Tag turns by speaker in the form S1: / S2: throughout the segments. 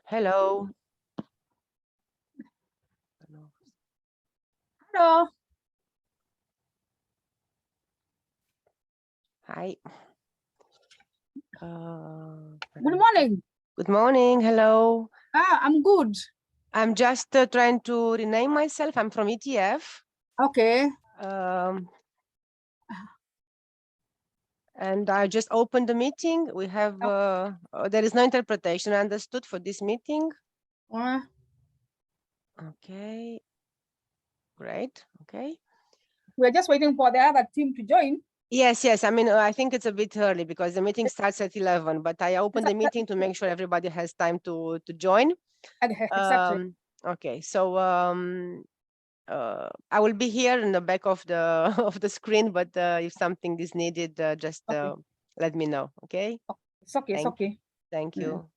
S1: Hello.
S2: Hello.
S1: Hi.
S2: Good morning.
S1: Good morning. Hello.
S2: I'm good.
S1: I'm just trying to rename myself. I'm from ETF.
S2: Okay.
S1: And I just opened the meeting. We have, there is no interpretation understood for this meeting. Okay. Great. Okay.
S2: We're just waiting for the other team to join.
S1: Yes, yes. I mean, I think it's a bit early because the meeting starts at 11, but I opened the meeting to make sure everybody has time to join.
S2: Exactly.
S1: Okay. So I will be here in the back of the of the screen, but if something is needed, just let me know. Okay.
S2: It's okay. It's okay.
S1: Thank you.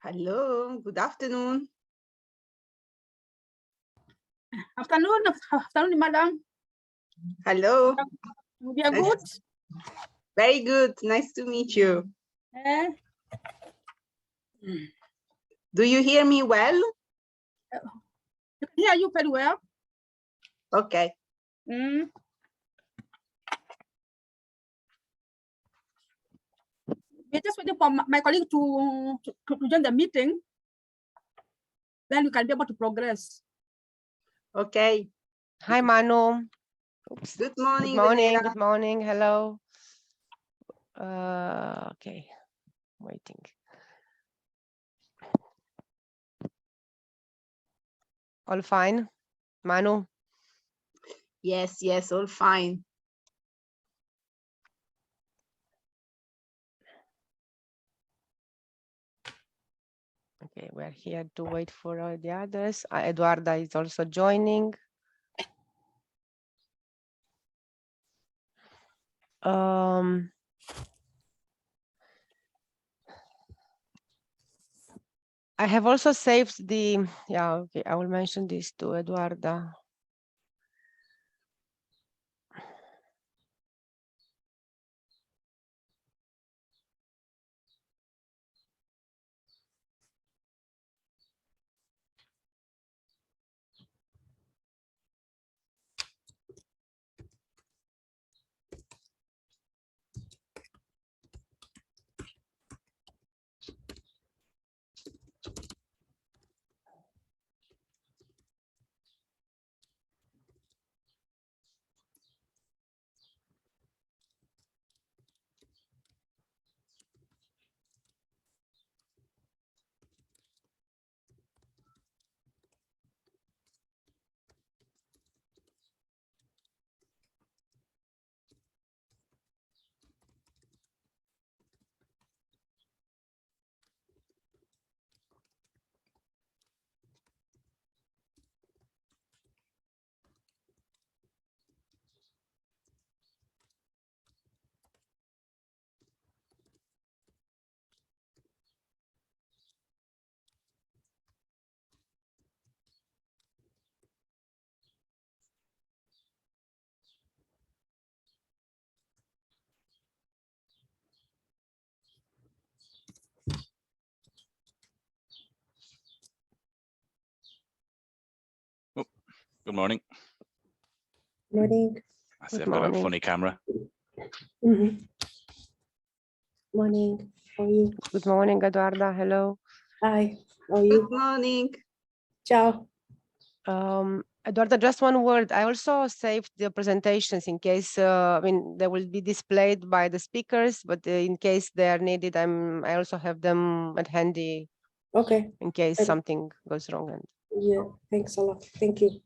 S3: Hello, good afternoon.
S2: Afternoon, madam.
S3: Hello.
S2: We are good.
S3: Very good. Nice to meet you.
S2: Eh?
S3: Do you hear me well?
S2: I can hear you very well.
S3: Okay.
S2: Mm. We're just waiting for my colleague to join the meeting. Then we can be able to progress.
S3: Okay.
S1: Hi, Manu. Oops.
S3: Good morning.
S1: Good morning.
S3: Daniela.
S1: Good morning. Hello. Okay. Waiting. All fine, Manu?
S3: Yes, all fine.
S1: Okay, we're here to wait for all the others. Eduarda is also joining. I have also saved the, okay, I will mention this to Eduarda.
S4: Oh, good morning.
S5: Morning.
S4: I see
S1: Good
S4: I've got a
S1: morning.
S4: funny camera.
S5: Morning. How are you?
S1: Good morning, Eduarda. Hello.
S5: Hi. How are
S3: Good
S5: you?
S3: morning.
S5: Ciao.
S1: Eduarda, just one word. I also saved the presentations in case, I mean, they will be displayed by the speakers, but in case they are needed, I also have them at handy
S5: Okay.
S1: in case
S5: Okay.
S1: something goes wrong. And
S5: Yeah. Thanks a lot. Thank you.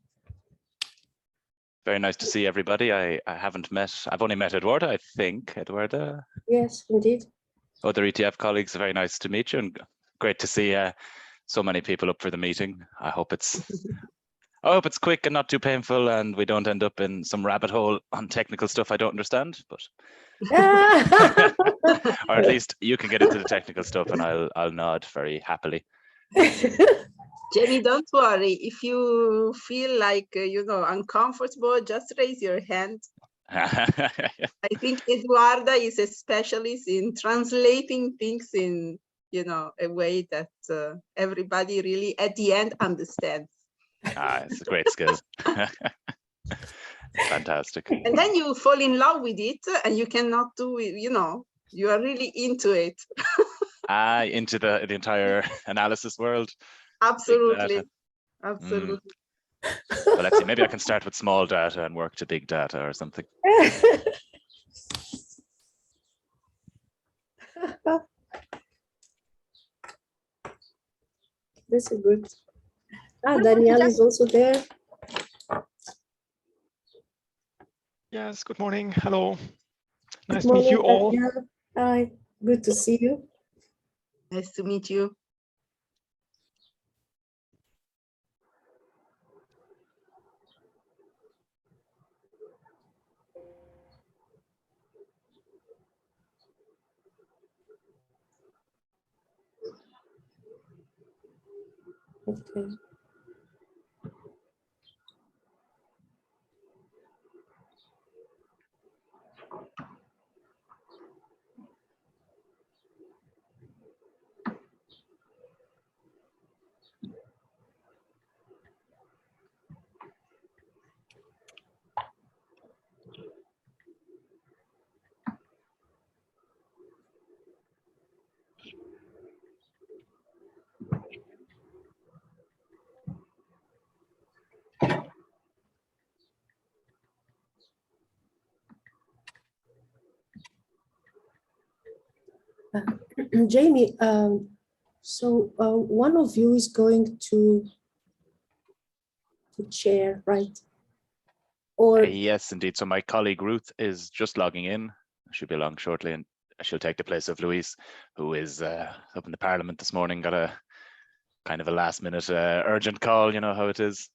S4: Very nice to see everybody. I've only met Eduarda, I think. Eduarda,
S5: Yes, indeed.
S4: other ETF colleagues, very nice to meet you and great to see so many people up for the meeting. I hope it's quick and not too painful and we don't end up in some rabbit hole on technical stuff I don't understand, but or at least you can get into the technical stuff and I'll nod very happily.
S3: Jenny, don't worry. If you feel like, uncomfortable, just raise your hand. I think Eduarda is a specialist in translating things in, a way that everybody really at the end understands.
S4: It's a great skill. Fantastic.
S3: And then you fall in love with it and you cannot do it, you are really into it.
S4: Into the entire analysis world.
S3: Absolutely. Absolutely.
S4: Well, let's see, maybe I can start with small data and work to big data or something.
S5: This is good. Danielle is also there.
S6: Yes, good morning. Hello. Nice
S5: Good
S6: to meet you
S5: morning,
S6: all.
S5: Danielle. Hi. Good to see you.
S3: Nice to meet you.
S5: Okay. Jamie, so one of you is going to chair, right? Or
S4: Yes, indeed. So my colleague Ruth is just logging in. She'll be along shortly, and she'll take the place of Louise, who is up in the Parliament this morning. Got a kind of a last-minute urgent call. You know how it is.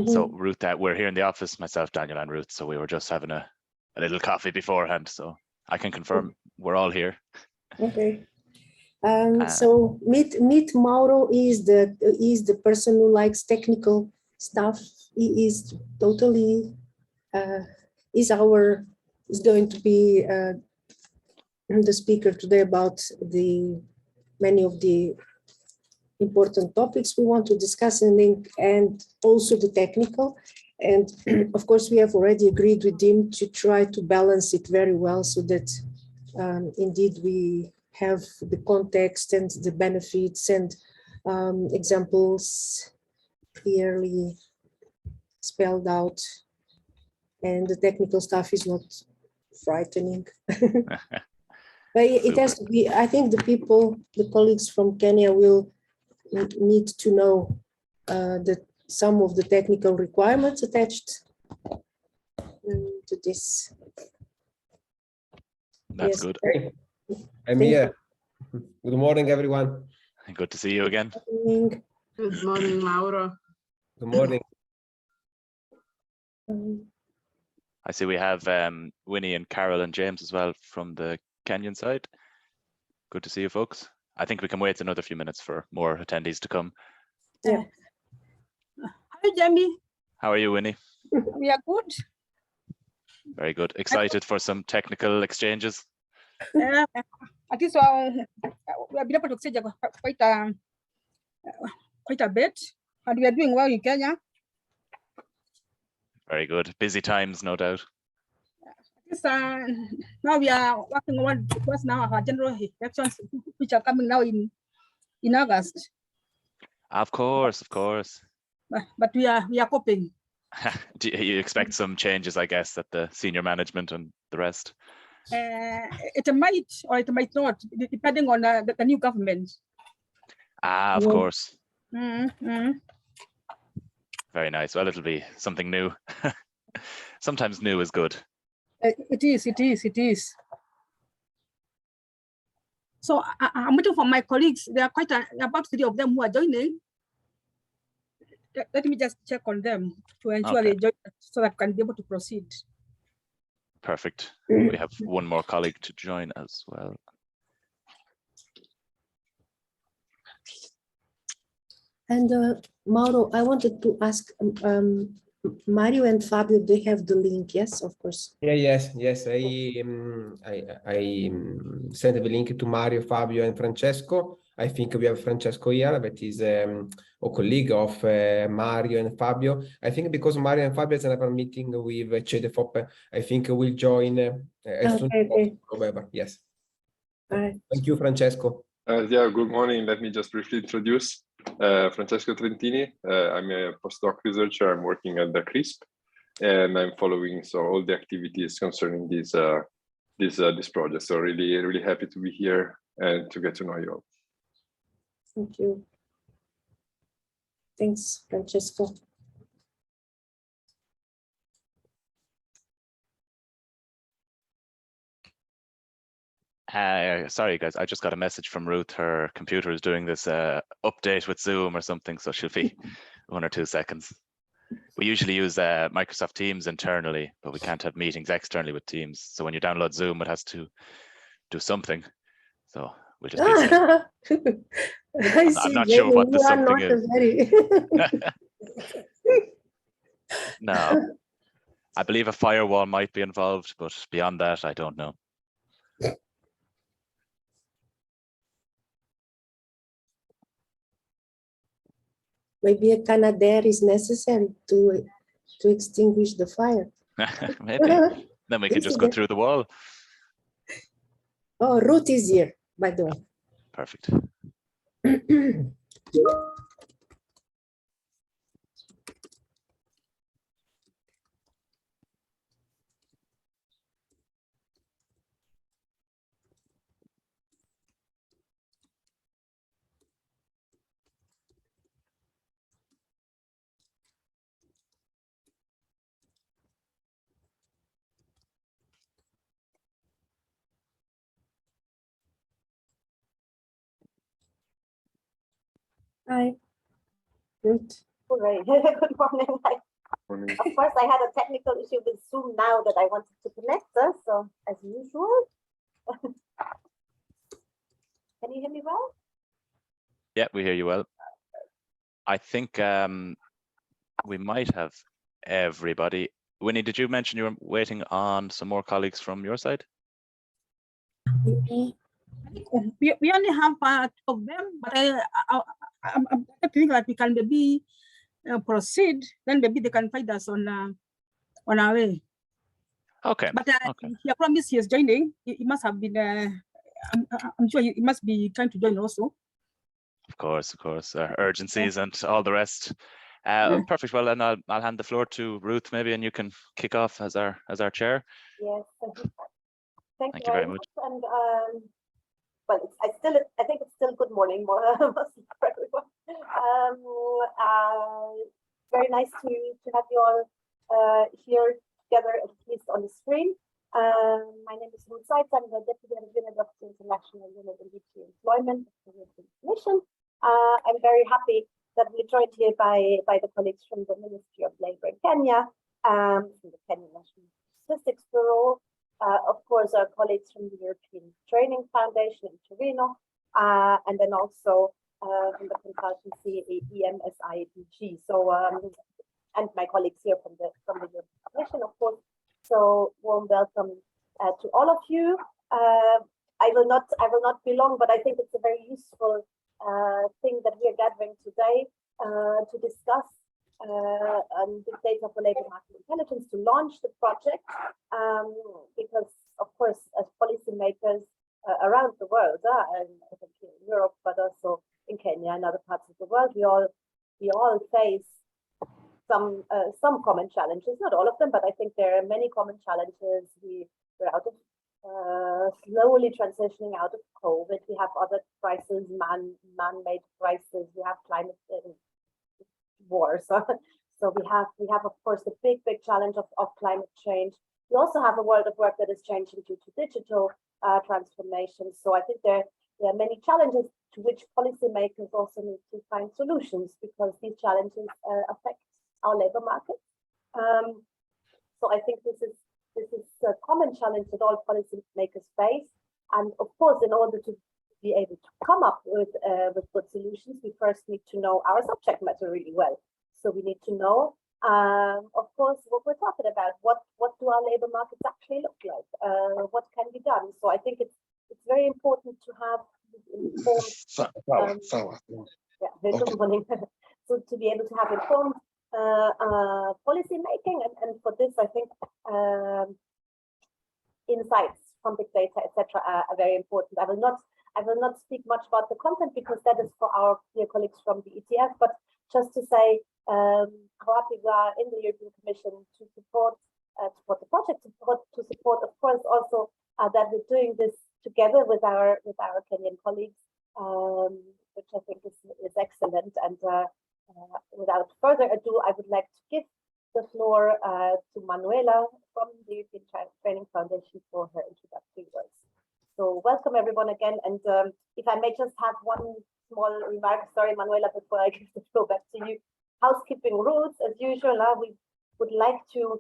S4: So Ruth, we're here in the office, myself, Daniel, and Ruth. So we were just having a little coffee beforehand. So I can confirm we're all here.
S5: okay. So meet Mauro is the person who likes technical stuff. He is totally is going to be the speaker today about many of the important topics we want to discuss and also the technical. And of course, we have already agreed with him to try to balance it very well so that indeed we have the context and the benefits and examples clearly spelled out, and the technical stuff is not frightening. But it has to be, I think the colleagues from Kenya will need to know that some of the technical requirements attached to this.
S4: That's good.
S7: Hey, I'm here. Good morning, everyone.
S4: Good to see you again.
S3: Good morning, Mauro.
S7: Good morning.
S4: I see we have Winnie and Carol and James as well from the Kenyan side. Good to see you folks. I think we can wait another few minutes for more attendees to come.
S5: Yeah.
S2: Hi, Jamie.
S4: How are you, Winnie?
S2: We are good.
S4: Very good. Excited for some technical exchanges?
S2: At least we have been able to exchange quite a bit, and we are doing well in Kenya.
S4: Very good. Busy times, no doubt.
S2: Now we are working on what's now our general elections, which are coming now in August.
S4: Of course, of course.
S2: But we are coping.
S4: Do you expect some changes, I guess, at the senior management and the rest?
S2: It might or it might not, depending on the new government.
S4: Of course.
S2: Mm-hmm.
S4: Very nice. Well, it'll be something new. Sometimes new is good.
S2: It is. So I'm waiting for my colleagues. There are about 3 of them who are joining. Let me just check on them to ensure they join so that I can be able to proceed.
S4: Perfect. We have one more colleague to join as well.
S5: And Mauro, I wanted to ask Mario and Fabio, they have the link, yes, of course.
S7: Yeah, yes. I sent the link to Mario, Fabio, and Francesco. I think we have Francesco here, that is a colleague of Mario and Fabio. I think because Mario and Fabio has another meeting with CEDEFOP, I think we'll join as soon as possible. Yes.
S5: All right.
S7: Thank you, Francesco.
S8: Yeah, good morning. Let me just briefly introduce Francesco Trentini. I'm a postdoc researcher. I'm working at the CRISP, and I'm following all the activities concerning this project. So really happy to be here and to get to know you all.
S5: Thank you. Thanks, Francesco.
S4: Sorry, guys. I just got a message from Ruth. Her computer is doing this update with Zoom or something, so she'll be 1 or 2 seconds. We usually use Microsoft Teams internally, but we can't have meetings externally with Teams. So when you download Zoom, it has to do something. So We'll just be safe. I'm not sure what the something is. No, I believe a firewall might be involved, but beyond that, I don't know.
S5: Maybe a Canadair is necessary to extinguish the fire.
S4: Maybe. Then we can just go through the wall.
S5: Oh, Ruth is here, by the way.
S4: Perfect.
S5: Hi. Good.
S9: Hooray. Good morning. Of course, I had a technical issue with Zoom now that I wanted to connect us, so as usual. Can you hear me well?
S4: Yeah, we hear you well. I think we might have everybody. Winnie, did you mention you were waiting on some more colleagues from your side?
S2: We only have part of them, but I'm thinking that we can maybe proceed. Then maybe they can find us on our way.
S4: Okay.
S2: But he promised he is joining. He must have been. I'm sure he must be trying to join also.
S4: Of course, urgencies and all the rest. Perfect. Well, then I'll hand the floor to Ruth maybe, and you can kick off as our chair.
S9: Yes. Thank you
S4: very much.
S9: And well, I think it's still good morning for everyone. Very nice to have you all here together, at least on the screen. My name is Ruth Seitz. I'm the Deputy Unit of the International Unit in DT Employment of the European Commission. I'm very happy that we're joined here by the colleagues from the Ministry of Labour in Kenya, from the Kenya National Statistics Bureau, of course, our colleagues from the European Training Foundation in Torino, and then also from the consultancy EMSIDG. So, and my colleagues here from the European Commission, of course. So, warm welcome to all of you. I will not be long, but I think it's a very useful thing that we are gathering today to discuss big data for labor market intelligence, to launch the project, because of course, as policymakers around the world, and I think in Europe, but also in Kenya and other parts of the world, we all face some common challenges. Not all of them, but I think there are many common challenges. We're out of slowly transitioning out of COVID. We have other crises, man-made crises. We have climate war. So we have of course the big challenge of climate change. We also have a world of work that is changing due to digital transformation. So I think there are many challenges to which policymakers also need to find solutions, because these challenges affect our labor market. So I think this is a common challenge that all policymakers face. And of course, in order to be able to come up with good solutions, we first need to know our subject matter really well. So we need to know, of course, what we're talking about. What do our labor markets actually look like? What can be done? So I think it's very important to have informed. Good morning. So to be able to have informed policy making, and for this, I think insights from big data, etc., are very important. I will not speak much about the content, because that is for our dear colleagues from the ETF, but just to say how happy we are in the European Commission to support the project, to support, of course, also that we're doing this together with our Kenyan colleagues, which I think is excellent. And without further ado, I would like to give the floor to Manuela from the European Training Foundation for her introductory words. So welcome everyone again, and if I may just have one small remark, sorry Manuela, before I give the floor back to you. Housekeeping rules, as usual, we would like to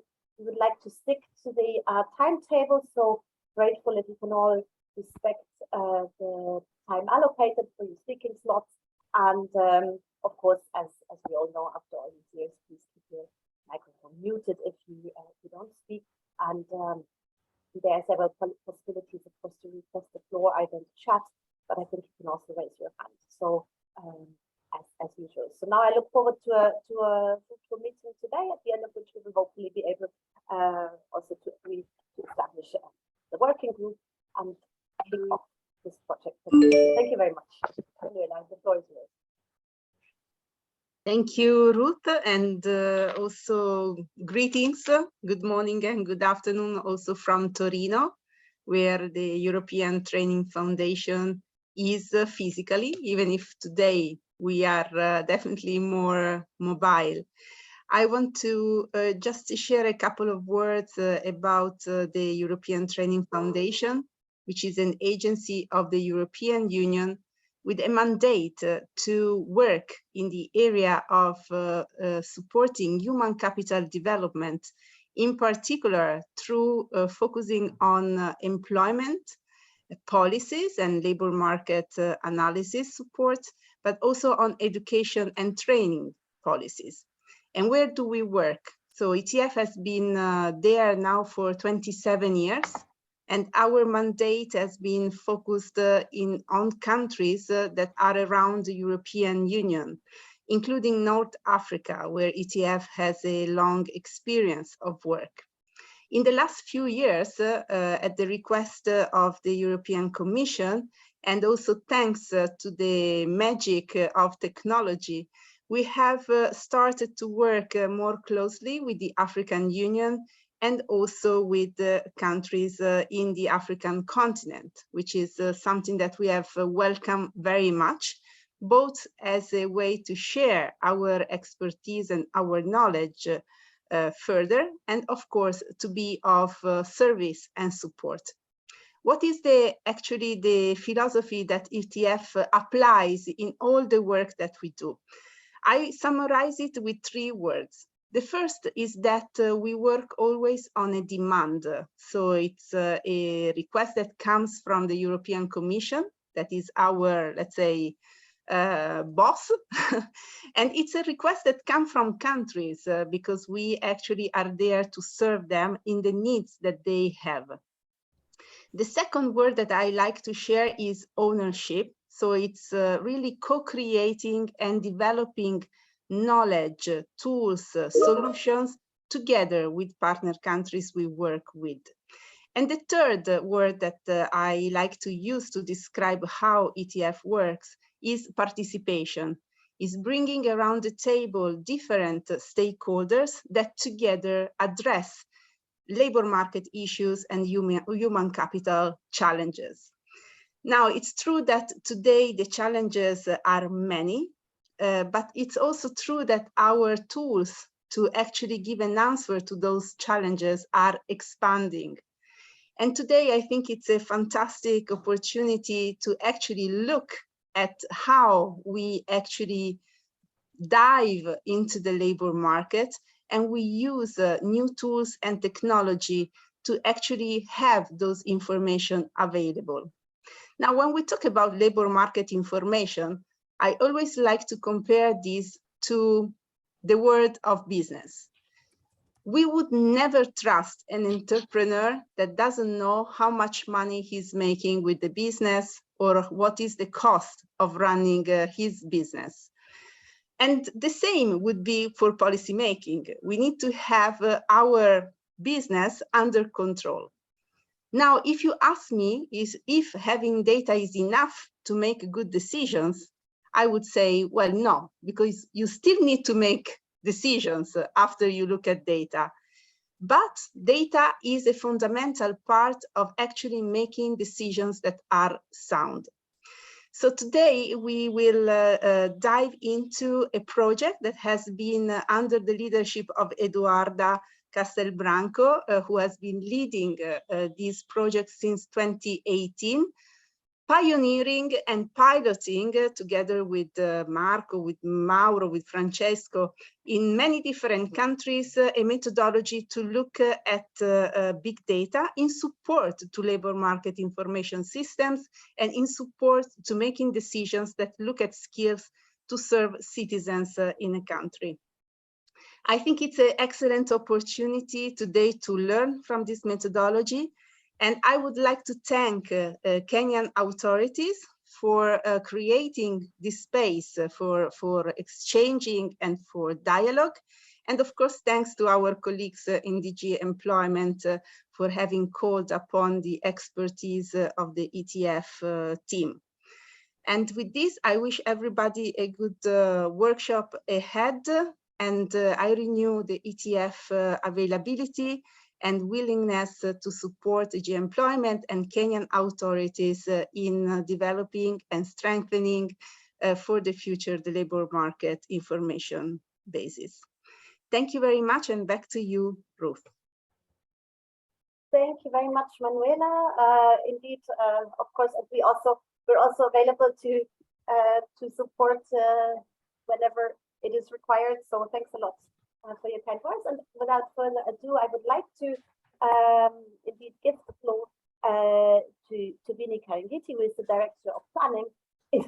S9: stick to the timetable. So grateful if you can all respect the time allocated for your speaking slots. And of course, as we all know, after all these years, please keep your microphone muted if you don't speak. And there are several possibilities, of course, to request the floor, either in the chat, but I think you can also raise your hand. So as usual. So now I look forward to a fruitful meeting today, at the end of which we will hopefully be able also to establish the working group and kick off this project. Thank you very much. The floor is yours.
S3: Thank you, Ruth, and also greetings, good morning and good afternoon also from Torino, where the European Training Foundation is physically, even if today we are definitely more mobile. I want to just share a couple of words about the European Training Foundation, which is an agency of the European Union with a mandate to work in the area of supporting human capital development, in particular through focusing on employment policies and labor market analysis support, but also on education and training policies. And where do we work? So ETF has been there now for 27 years. And our mandate has been focused on countries that are around the European Union, including North Africa, where ETF has a long experience of work. In the last few years, at the request of the European Commission, and also thanks to the magic of technology, we have started to work more closely with the African Union and also with the countries in the African continent, which is something that we have welcomed very much, both as a way to share our expertise and our knowledge further, and of course, to be of service and support. What is actually the philosophy that ETF applies in all the work that we do? I summarize it with 3 words. The first is that we work always on a demand. So it's a request that comes from the European Commission, that is our, let's say, boss. And it's a request that comes from countries because we actually are there to serve them in the needs that they have. The second word that I like to share is ownership. So it's really co-creating and developing knowledge, tools, solutions together with partner countries we work with. And the third word that I like to use to describe how ETF works is participation, is bringing around the table different stakeholders that together address labor market issues and human capital challenges. Now, it's true that today the challenges are many, but it's also true that our tools to actually give an answer to those challenges are expanding. And today, I think it's a fantastic opportunity to actually look at how we actually dive into the labor market, and we use new tools and technology to actually have those information available. Now, when we talk about labor market information, I always like to compare this to the world of business. We would never trust an entrepreneur that doesn't know how much money he's making with the business or what is the cost of running his business. And the same would be for policymaking. We need to have our business under control. Now, if you ask me if having data is enough to make good decisions, I would say, well, no, because you still need to make decisions after you look at data. But data is a fundamental part of actually making decisions that are sound. So today we will dive into a project that has been under the leadership of Eduarda Castelbranco, who has been leading this project since 2018. pioneering and piloting together with Marco, with Mauro, with Francesco in many different countries, a methodology to look at big data in support to labor market information systems and in support to making decisions that look at skills to serve citizens in a country. I think it's an excellent opportunity today to learn from this methodology. And I would like to thank Kenyan authorities for creating this space for exchanging and for dialogue. And of course, thanks to our colleagues in DG Employment for having called upon the expertise of the ETF team. And with this, I wish everybody a good workshop ahead. And I renew the ETF availability and willingness to support DG Employment and Kenyan authorities in developing and strengthening for the future the labor market information basis. Thank you very much, and back to you, Ruth.
S9: Thank you very much, Manuela. Indeed, of course, we're also available to support whenever it is required. So thanks a lot for your kind words. And without further ado, I would like to indeed give the floor to Vini Karangiti, who is the Director of Planning in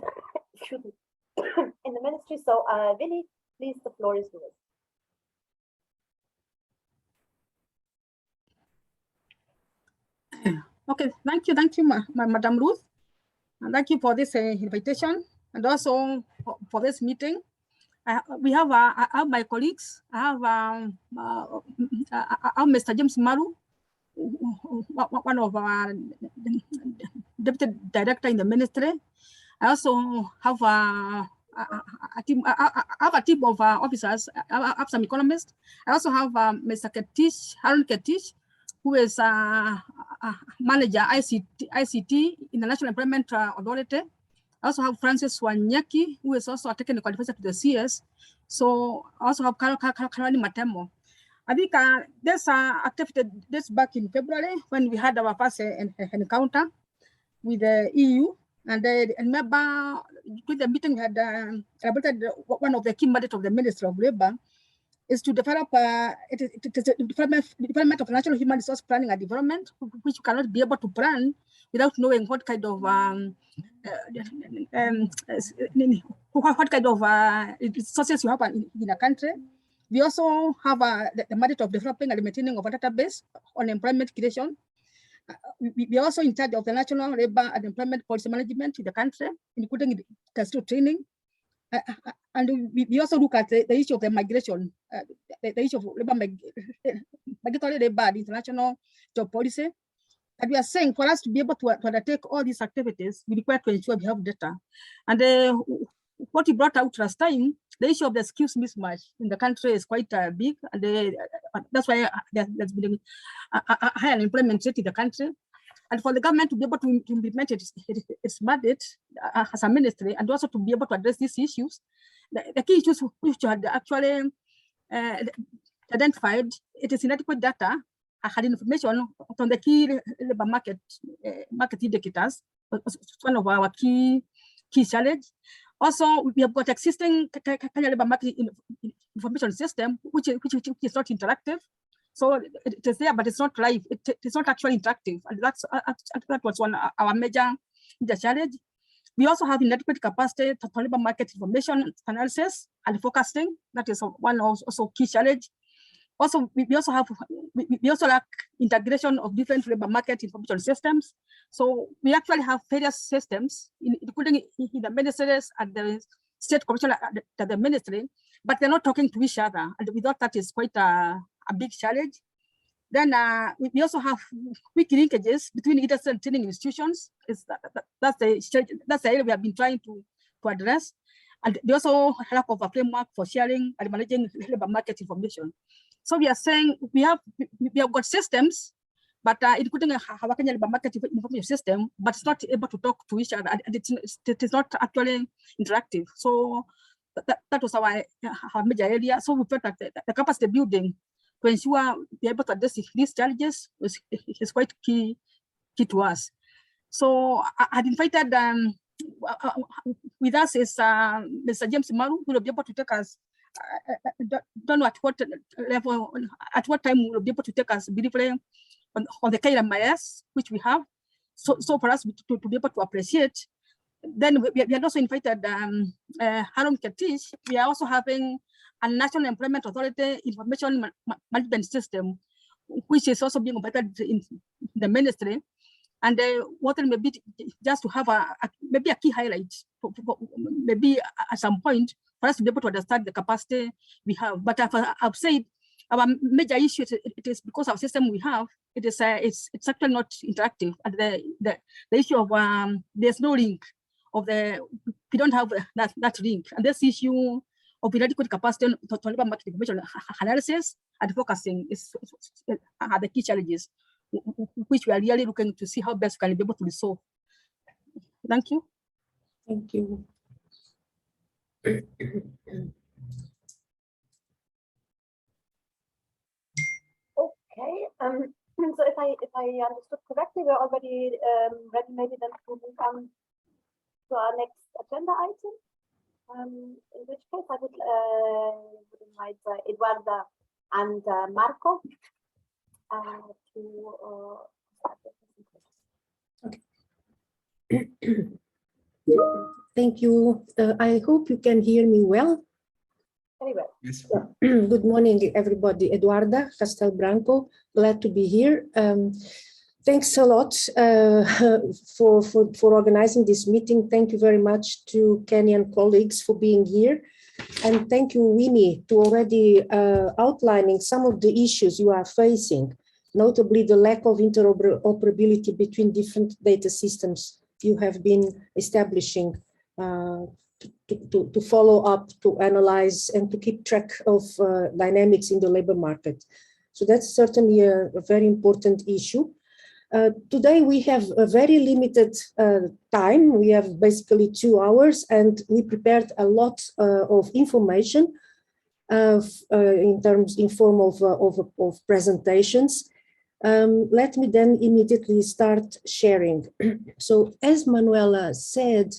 S9: the Ministry. So Vini, please, the floor is yours.
S2: Okay, thank you, Madam Ruth. And thank you for this invitation and also for this meeting. We have I have my colleagues. I have Mr. James Maru, one of our deputy director in the ministry. I also have a team. I have a team of officers. I have some economists. I also have Mr. Harun Ketish, who is manager ICT in the National Employment Authority. I also have Francis Wanyaki, who is also a technical advisor to the CS. So I also have Karani Matemo. I think this activity this back in February when we had our first encounter with the EU. And I remember with the meeting we had one of the key mandates of the Ministry of Labour is to develop development of national human resource planning and development, which you cannot be able to plan without knowing what kind of resources you have in a country. We also have the mandate of developing and maintaining of a database on employment creation. We are also in charge of the national labor and employment policy management in the country, including the training. And we also look at the issue of the migration, the issue of migratory labor and international job policy. And we are saying for us to be able to undertake all these activities, we require to ensure we have data. And what we brought out last time, the issue of the skills mismatch in the country is quite big. And that's why there's been a high unemployment rate in the country. And for the government to be able to implement its mandate as a ministry, and also to be able to address these issues, the key issues which had actually identified, it is inadequate data. I had information on the key labor market indicators. It's one of our key challenges. Also, we have got existing labor market information system, which is not interactive. So it is there, but it's not live. It's not actually interactive, and that was one of our major challenge. We also have inadequate capacity for labor market information analysis and forecasting. That is one also key challenge. Also, we also lack integration of different labor market information systems. So we actually have various systems, including in the ministries and the state commission at the ministry, but they're not talking to each other. And we thought that is quite a big challenge. Then we also have weak linkages between industry and training institutions. That's the area we have been trying to address. And they also lack of a framework for sharing and managing labor market information. So we are saying we have got systems, but including a Kenya labor market information system, but it's not able to talk to each other, and it is not actually interactive. So that was our major area. So we felt that the capacity building to ensure we're able to address these challenges is quite key to us. So I had invited with us is Mr. James Maru, who will be able to take us. Don't know at what level, at what time we will be able to take us briefly on the KMIS, which we have. So for us to be able to appreciate. Then we had also invited Haroun Ketish. We are also having a National Employment Authority Information Management System, which is also being operated in the ministry. And what maybe just to have maybe a key highlight, maybe at some point for us to be able to understand the capacity we have. But I've said our major issue it is because our system we have it's actually not interactive. And the issue of there's no link of we don't have that link, and this issue of inadequate capacity to labor market information analysis and focusing are the key challenges, which we are really looking to see how best we can be able to resolve. Thank you.
S5: Thank you.
S9: Okay. So if I understood correctly, we're already ready maybe then to move on to our next agenda item. In which case I would invite Eduarda and Marco to start the presentation.
S5: Okay. Thank you. I hope you can hear me well.
S9: Very well.
S7: Yes.
S5: Good morning, everybody. Eduarda Castelbranco, glad to be here. Thanks a lot for organizing this meeting. Thank you very much to Kenyan colleagues for being here. And thank you, Winnie, to already outlining some of the issues you are facing, notably the lack of interoperability between different data systems you have been establishing to follow up, to analyze, and to keep track of dynamics in the labor market. So that's certainly a very important issue. Today we have a very limited time. We have basically 2 hours, and we prepared a lot of information in form of presentations. Let me then immediately start sharing. So as Manuela said,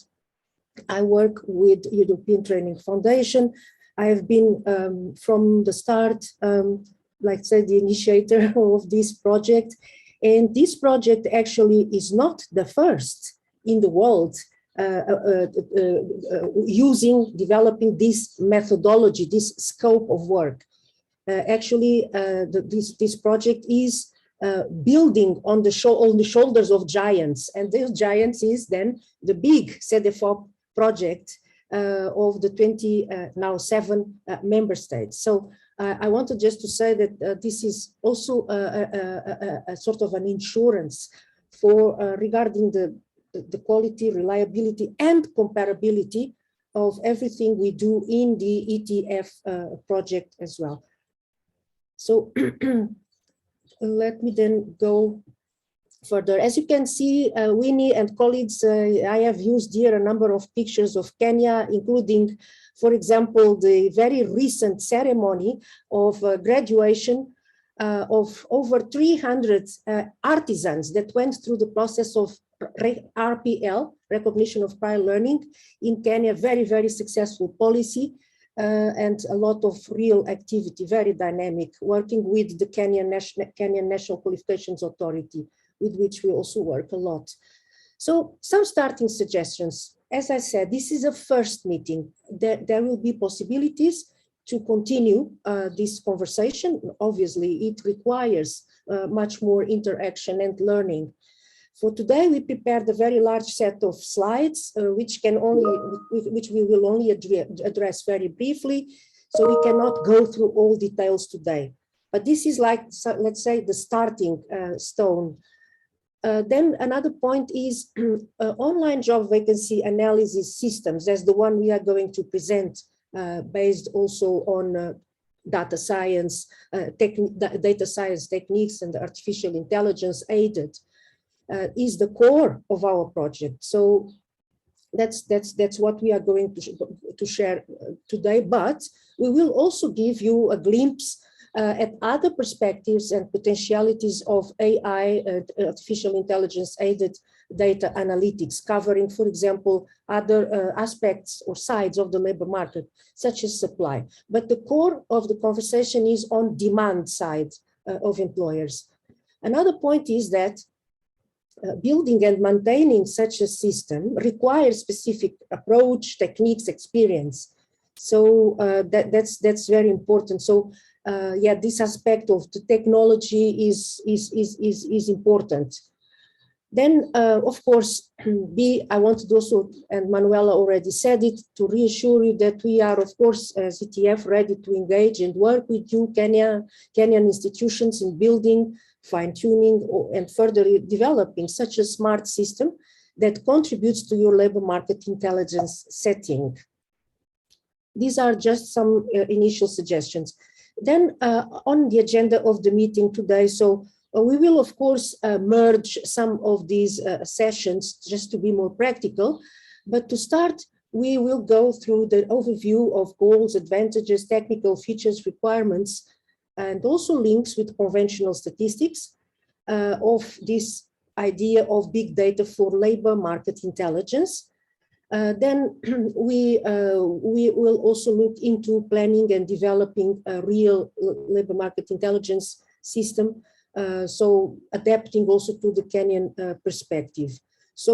S5: I work with European Training Foundation. I have been from the start, like I said, the initiator of this project. And this project actually is not the first in the world developing this methodology, this scope of work. Actually, this project is building on the shoulders of giants, and those giants is then the big CEDEFOP project of the now 7 member states. So I wanted just to say that this is also a sort of an insurance for regarding the quality, reliability, and comparability of everything we do in the ETF project as well. So let me then go further. As you can see, Winnie and colleagues, I have used here a number of pictures of Kenya, including, for example, the very recent ceremony of graduation of over 300 artisans that went through the process of RPL, recognition of prior learning, in Kenya. Very, very successful policy and a lot of real activity, very dynamic, working with the Kenyan National Qualifications Authority, with which we also work a lot. So some starting suggestions. As I said, this is a first meeting. There will be possibilities to continue this conversation. Obviously, it requires much more interaction and learning. For today, we prepared a very large set of slides, which we will only address very briefly. So we cannot go through all details today. But this is like, let's say, the starting stone. Then another point is online job vacancy analysis systems, as the one we are going to present, based also on data science techniques and artificial intelligence aided, is the core of our project. So that's what we are going to share today. But we will also give you a glimpse at other perspectives and potentialities of AI, artificial intelligence aided data analytics, covering, for example, other aspects or sides of the labor market, such as supply. But the core of the conversation is on demand side of employers. Another point is that building and maintaining such a system requires specific approach, techniques, experience. So that's very important. So yeah, this aspect of the technology is important. Then, of course, I wanted also, and Manuela already said it, to reassure you that we are, of course, as ETF, ready to engage and work with you, Kenyan institutions, in building, fine-tuning, and further developing such a smart system that contributes to your labor market intelligence setting. These are just some initial suggestions. Then on the agenda of the meeting today, so we will, of course, merge some of these sessions just to be more practical. But to start, we will go through the overview of goals, advantages, technical features, requirements, and also links with conventional statistics of this idea of big data for labor market intelligence. Then we will also look into planning and developing a real labor market intelligence system, so adapting also to the Kenyan perspective. So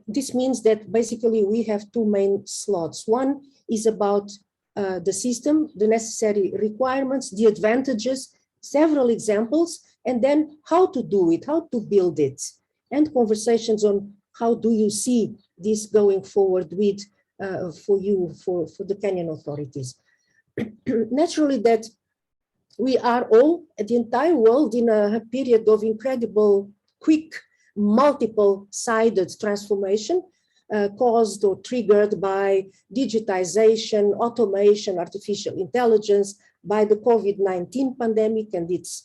S5: this means that basically we have two main slots. One is about the system, the necessary requirements, the advantages, several examples, and then how to do it, how to build it, and conversations on how do you see this going forward with for the Kenyan authorities. Naturally, that we are all, the entire world, in a period of incredible, quick, multiple-sided transformation caused or triggered by digitization, automation, artificial intelligence, by the COVID-19 pandemic and its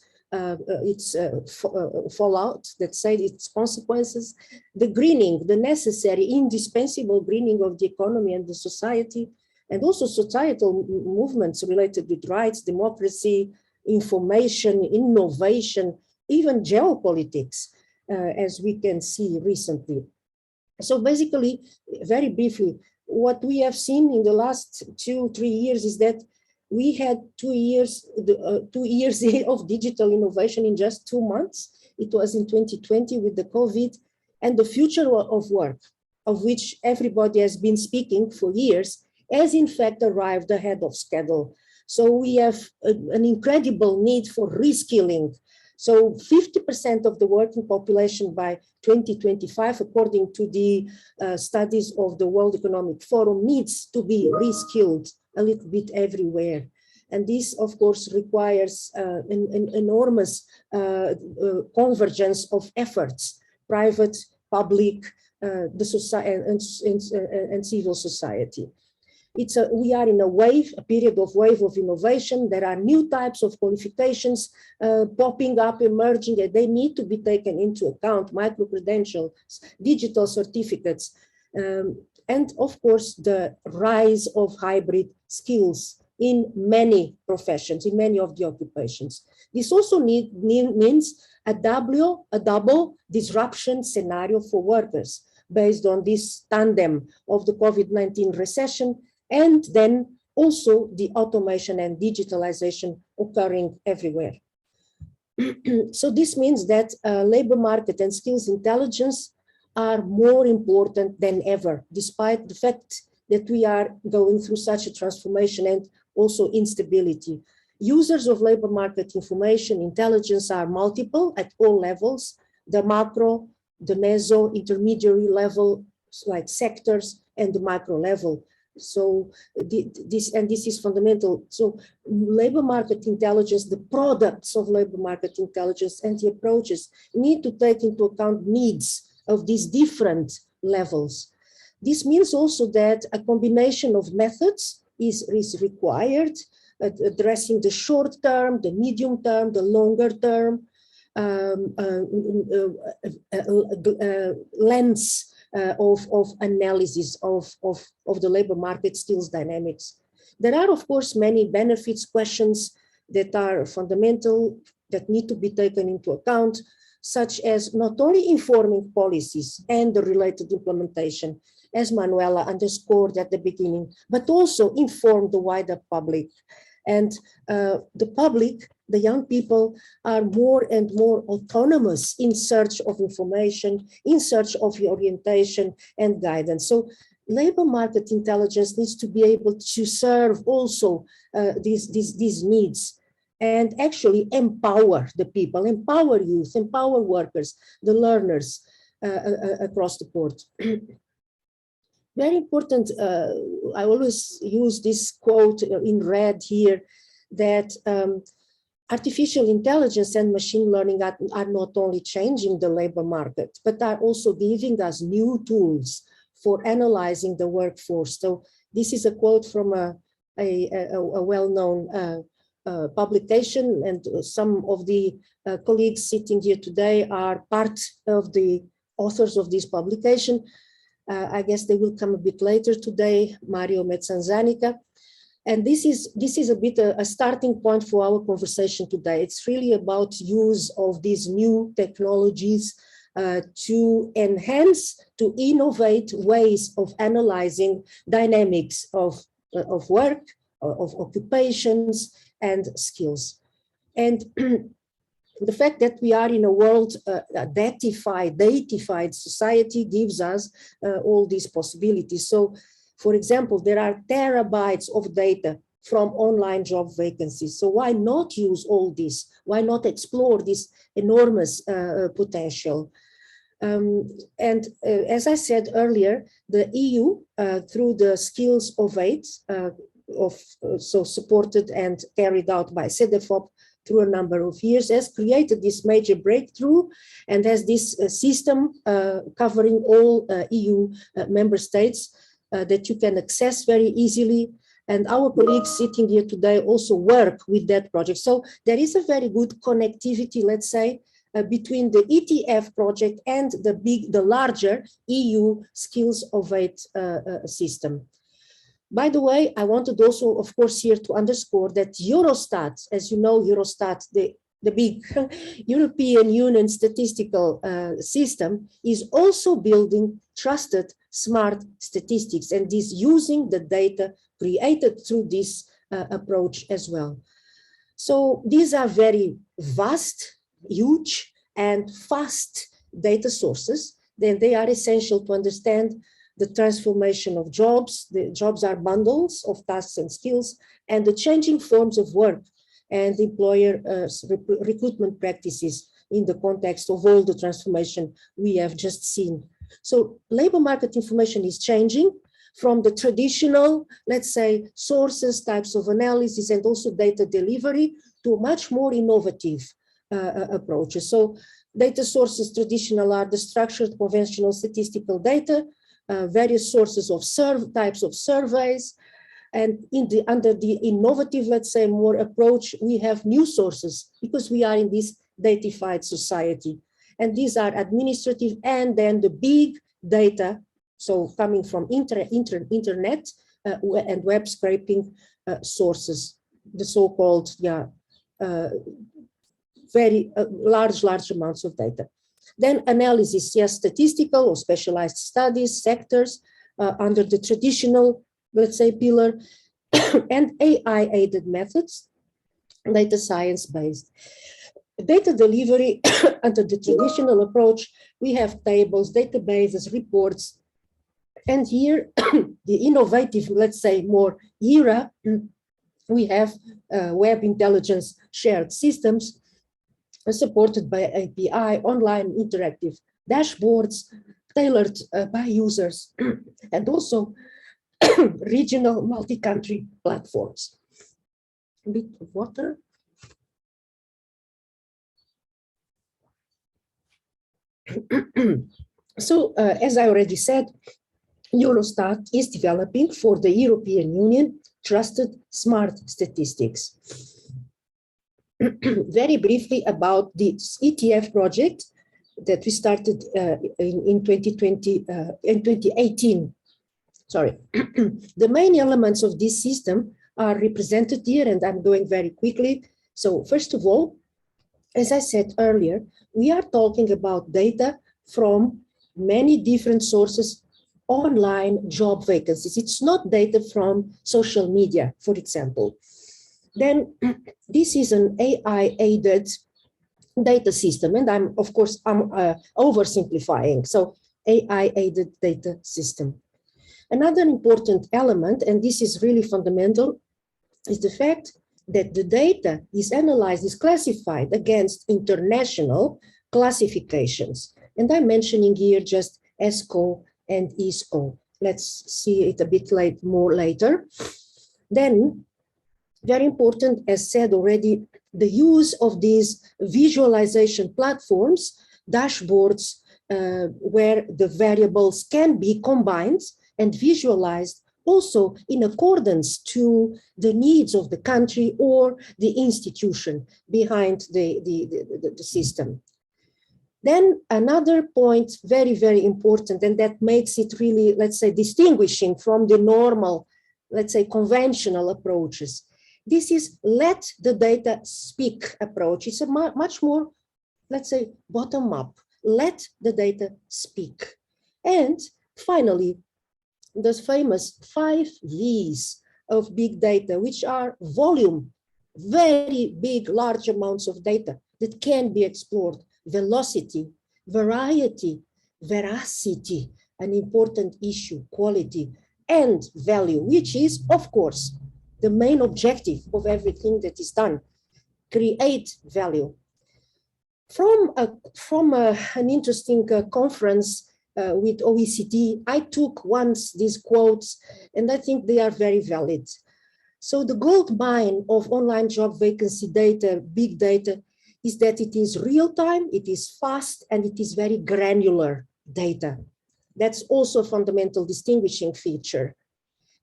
S5: fallout, let's say, its consequences, the greening, the necessary, indispensable greening of the economy and the society, and also societal movements related with rights, democracy, information, innovation, even geopolitics, as we can see recently. So basically, very briefly, what we have seen in the last 2-3 years is that we had 2 years of digital innovation in just 2 months. It was in 2020 with the COVID, and the future of work, of which everybody has been speaking for years, has in fact arrived ahead of schedule. So we have an incredible need for reskilling. So 50% of the working population by 2025, according to the studies of the World Economic Forum, needs to be reskilled a little bit everywhere. And this, of course, requires an enormous convergence of efforts, private, public, the society, and civil society. We are in a period of wave of innovation. There are new types of qualifications popping up, emerging, and they need to be taken into account, micro-credentials, digital certificates, and of course, the rise of hybrid skills in many professions, in many of the occupations. This also means a double disruption scenario for workers based on this tandem of the COVID-19 recession, and then also the automation and digitalization occurring everywhere. So this means that labor market and skills intelligence are more important than ever, despite the fact that we are going through such a transformation and also instability. Users of labor market information intelligence are multiple at all levels, the macro, the meso, intermediary level, like sectors, and the macro level. So this is fundamental. So labor market intelligence, the products of labor market intelligence and the approaches need to take into account needs of these different levels. This means also that a combination of methods is required, addressing the short term, the medium term, the longer term, lens of analysis of the labor market skills dynamics. There are, of course, many benefits, questions that are fundamental, that need to be taken into account, such as not only informing policies and the related implementation, as Manuela underscored at the beginning, but also inform the wider public. And the public, the young people, are more and more autonomous in search of information, in search of orientation and guidance. So labor market intelligence needs to be able to serve also these needs and actually empower the people, empower youth, empower workers, the learners across the board. Very important, I always use this quote in red here, that artificial intelligence and machine learning are not only changing the labor market, but are also giving us new tools for analyzing the workforce. So this is a quote from a well-known publication, and some of the colleagues sitting here today are part of the authors of this publication. I guess they will come a bit later today, Mario Mezzanzanica. And this is a bit a starting point for our conversation today. It's really about use of these new technologies to enhance, to innovate ways of analyzing dynamics of work, of occupations and skills. And the fact that we are in a world datified society gives us all these possibilities. So, for example, there are terabytes of data from online job vacancies. So why not use all this? Why not explore this enormous potential? As I said earlier, the EU, through the Skills of 8, so supported and carried out by CEDEFOP through a number of years, has created this major breakthrough and has this system covering all EU member states that you can access very easily. And our colleagues sitting here today also work with that project. So there is a very good connectivity, let's say, between the ETF project and the larger EU Skills of 8 system. By the way, I wanted also, of course, here to underscore that Eurostat, as you know, Eurostat, the big European Union statistical system, is also building trusted, smart statistics, and is using the data created through this approach as well. So these are very vast, huge, and fast data sources. Then they are essential to understand the transformation of jobs. The jobs are bundles of tasks and skills, and the changing forms of work and employer recruitment practices in the context of all the transformation we have just seen. So labor market information is changing from the traditional, let's say, sources, types of analysis, and also data delivery to much more innovative approaches. So data sources traditional are the structured conventional statistical data, various sources of types of surveys, and under the innovative, let's say, more approach, we have new sources because we are in this datified society. And these are administrative and then the big data, so coming from internet and web scraping sources, the so-called very large amounts of data. Then analysis, yes, statistical or specialized studies, sectors under the traditional, let's say, pillar, and AI-aided methods, data science-based. Data delivery under the traditional approach, we have tables, databases, reports, and here, the innovative, let's say, more era, we have web intelligence shared systems supported by API, online interactive dashboards tailored by users, and also regional multi-country platforms. A bit of water. So, as I already said, Eurostat is developing for the European Union trusted smart statistics. Very briefly about the ETF project that we started in 2018. Sorry. The main elements of this system are represented here, and I'm going very quickly. So first of all, as I said earlier, we are talking about data from many different sources, online job vacancies. It's not data from social media, for example. Then this is an AI-aided data system, and I'm oversimplifying. So AI-aided data system. Another important element, and this is really fundamental, is the fact that the data is analyzed, is classified against international classifications. And I'm mentioning here just ESCO and ISCO. Let's see it a bit more later. Then, very important, as said already, the use of these visualization platforms, dashboards, where the variables can be combined and visualized also in accordance to the needs of the country or the institution behind the system. Then another point, very, very important, and that makes it really, let's say, distinguishing from the normal, let's say, conventional approaches. This is let the data speak approach. It's a much more, let's say, bottom up. Let the data speak. And finally, those famous 5 V's of big data, which are volume, very big, large amounts of data that can be explored, velocity, variety, veracity, an important issue, quality, and value, which is, of course, the main objective of everything that is done, create value. From an interesting conference with OECD, I took once these quotes, and I think they are very valid. So the gold mine of online job vacancy data, big data, is that it is real time, it is fast, and it is very granular data. That's also a fundamental distinguishing feature.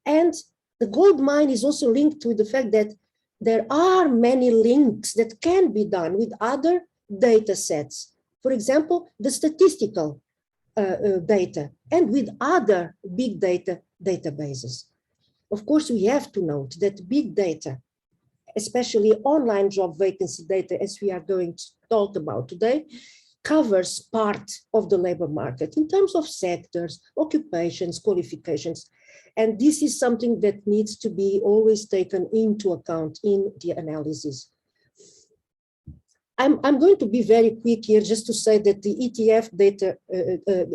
S5: And the gold mine is also linked with the fact that there are many links that can be done with other data sets. For example, the statistical data and with other big data databases. Of course, we have to note that big data, especially online job vacancy data, as we are going to talk about today, covers part of the labor market in terms of sectors, occupations, qualifications. And this is something that needs to be always taken into account in the analysis. I'm going to be very quick here just to say that the ETF data,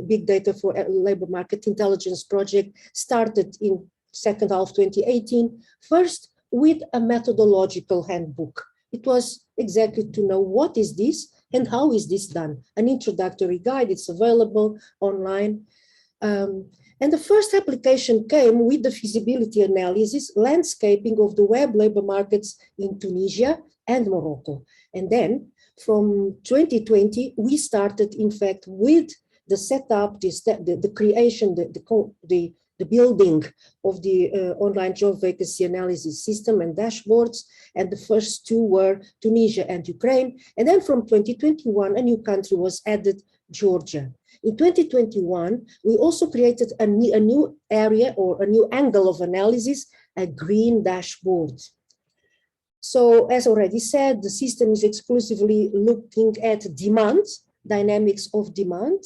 S5: Big Data for Labor Market Intelligence project started in second half 2018, first with a methodological handbook. It was exactly to know what is this and how is this done. An introductory guide, it's available online. And the first application came with the feasibility analysis, landscaping of the web labor markets in Tunisia and Morocco. And then from 2020, we started, in fact, with the setup, the creation, the building of the online job vacancy analysis system and dashboards. And the first 2 were Tunisia and Ukraine. And then from 2021, a new country was added, Georgia. In 2021, we also created a new area or a new angle of analysis, a green dashboard. So as already said, the system is exclusively looking at demand, dynamics of demand.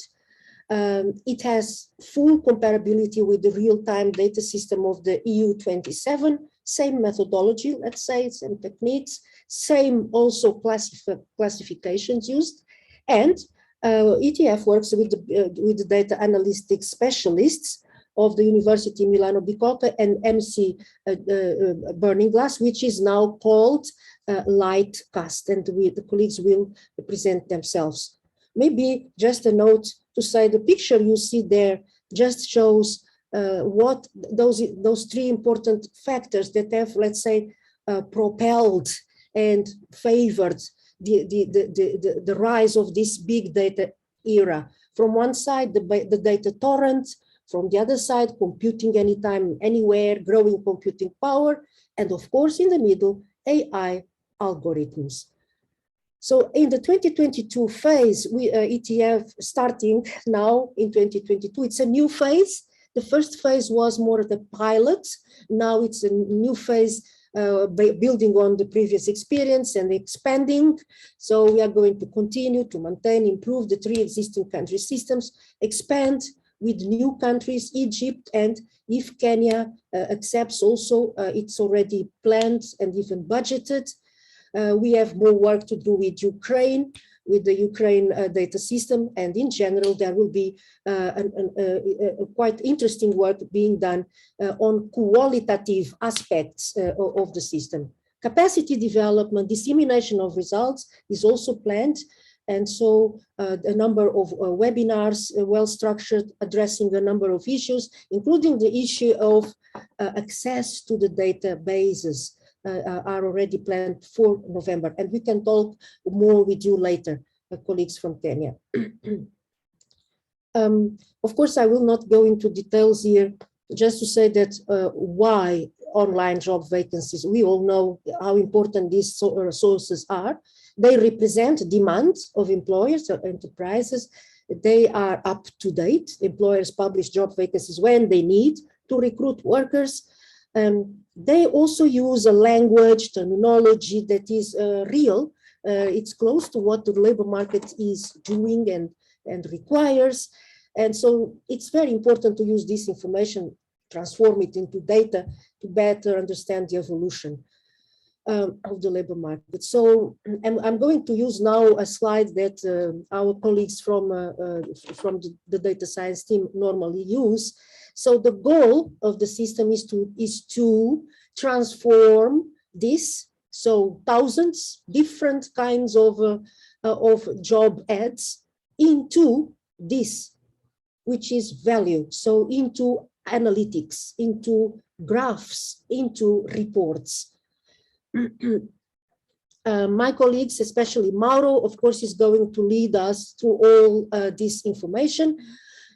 S5: It has full comparability with the real-time data system of the EU 27, same methodology, let's say, same techniques, same also classifications used. And ETF works with the data analytics specialists of the University Milano Bicocca and MC Burning Glass, which is now called Lightcast, and the colleagues will present themselves. Maybe just a note to say the picture you see there just shows what those 3 important factors that have, let's say, propelled and favored the rise of this big data era. From one side, the data torrent, from the other side, computing anytime, anywhere, growing computing power, and of course, in the middle, AI algorithms. So in the 2022 phase, ETF starting now in 2022, it's a new phase. The first phase was more the pilot. Now it's a new phase building on the previous experience and expanding. So we are going to continue to maintain, improve the 3 existing country systems, expand with new countries, Egypt, and if Kenya accepts also, it's already planned and even budgeted. We have more work to do with Ukraine, with the Ukraine data system, and in general, there will be quite interesting work being done on qualitative aspects of the system. Capacity development, dissemination of results is also planned. And so a number of webinars, well-structured, addressing a number of issues, including the issue of access to the databases are already planned for November. And we can talk more with you later, colleagues from Kenya. Of course, I will not go into details here, just to say that why online job vacancies. We all know how important these sources are. They represent demand of employers or enterprises. They are up to date. Employers publish job vacancies when they need to recruit workers. They also use a language, terminology that is real. It's close to what the labor market is doing and requires. And so it's very important to use this information, transform it into data to better understand the evolution of the labor market. So I'm going to use now a slide that our colleagues from the data science team normally use. So the goal of the system is to transform this, so thousands different kinds of job ads into this, which is value. So into analytics, into graphs, into reports. My colleagues, especially Mauro, of course, is going to lead us through all this information.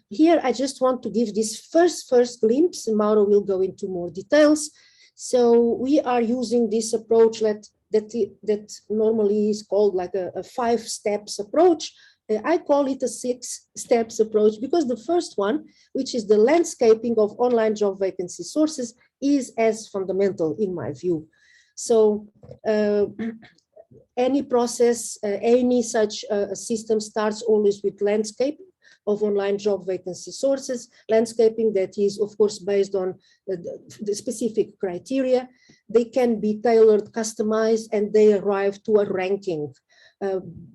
S5: Here, I just want to give this first glimpse, and Mauro will go into more details. So we are using this approach that normally is called like a 5-steps approach. I call it a 6-steps approach because the first one, which is the landscaping of online job vacancy sources, is as fundamental in my view. So any process, any such system starts always with landscape of online job vacancy sources, landscaping that is, of course, based on the specific criteria. They can be tailored, customized, and they arrive to a ranking,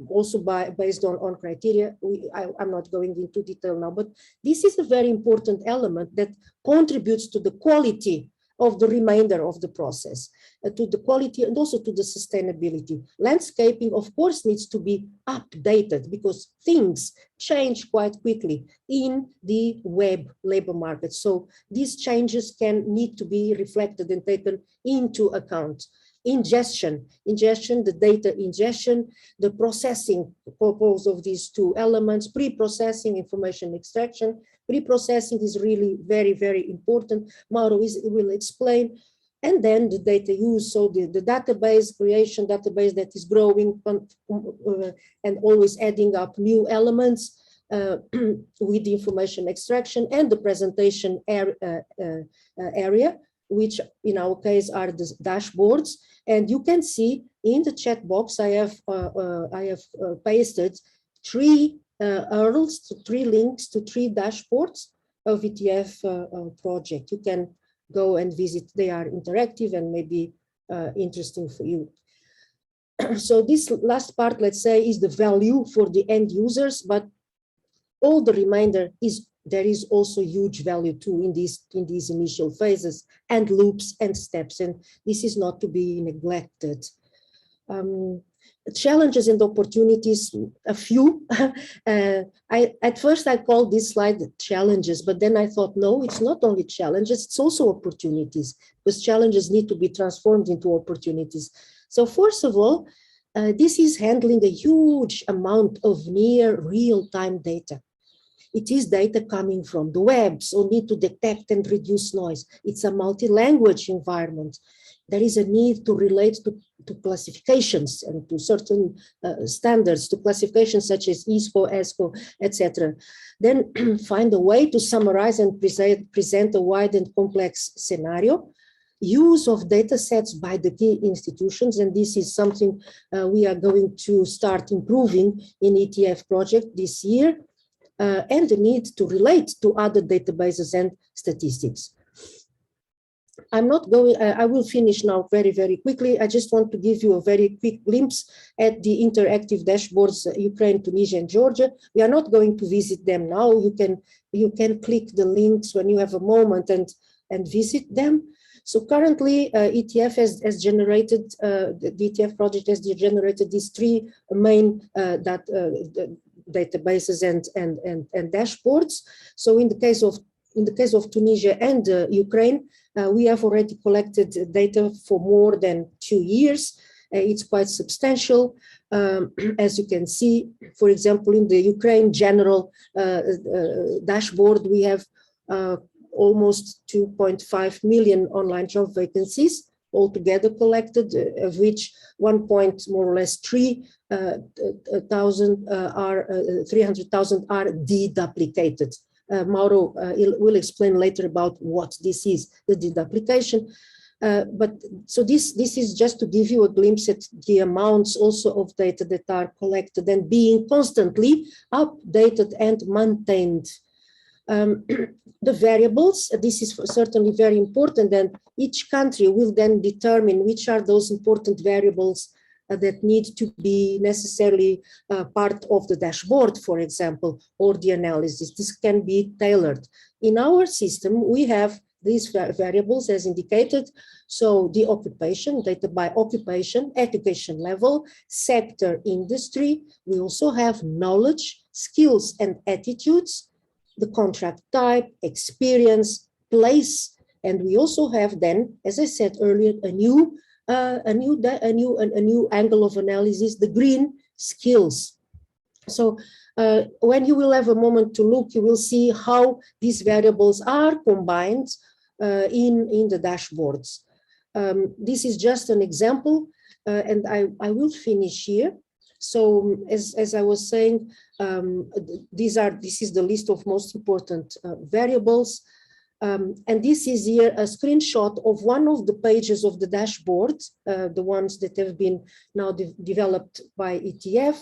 S5: also based on criteria. I'm not going into detail now, but this is a very important element that contributes to the quality of the remainder of the process, to the quality and also to the sustainability. Landscaping, of course, needs to be updated because things change quite quickly in the web labor market. So these changes need to be reflected and taken into account. Ingestion, the data ingestion, the processing purpose of these 2 elements, pre-processing, information extraction. Pre-processing is really very, very important. Mauro will explain. And then the data use, so the database creation, database that is growing and always adding up new elements with the information extraction, and the presentation area, which in our case are the dashboards. And you can see in the chat box, I have pasted 3 URLs, 3 links to 3 dashboards of ETF project. You can go and visit. They are interactive and maybe interesting for you. So this last part, let's say, is the value for the end users, but all the remainder is there is also huge value too in these initial phases and loops and steps, and this is not to be neglected. Challenges and opportunities, a few. At first I called this slide challenges, but then I thought, no, it's not only challenges, it's also opportunities, because challenges need to be transformed into opportunities. So first of all, this is handling a huge amount of near real-time data. It is data coming from the web, so need to detect and reduce noise. It's a multi-language environment. There is a need to relate to classifications and to certain standards, to classifications such as ISCO, ESCO, etc. Then find a way to summarize and present a wide and complex scenario. use of data sets by the key institutions, and this is something we are going to start improving in ETF project this year, and the need to relate to other databases and statistics. I'm not going, I will finish now very, very quickly. I just want to give you a very quick glimpse at the interactive dashboards, Ukraine, Tunisia, and Georgia. We are not going to visit them now. You can click the links when you have a moment and visit them. So currently, ETF has generated, the ETF project has generated these three main databases and dashboards. So in the case of Tunisia and Ukraine, we have already collected data for more than 2 years. It's quite substantial. As you can see, for example, in the Ukraine general dashboard, we have almost 2.5 million online job vacancies altogether collected, of which 300,000 are deduplicated. Mauro will explain later about what this is, the deduplication. But so this is just to give you a glimpse at the amounts also of data that are collected and being constantly updated and maintained. The variables, this is certainly very important, and each country will then determine which are those important variables that need to be necessarily part of the dashboard, for example, or the analysis. This can be tailored. In our system, we have these variables as indicated. So the occupation, data by occupation, education level, sector, industry. We also have knowledge, skills, and attitudes, the contract type, experience, place, and we also have then, as I said earlier, a new angle of analysis, the green skills. So when you will have a moment to look, you will see how these variables are combined in the dashboards. This is just an example, and I will finish here. So as I was saying, this is the list of most important variables. And this is here a screenshot of one of the pages of the dashboard, the ones that have been now developed by ETF.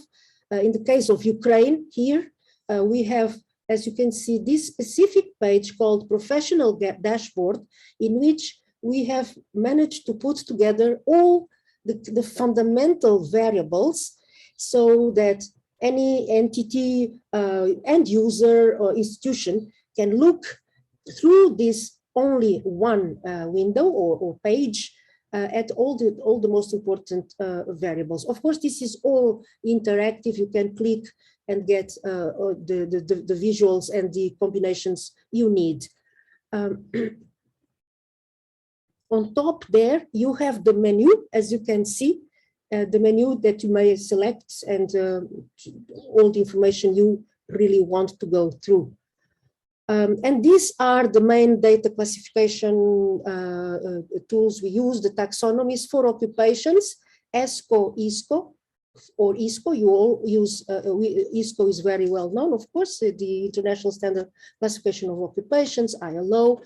S5: In the case of Ukraine here, we have, as you can see, this specific page called Professional Dashboard, in which we have managed to put together all the fundamental variables so that any entity, end user or institution can look through this only one window or page at all the most important variables. Of course, this is all interactive. You can click and get the visuals and the combinations you need. On top there, you have the menu, as you can see, the menu that you may select and all the information you really want to go through. And these are the main data classification tools we use, the taxonomies for occupations, ESCO, ISCO, or ISCO. You all use, ISCO is very well known, of course, the International Standard Classification of Occupations, ILO.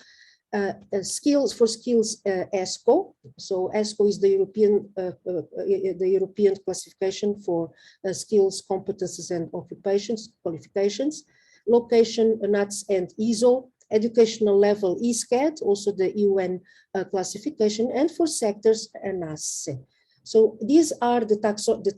S5: Skills for skills, ESCO. So ESCO is the European classification for skills, competences, and occupations, qualifications. Location, NUTS, and ISO. Educational level, ESCAD, also the UN classification, and for sectors, NASE. So these are the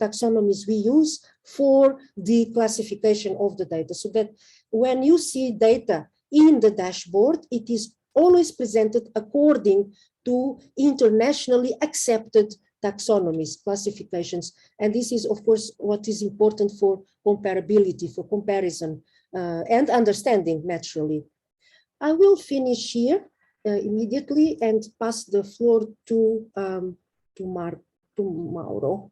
S5: taxonomies we use for the classification of the data, so that when you see data in the dashboard, it is always presented according to internationally accepted taxonomies, classifications. And this is, of course, what is important for comparability, for comparison, and understanding, naturally. I will finish here immediately and pass the floor to Mauro.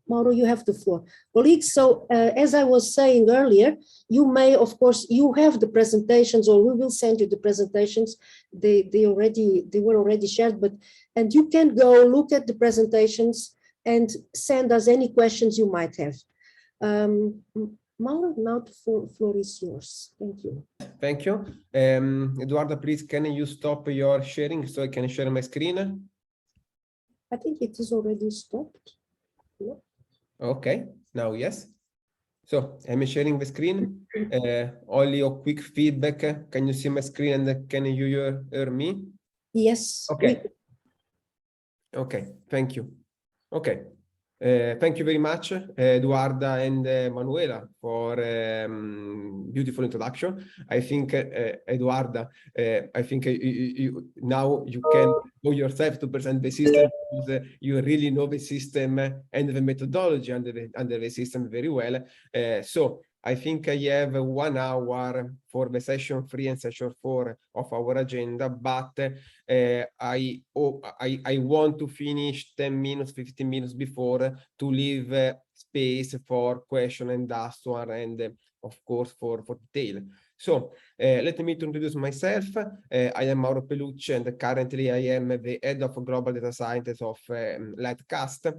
S5: Mauro, you have the floor. Colleagues, so as I was saying earlier, you may, of course, you have the presentations, or we will send you the presentations. They were already shared, and you can go look at the presentations and send us any questions you might have. Mauro, now the floor is yours. Thank you.
S7: Thank you. Eduardo, please, can you stop your sharing so I can share my screen?
S5: I think it is already stopped. No?
S7: Okay, now yes. So I'm sharing the screen. Only a quick feedback. Can you see my screen and can you hear me?
S5: Yes.
S7: Okay. Okay, thank you. Okay. Thank you very much, Eduarda and Manuela, for beautiful introduction. I think, Eduarda, I think now you can go yourself to present the system because you really know the system and the methodology under the system very well. So I think I have 1 hour for the session 3 and session 4 of our agenda, but I want to finish 10 minutes, 15 minutes before to leave space for question and answer and of course for detail. So let me introduce myself. I am Mauro Pelucci and currently I am the head of global data scientist of Lightcast.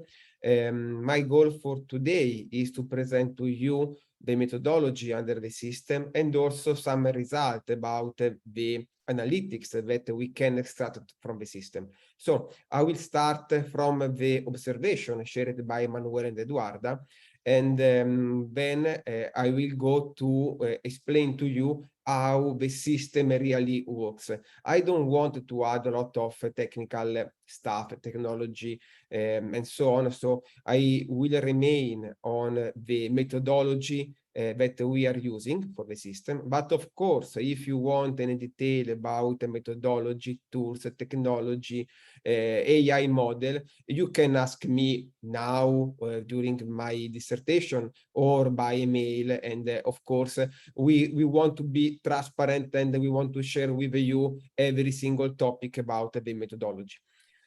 S7: My goal for today is to present to you the methodology under the system and also some result about the analytics that we can extract from the system. So I will start from the observation shared by Manuel and Eduarda, and then I will go to explain to you how the system really works. I don't want to add a lot of technical stuff, technology, and so on. So I will remain on the methodology that we are using for the system. But of course, if you want any detail about the methodology, tools, technology, AI model, you can ask me now during my dissertation or by email. And of course, we want to be transparent and we want to share with you every single topic about the methodology.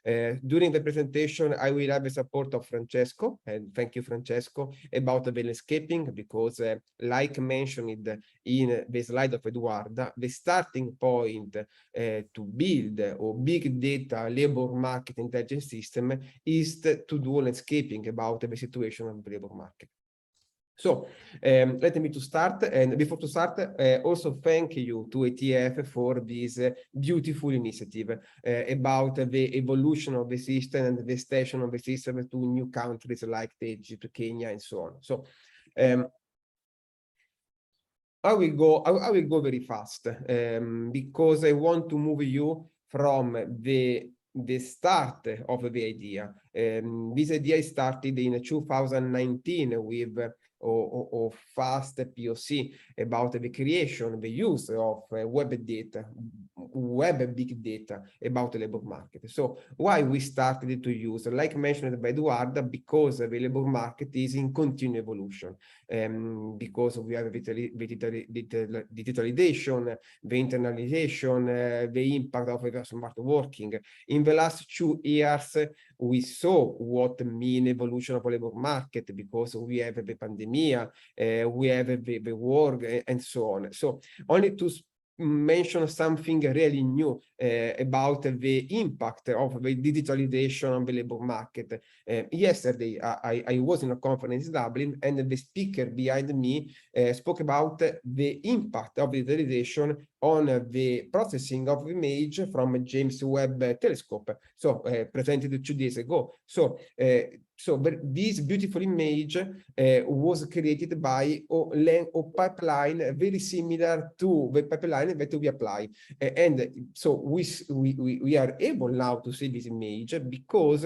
S7: During the presentation, I will have the support of Francesco, and thank you, Francesco, about the landscaping, because like mentioned in the slide of Eduarda, the starting point to build a big data labor market intelligence system is to do landscaping about the situation of the labor market. So let me to start, and before to start, also thank you to ETF for this beautiful initiative about the evolution of the system and the extension of the system to new countries like Egypt, Kenya, and so on. So I will go very fast because I want to move you from the start of the idea. This idea started in 2019 with a fast POC about the creation, the use of web big data about the labor market. So why we started to use, like mentioned by Eduarda, because the labor market is in continued evolution, because we have digitalization, the internalization, the impact of smart working. In the last 2 years, we saw what mean evolution of labor market, because we have the pandemic, we have the war, and so on. So only to mention something really new about the impact of the digitalization on the labor market. Yesterday, I was in a conference in Dublin, and the speaker behind me spoke about the impact of digitalization on the processing of image from James Webb telescope, so presented 2 days ago. So this beautiful image was created by a pipeline very similar to the pipeline that we apply. And so we are able now to see this image because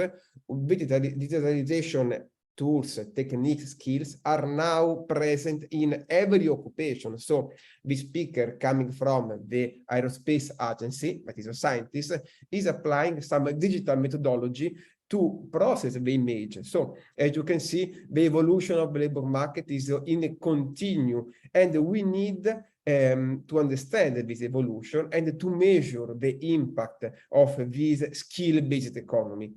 S7: digitalization tools, techniques, skills are now present in every occupation. So the speaker coming from the aerospace agency, that is a scientist, is applying some digital methodology to process the image. So as you can see, the evolution of the labor market is in a continue, and we need to understand this evolution and to measure the impact of this skill-based economy.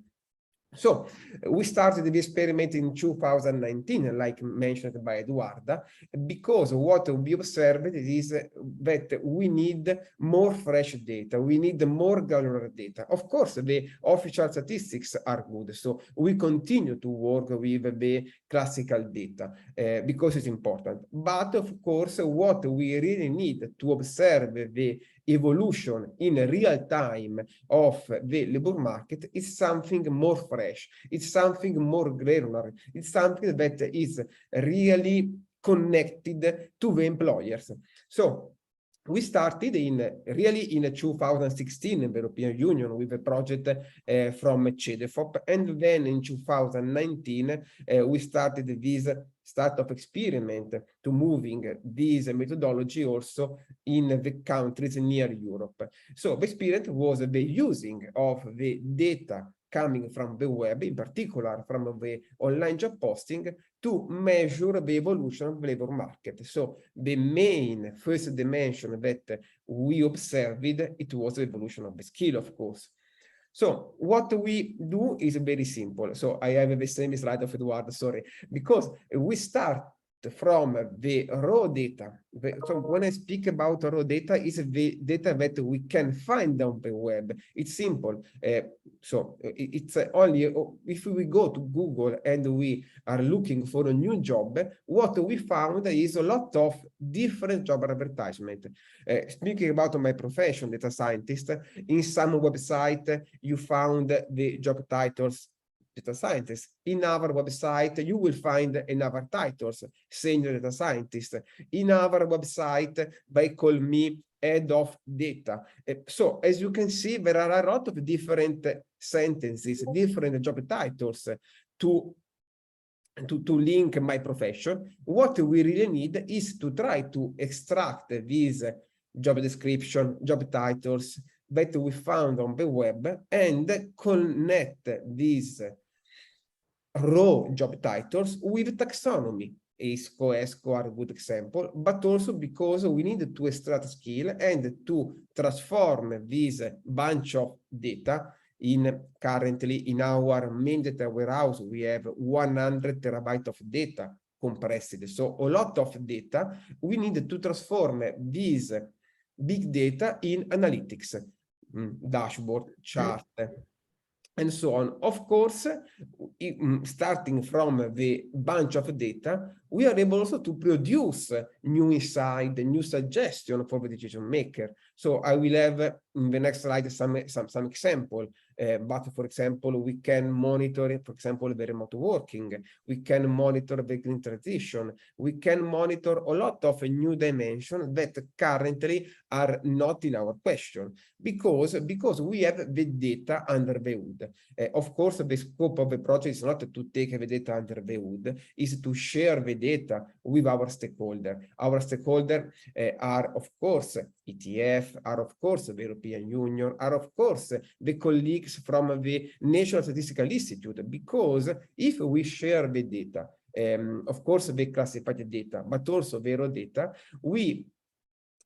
S7: So we started the experiment in 2019, like mentioned by Eduarda, because what we observed is that we need more fresh data. We need more granular data. Of course, the official statistics are good. So we continue to work with the classical data because it's important. But of course, what we really need to observe the evolution in real time of the labor market is something more fresh. It's something more granular. It's something that is really connected to the employers. So we started really in 2016 in the European Union with a project from CEDEFOP, and then in 2019 we started this startup experiment to moving this methodology also in the countries near Europe. So the experiment was the using of the data coming from the web, in particular from the online job posting, to measure the evolution of the labor market. So the main first dimension that we observed, it was the evolution of the skill, of course. So what we do is very simple. So I have the same slide of Eduardo, sorry, because we start from the raw data. So when I speak about raw data, it's the data that we can find on the web. It's simple. So it's only if we go to Google and we are looking for a new job, what we found is a lot of different job advertisements. Speaking about my profession, data scientist, in some website you found the job titles data scientist. In our website, you will find another titles, senior data scientist. In our website, they call me head of data. So as you can see, there are a lot of different sentences, different job titles to link my profession. What we really need is to try to extract these job description, job titles that we found on the web and connect these raw job titles with taxonomy. ISCO, ESCO are a good example, but also because we need to extract skill and to transform this bunch of data currently in our main data warehouse. We have 100 terabytes of data compressed. So a lot of data. We need to transform this big data in analytics, dashboard, chart, and so on. Of course, starting from the bunch of data, we are able also to produce new insight, new suggestion for the decision maker. So I will have in the next slide some example. But for example, we can monitor, for example, the remote working. We can monitor the green transition. We can monitor a lot of new dimensions that currently are not in our question because we have the data under the hood. Of course, the scope of the project is not to take the data under the hood, is to share the data with our stakeholder. Our stakeholder are, of course, ETF, are of course the European Union, are of course the colleagues from the National Statistical Institute, because if we share the data, of course the classified data, but also the raw data,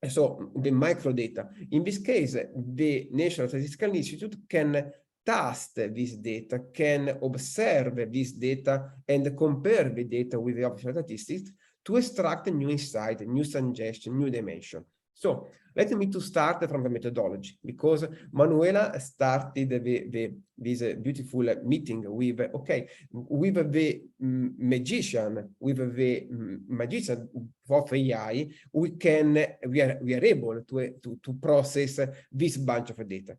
S7: so the micro data, in this case, the National Statistical Institute can test this data, can observe this data and compare the data with the official statistics to extract a new insight, a new suggestion, new dimension. So let me to start from the methodology, because Manuela started this beautiful meeting with, with the magician of AI, we are able to process this bunch of data.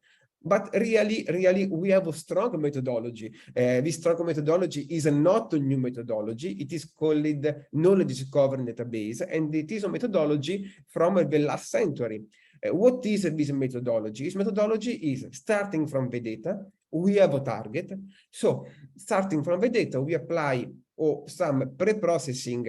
S7: But really, we have a strong methodology. This strong methodology is not a new methodology. It is called knowledge discovery database, and it is a methodology from the last century. What is this methodology? This methodology is starting from the data. We have a target. So starting from the data, we apply some pre-processing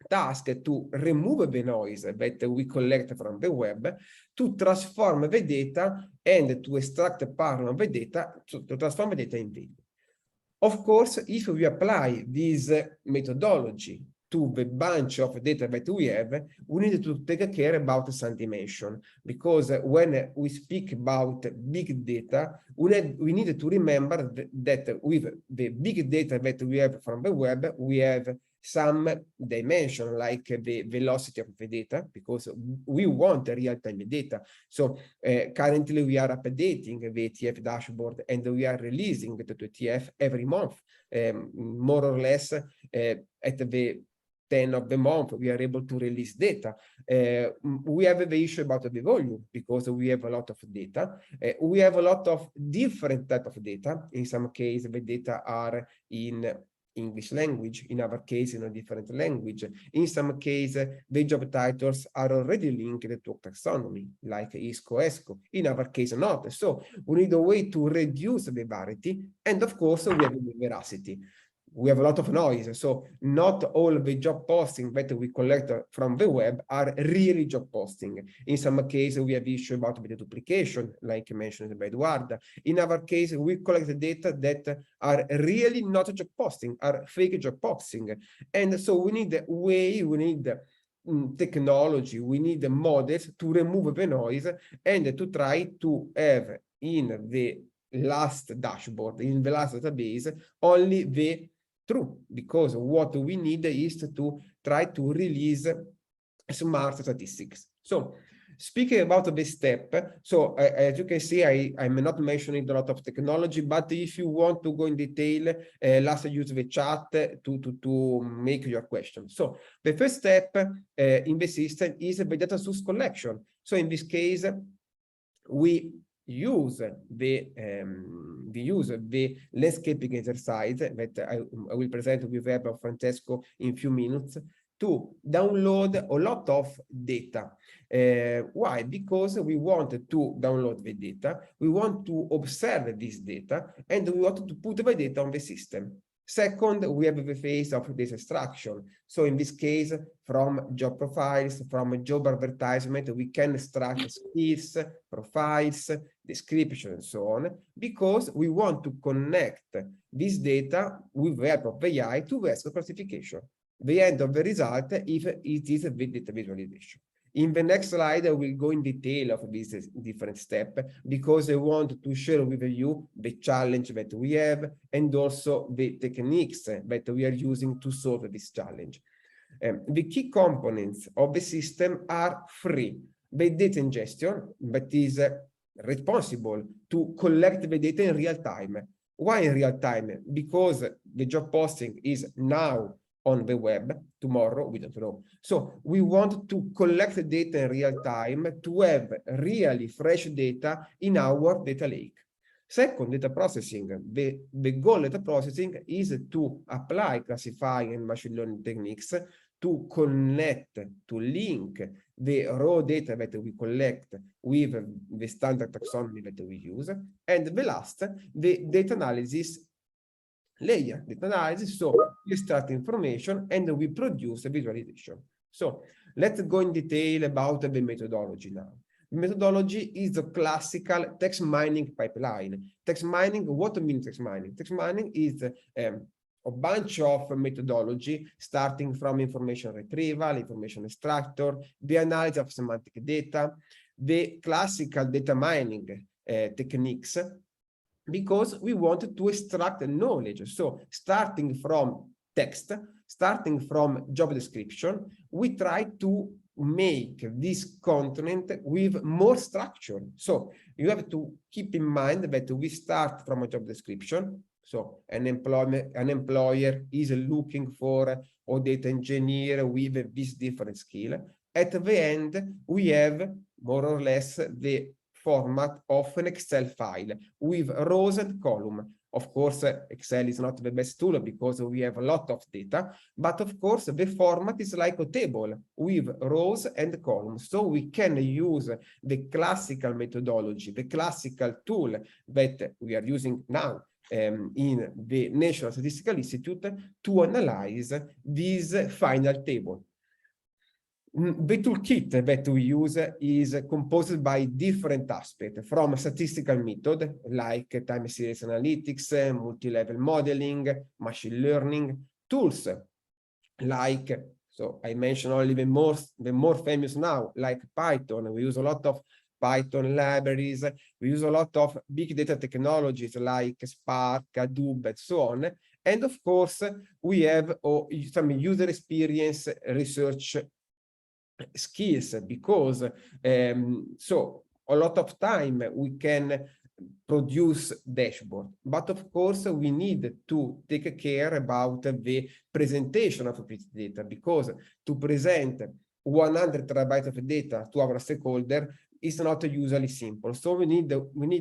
S7: task to remove the noise that we collect from the web, to transform the data and to extract part of the data, to transform the data in value. Of course, if we apply this methodology to the bunch of data that we have, we need to take care about some dimension, because when we speak about big data, we need to remember that with the big data that we have from the web, we have some dimension like the velocity of the data, because we want real-time data. So currently we are updating the ETF dashboard and we are releasing the ETF every month, more or less at the 10 of the month, we are able to release data. We have the issue about the volume, because we have a lot of data. We have a lot of different type of data. In some cases, the data are in English language, in our case in a different language. In some cases, the job titles are already linked to taxonomy, like ISCO, ESCO. In our case, not. So we need a way to reduce the variety, and of course, we have the veracity. We have a lot of noise, so not all the job posting that we collect from the web are really job posting. In some cases, we have issue about the duplication, like mentioned by Eduarda. In our case, we collect the data that are really not job posting, are fake job posting. And so we need a way, we need technology, we need models to remove the noise and to try to have in the last dashboard, in the last database, only the true, because what we need is to try to release smart statistics. So speaking about this step, so as you can see, I'm not mentioning a lot of technology, but if you want to go in detail, let's use the chat to make your question. So the first step in the system is the data source collection. So in this case, we use the landscaping exercise that I will present with help of Francesco in a few minutes to download a lot of data. Why? Because we want to download the data, we want to observe this data, and we want to put the data on the system. Second, we have the phase of data extraction. So in this case, from job profiles, from job advertisement, we can extract skills, profiles, description, and so on, because we want to connect this data with the help of AI to the ESCO classification. The end of the result, if it is a data visualization. In the next slide, I will go in detail of this different step, because I want to share with you the challenge that we have and also the techniques that we are using to solve this challenge. The key components of the system are three. The data ingestion, that is responsible to collect the data in real time. Why in real time? Because the job posting is now on the web, tomorrow, we don't know. So we want to collect the data in real time to have really fresh data in our data lake. Second, data processing. The goal of data processing is to apply classifying and machine learning techniques to connect, to link the raw data that we collect with the standard taxonomy that we use. And the last, the data analysis layer, data analysis. So we extract information and we produce a visualization. So let's go in detail about the methodology now. Methodology is the classical text mining pipeline. Text mining, what means text mining? Text mining is a bunch of methodology starting from information retrieval, information extractor, the analysis of semantic data, the classical data mining techniques, because we wanted to extract knowledge. So starting from text, starting from job description, we try to make this content with more structure. So you have to keep in mind that we start from a job description. So an employer is looking for a data engineer with this different skill. At the end, we have more or less the format of an Excel file with rows and columns. Of course, Excel is not the best tool because we have a lot of data, but of course, the format is like a table with rows and columns. So we can use the classical methodology, the classical tool that we are using now in the National Statistical Institute to analyze this final table. The toolkit that we use is composed by different aspects, from statistical method like time series analytics, multi-level modeling, machine learning, tools like, so I mentioned only the more famous now, like Python. We use a lot of Python libraries. We use a lot of big data technologies like Spark, Hadoop, and so on. And of course, we have some user experience research skills, because so a lot of time we can produce dashboard, but of course we need to take care about the presentation of this data, because to present 100 terabytes of data to our stakeholder is not usually simple. So we need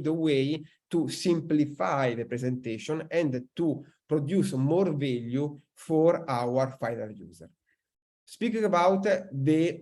S7: a way to simplify the presentation and to produce more value for our final user. Speaking about the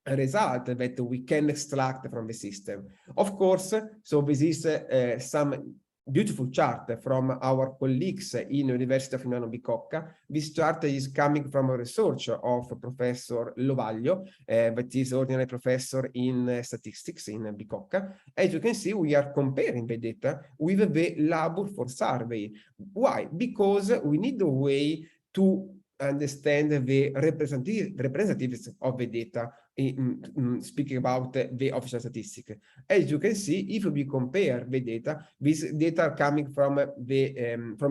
S7: result that we can extract from the system. Of course, so this is some beautiful chart from our colleagues in University of Milano Bicocca. This chart is coming from a research of Professor Lovaglio, that is ordinary professor in statistics in Bicocca. As you can see, we are comparing the data with the labor for survey. Why? Because we need a way to understand the representativeness of the data, speaking about the official statistics. As you can see, if we compare the data, these data are coming from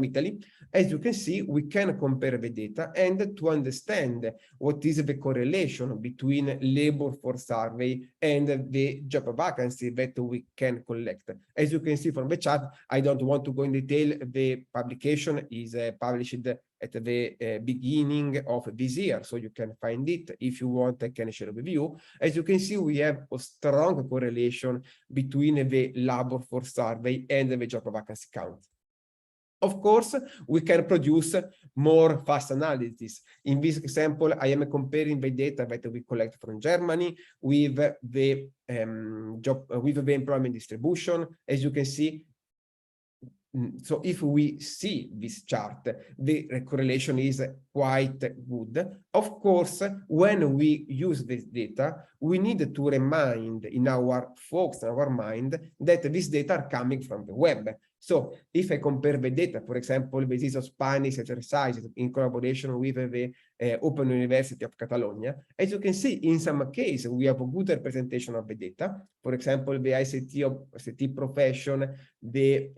S7: Italy. As you can see, we can compare the data and to understand what is the correlation between labor for survey and the job vacancy that we can collect. As you can see from the chart, I don't want to go in detail. The publication is published at the beginning of this year, so you can find it. If you want, I can share with you. As you can see, we have a strong correlation between the labor force survey and the job vacancy count. Of course, we can produce more fast analysis. In this example, I am comparing the data that we collect from Germany with the employment distribution. As you can see, so if we see this chart, the correlation is quite good. Of course, when we use this data, we need to remind in our folks, in our mind, that these data are coming from the web. So if I compare the data, for example, this is a Spanish exercise in collaboration with the Open University of Catalonia. As you can see, in some cases, we have a good representation of the data. For example, the ICT profession, the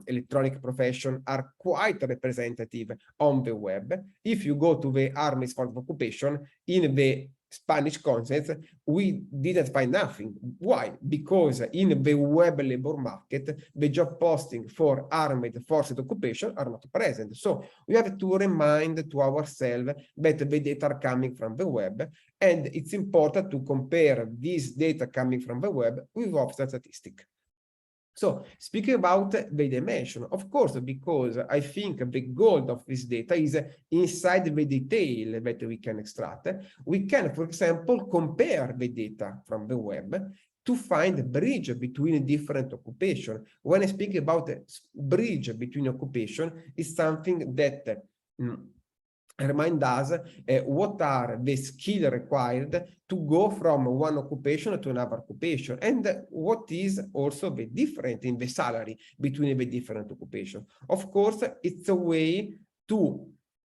S7: electronic profession are quite representative on the web. If you go to the armies for occupation, in the Spanish concepts, we didn't find nothing. Why? Because in the web labor market, the job posting for armed forces occupation are not present. So we have to remind to ourselves that the data are coming from the web, and it's important to compare this data coming from the web with official statistics. So speaking about the dimension, of course, because I think the goal of this data is inside the detail that we can extract. We can, for example, compare the data from the web to find a bridge between different occupations. When I speak about a bridge between occupation, is something that remind us what are the skills required to go from one occupation to another occupation, and what is also the difference in the salary between the different occupations. Of course, it's a way to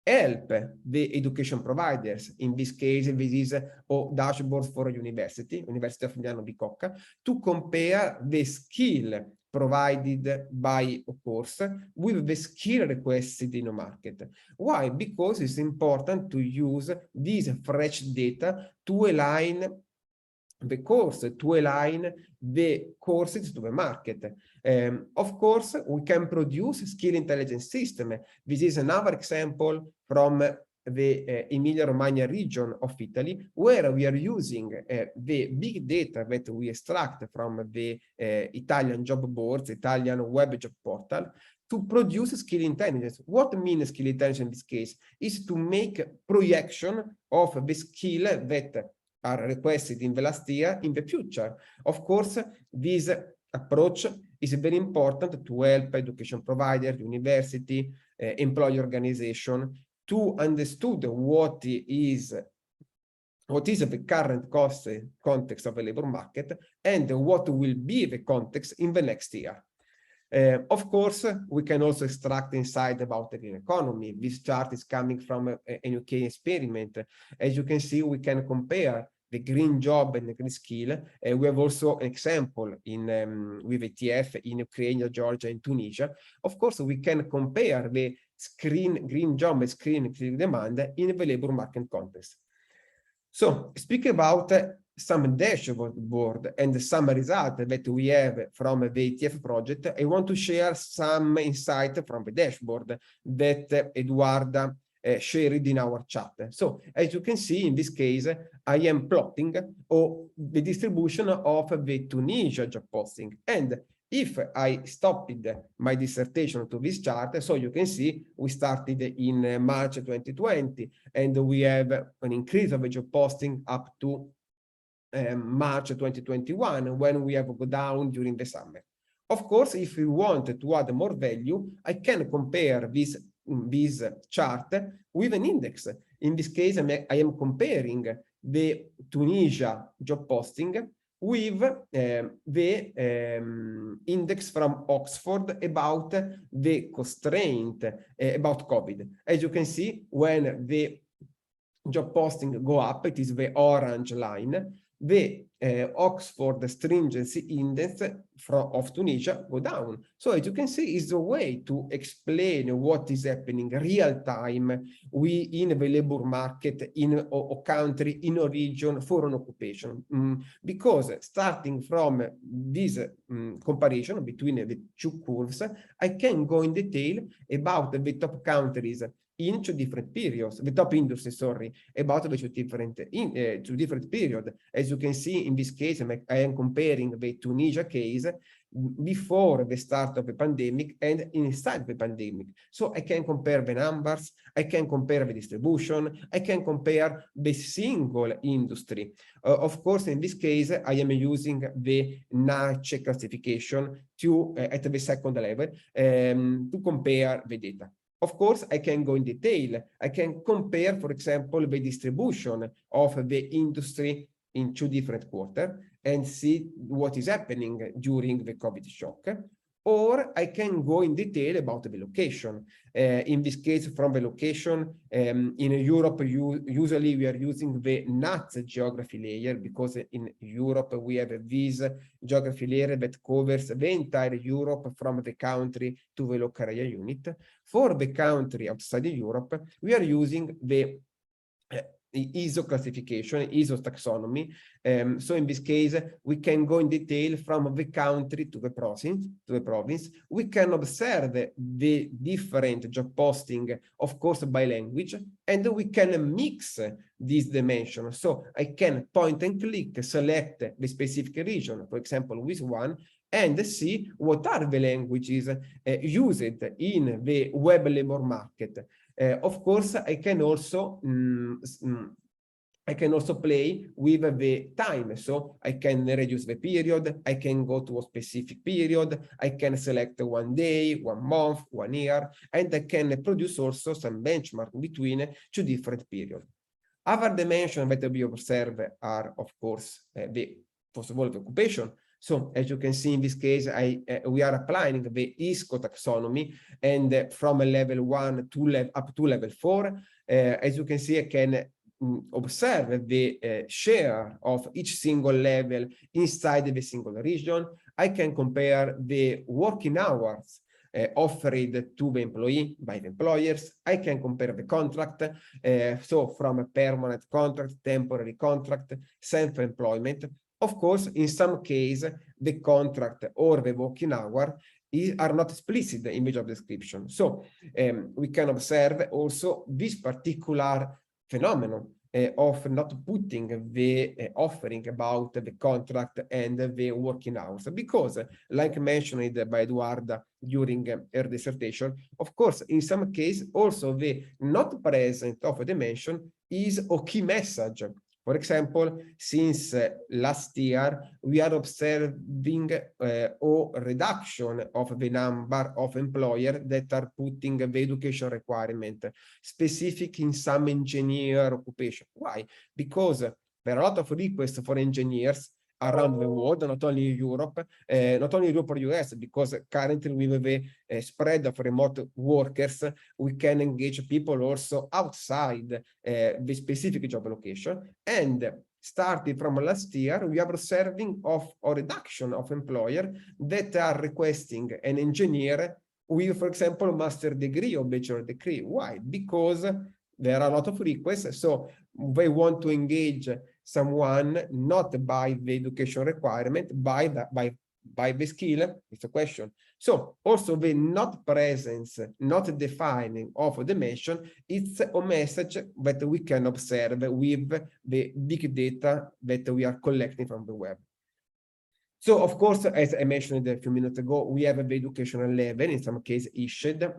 S7: help the education providers. In this case, this is a dashboard for University of Milano Bicocca, to compare the skill provided by a course with the skill requested in a market. Why? Because it's important to use this fresh data to align the course, to align the courses to the market. Of course, we can produce skill intelligence system. This is another example from the Emilia-Romagna region of Italy, where we are using the big data that we extract from the Italian job boards, Italian web job portal, to produce skill intelligence. What means skill intelligence in this case? Is to make projection of the skill that are requested in the last year in the future. Of course, this approach is very important to help education providers, university, employee organization to understand what is the current context of the labor market and what will be the context in the next year. Of course, we can also extract insight about the green economy. This chart is coming from an UK experiment. As you can see, we can compare the green job and the green skill. We have also an example with ETF in Ukraine, Georgia, and Tunisia. Of course, we can compare the green job and green demand in the labor market context. So speaking about some dashboard and some results that we have from the ETF project, I want to share some insight from the dashboard that Eduarda shared in our chat. So as you can see, in this case, I am plotting the distribution of the Tunisia job posting. And if I stopped my dissertation to this chart, so you can see we started in March 2020, and we have an increase of the job posting up to March 2021, when we have go down during the summer. Of course, if we want to add more value, I can compare this chart with an index. In this case, I am comparing the Tunisia job posting with the index from Oxford about the constraint about COVID. As you can see, when the job posting go up, it is the orange line, the Oxford Stringency Index of Tunisia go down. So as you can see, is a way to explain what is happening real time in the labor market in a country, in a region for an occupation. Because starting from this comparison between the two curves, I can go in detail about the top countries in two different periods, the top industry, sorry, about the two different periods. As you can see, in this case, I am comparing the Tunisia case before the start of the pandemic and inside the pandemic. So I can compare the numbers, I can compare the distribution, I can compare the single industry. Of course, in this case, I am using the NACE classification at the second level to compare the data. Of course, I can go in detail. I can compare, for example, the distribution of the industry in two different quarters and see what is happening during the COVID shock. Or I can go in detail about the location. In this case, from the location, in Europe, usually we are using the NUTS geography layer, because in Europe we have this geography layer that covers the entire Europe from the country to the local area unit. For the country outside Europe, we are using the ISO classification, ISO taxonomy. So in this case, we can go in detail from the country to the province. We can observe the different job posting, of course, by language, and we can mix these dimensions. So I can point and click, select the specific region, for example, with one, and see what are the languages used in the web labor market. Of course, I can also play with the time. So I can reduce the period. I can go to a specific period. I can select 1 day, 1 month, 1 year, and I can produce also some benchmark between two different periods. Other dimensions that we observe are, of course, first of all, the occupation. So as you can see in this case, we are applying the ISCO taxonomy, and from a level 1 to up to level 4. As you can see, I can observe the share of each single level inside the single region. I can compare the working hours offered to the employee by the employers. I can compare the contract, so from a permanent contract, temporary contract, self-employment. Of course, in some case, the contract or the working hour are not explicit in the job description. So we can observe also this particular phenomenon of not putting the offering about the contract and the working hours, because, like mentioned by Eduarda during her dissertation, of course, in some case, also the not present of a dimension is a key message. For example, since last year, we are observing a reduction of the number of employers that are putting the education requirement specific in some engineer occupation. Why? Because there are a lot of requests for engineers, around the world, not only Europe, not only Europe or US, because currently with the spread of remote workers, we can engage people also outside the specific job location. And starting from last year, we are observing of a reduction of employers that are requesting an engineer with, for example, master degree or bachelor degree. Why? Because there are a lot of requests, so they want to engage someone not by the education requirement, by the skill. It's a question. So also the not presence, not defining of the mention, it's a message that we can observe with the big data that we are collecting from the web. So of course, as I mentioned a few minutes ago, we have the educational level, in some cases issued,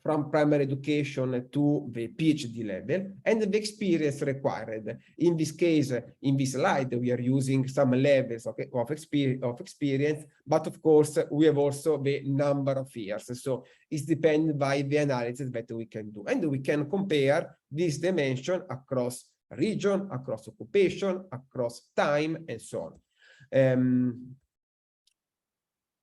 S7: from primary education to the PhD level, and the experience required. In this case, in this slide, we are using some levels of experience, but of course, we have also the number of years. So it's dependent by the analysis that we can do. And we can compare this dimension across region, across occupation, across time, and so on.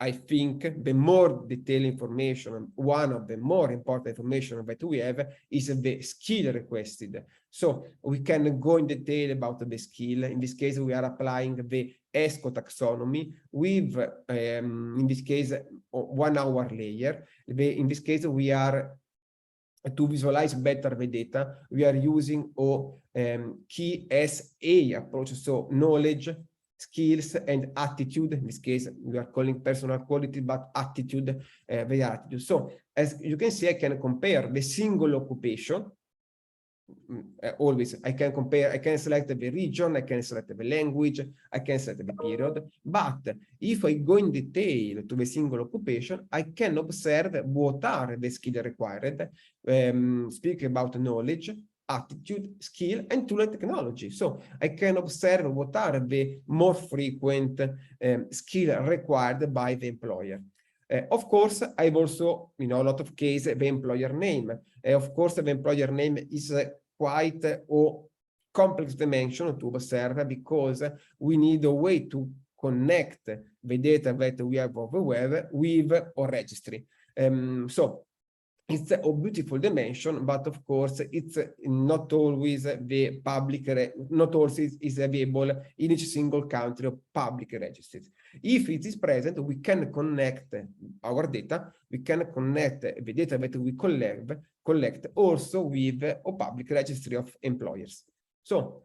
S7: I think the more detailed information, one of the more important information that we have is the skill requested. So we can go in detail about the skill. In this case, we are applying the ESCO taxonomy with, in this case, 1 hour layer. In this case, we are, to visualize better the data, we are using a key SA approach, so knowledge, skills, and attitude. In this case, we are calling personal quality, but attitude, the attitude. So as you can see, I can compare the single occupation. Always, I can compare, I can select the region, I can select the language, I can select the period. But if I go in detail to the single occupation, I can observe what are the skills required, speak about knowledge, attitude, skill, and tool and technology. So I can observe what are the more frequent skills required by the employer. Of course, I've also, a lot of cases, the employer name. Of course, the employer name is quite a complex dimension to observe, because we need a way to connect the data that we have of the web with a registry. So it's a beautiful dimension, but of course, it's not always the public, not always is available in each single country of public registries. If it is present, we can connect our data, we can connect the data that we collect also with a public registry of employers. So,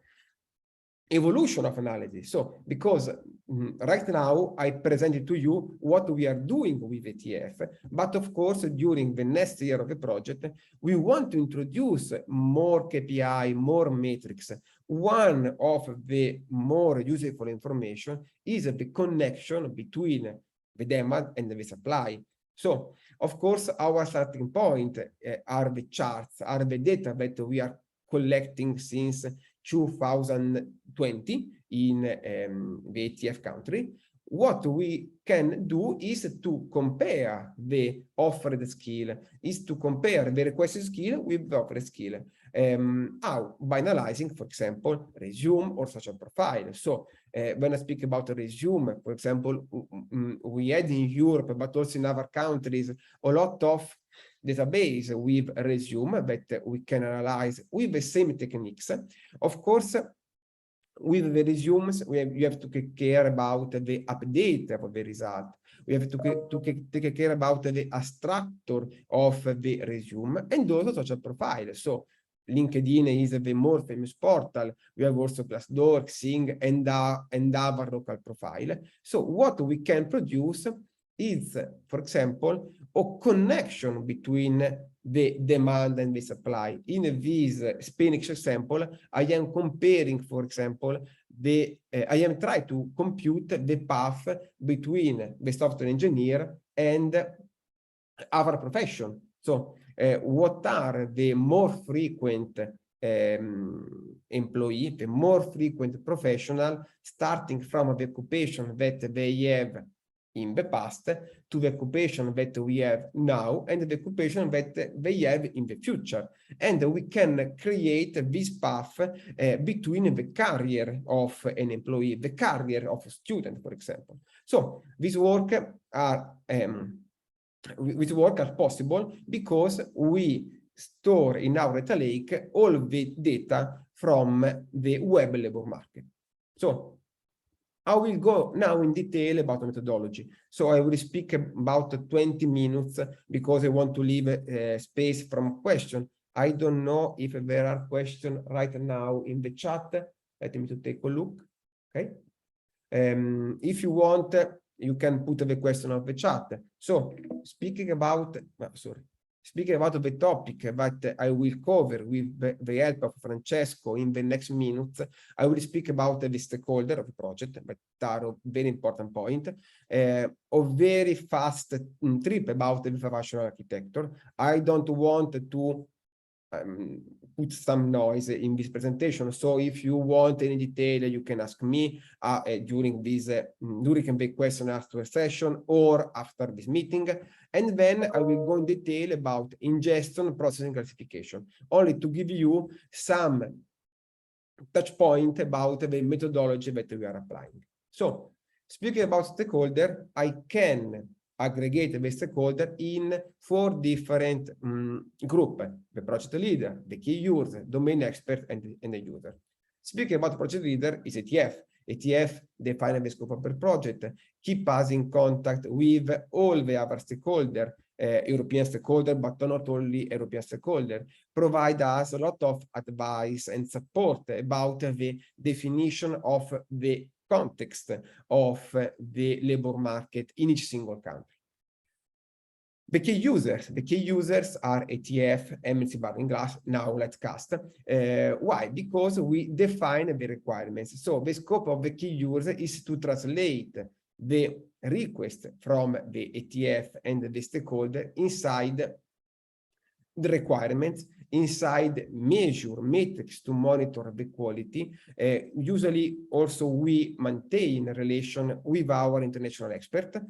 S7: evolution of analysis. So, because right now I presented to you what we are doing with ETF, but of course, during the next year of the project, we want to introduce more KPI, more metrics. One of the more useful information is the connection between the demand and the supply. So, of course, our starting point are the charts, are the data that we are collecting since 2020 in the ETF country. What we can do is to compare the offered skill, is to compare the requested skill with the offered skill. How? By analyzing, for example, resume or social profile. So when I speak about a resume, for example, we had in Europe, but also in other countries, a lot of database with resume that we can analyze with the same techniques. Of course, with the resumes, you have to take care about the update of the result. We have to take care about the abstractor of the resume and also social profile. So LinkedIn is the more famous portal. We have also Glassdoor, Xing, and our local profile. So what we can produce is, for example, a connection between the demand and the supply. In this Spanish example, I am comparing, for example, I am trying to compute the path between the software engineer and our profession. So what are the more frequent employee, the more frequent professional, starting from the occupation that they have in the past to the occupation that we have now and the occupation that they have in the future. And we can create this path between the career of an employee, the career of a student, for example. So these work are possible because we store in our data lake all the data from the web labor market. So I will go now in detail about the methodology. So I will speak about 20 minutes because I want to leave space from question. I don't know if there are questions right now in the chat. Let me to take a look. Okay. If you want, you can put the question on the chat. So speaking about the topic that I will cover with the help of Francesco in the next minutes, I will speak about the stakeholder of the project, but are a very important point. A very fast trip about the information architecture. I don't want to put some noise in this presentation. So if you want any detail, you can ask me during the question answer session or after this meeting. And then I will go in detail about ingestion, processing, classification, only to give you some touch point about the methodology that we are applying. So speaking about stakeholder, I can aggregate the stakeholder in 4 different groups: the project leader, the key user, domain expert, and the user. Speaking about project leader is ETF. ETF defines the scope of the project, keep us in contact with all the other stakeholders, European stakeholder, but not only European stakeholder, provide us a lot of advice and support about the definition of the context of the labor market in each single country. The key users are ETF, MNC bar in glass, now let's cast. Why? Because we define the requirements. So the scope of the key user is to translate the request from the ETF and the stakeholder inside the requirements, inside measure metrics to monitor the quality. Usually also we maintain a relation with our international expert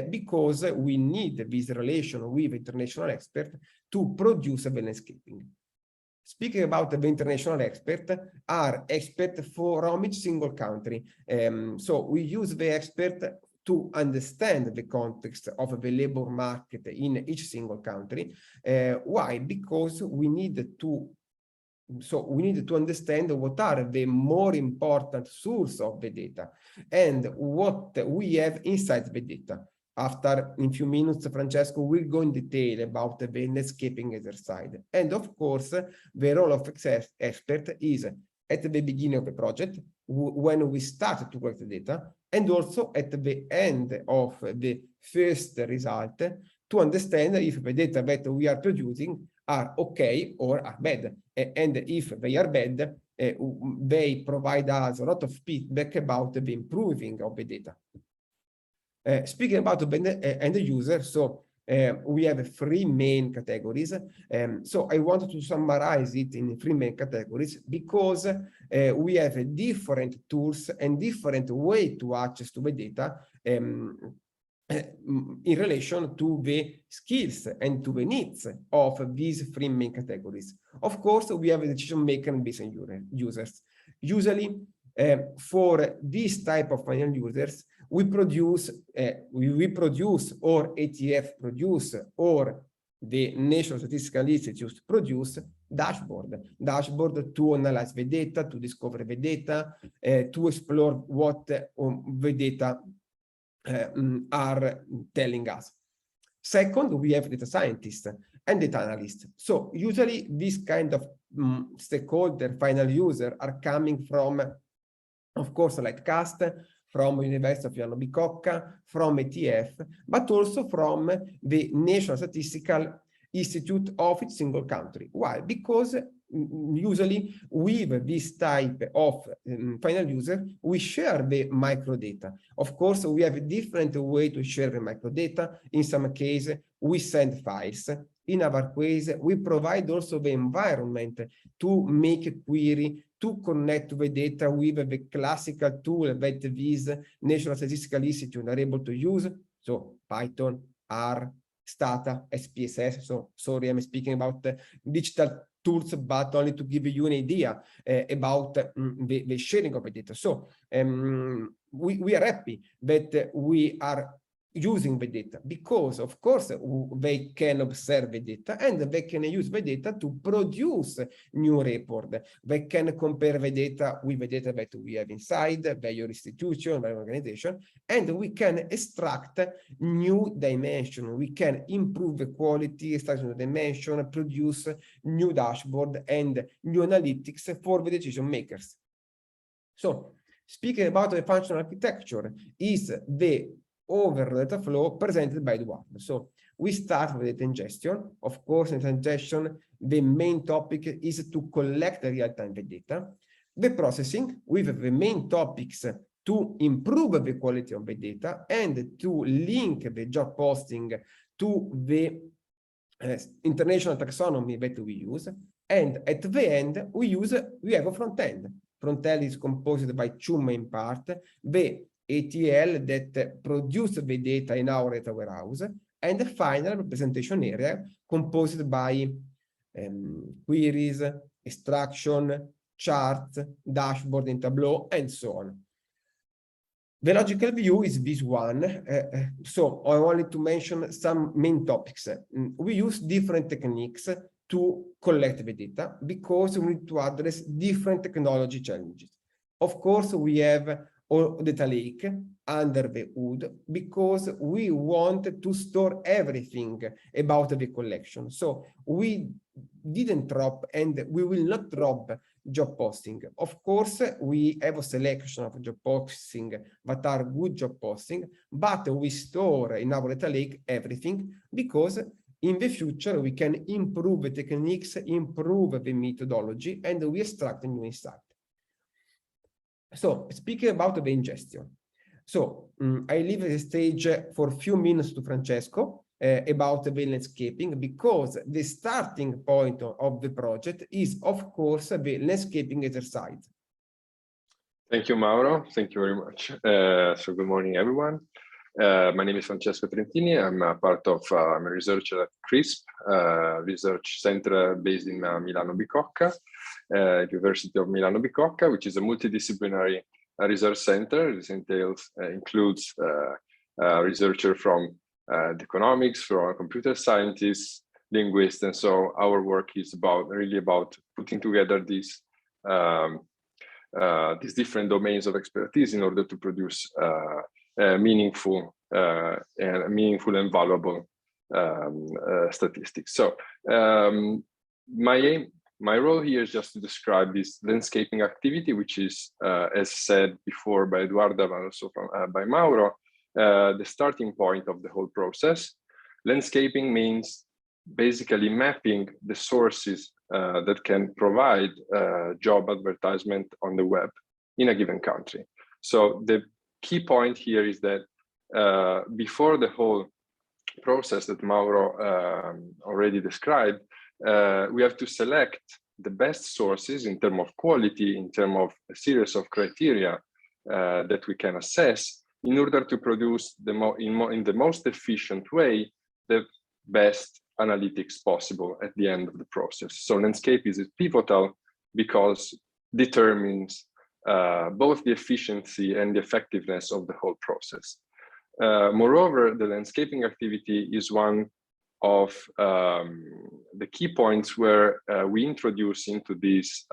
S7: because we need this relation with international expert to produce the landscaping. Speaking about the international expert, are experts from each single country. So we use the expert to understand the context of the labor market in each single country. Why? Because we need to understand what are the more important sources of the data and what we have inside the data. After, in a few minutes, Francesco will go in detail about the landscaping exercise. And of course, the role of expert is at the beginning of the project, when we start to collect the data, and also at the end of the first result, to understand if the data that we are producing are okay or are bad. And if they are bad, they provide us a lot of feedback about the improving of the data. Speaking about the end user, so we have 3 main categories. So I wanted to summarize it in 3 main categories because we have different tools and different way to access to the data in relation to the skills and to the needs of these 3 main categories. Of course, we have a decision maker and business users. Usually, for this type of final users, we produce or ATF produce or the National Statistical Institute produce dashboard to analyze the data, to discover the data, to explore what the data are telling us. Second, we have data scientists and data analysts. So usually this kind of stakeholder, final user are coming from, of course, like CAST, from University of Milano Bicocca, from ETF, but also from the National Statistical Institute of each single country. Why? Because usually with this type of final user, we share the microdata. Of course, we have a different way to share the microdata. In some cases, we send files. In other ways, we provide also the environment to make a query, to connect to the data with the classical tool that these National Statistical Institute are able to use. So Python, R, Stata, SPSS. So sorry, I'm speaking about digital tools, but only to give you an idea about the sharing of the data. So we are happy that we are using the data because, of course, they can observe the data and they can use the data to produce new report. They can compare the data with the data that we have inside their institution, their organization, and we can extract new dimension. We can improve the quality, extract new dimension, produce new dashboard and new analytics for the decision makers. So, speaking about the functional architecture, is the overall data flow presented by Eduardo. So we start with data ingestion. Of course, in data ingestion, the main topic is to collect the real-time data. The processing with the main topics to improve the quality of the data and to link the job posting to the international taxonomy that we use. And at the end, we have a front end. Front end is composed by two main parts: the ATL that produce the data in our data warehouse, and the final representation area composed by queries, extraction, charts, dashboard in Tableau, and so on. The logical view is this one. So I wanted to mention some main topics. We use different techniques to collect the data because we need to address different technology challenges. Of course, we have data lake under the hood because we want to store everything about the collection. So we didn't drop and we will not drop job posting. Of course, we have a selection of job posting that are good job posting, but we store in our data lake everything because in the future we can improve the techniques, improve the methodology, and we extract new insight. So speaking about the ingestion. So I leave the stage for a few minutes to Francesco about the landscaping, because the starting point of the project is, of course, the landscaping exercise.
S8: Thank you, Mauro. Thank you very much. So good morning, everyone. My name is Francesco Trentini. I'm a part of I'm a researcher at CRISP, research center based in Milano Bicocca, University of Milano Bicocca, which is a multidisciplinary research center. This includes researcher from economics, from computer scientists, linguists, and so our work is really about putting together these different domains of expertise in order to produce meaningful and valuable statistics. So my role here is just to describe this landscaping activity, which is, as said before by Eduardo, but also by Mauro, the starting point of the whole process. Landscaping means basically mapping the sources that can provide job advertisement on the web in a given country. So the key point here is that before the whole process that Mauro already described, we have to select the best sources in terms of quality, in terms of a series of criteria that we can assess in order to produce in the most efficient way the best analytics possible at the end of the process. So landscape is pivotal because it determines both the efficiency and the effectiveness of the whole process. Moreover, the landscaping activity is one of the key points where we introduce into this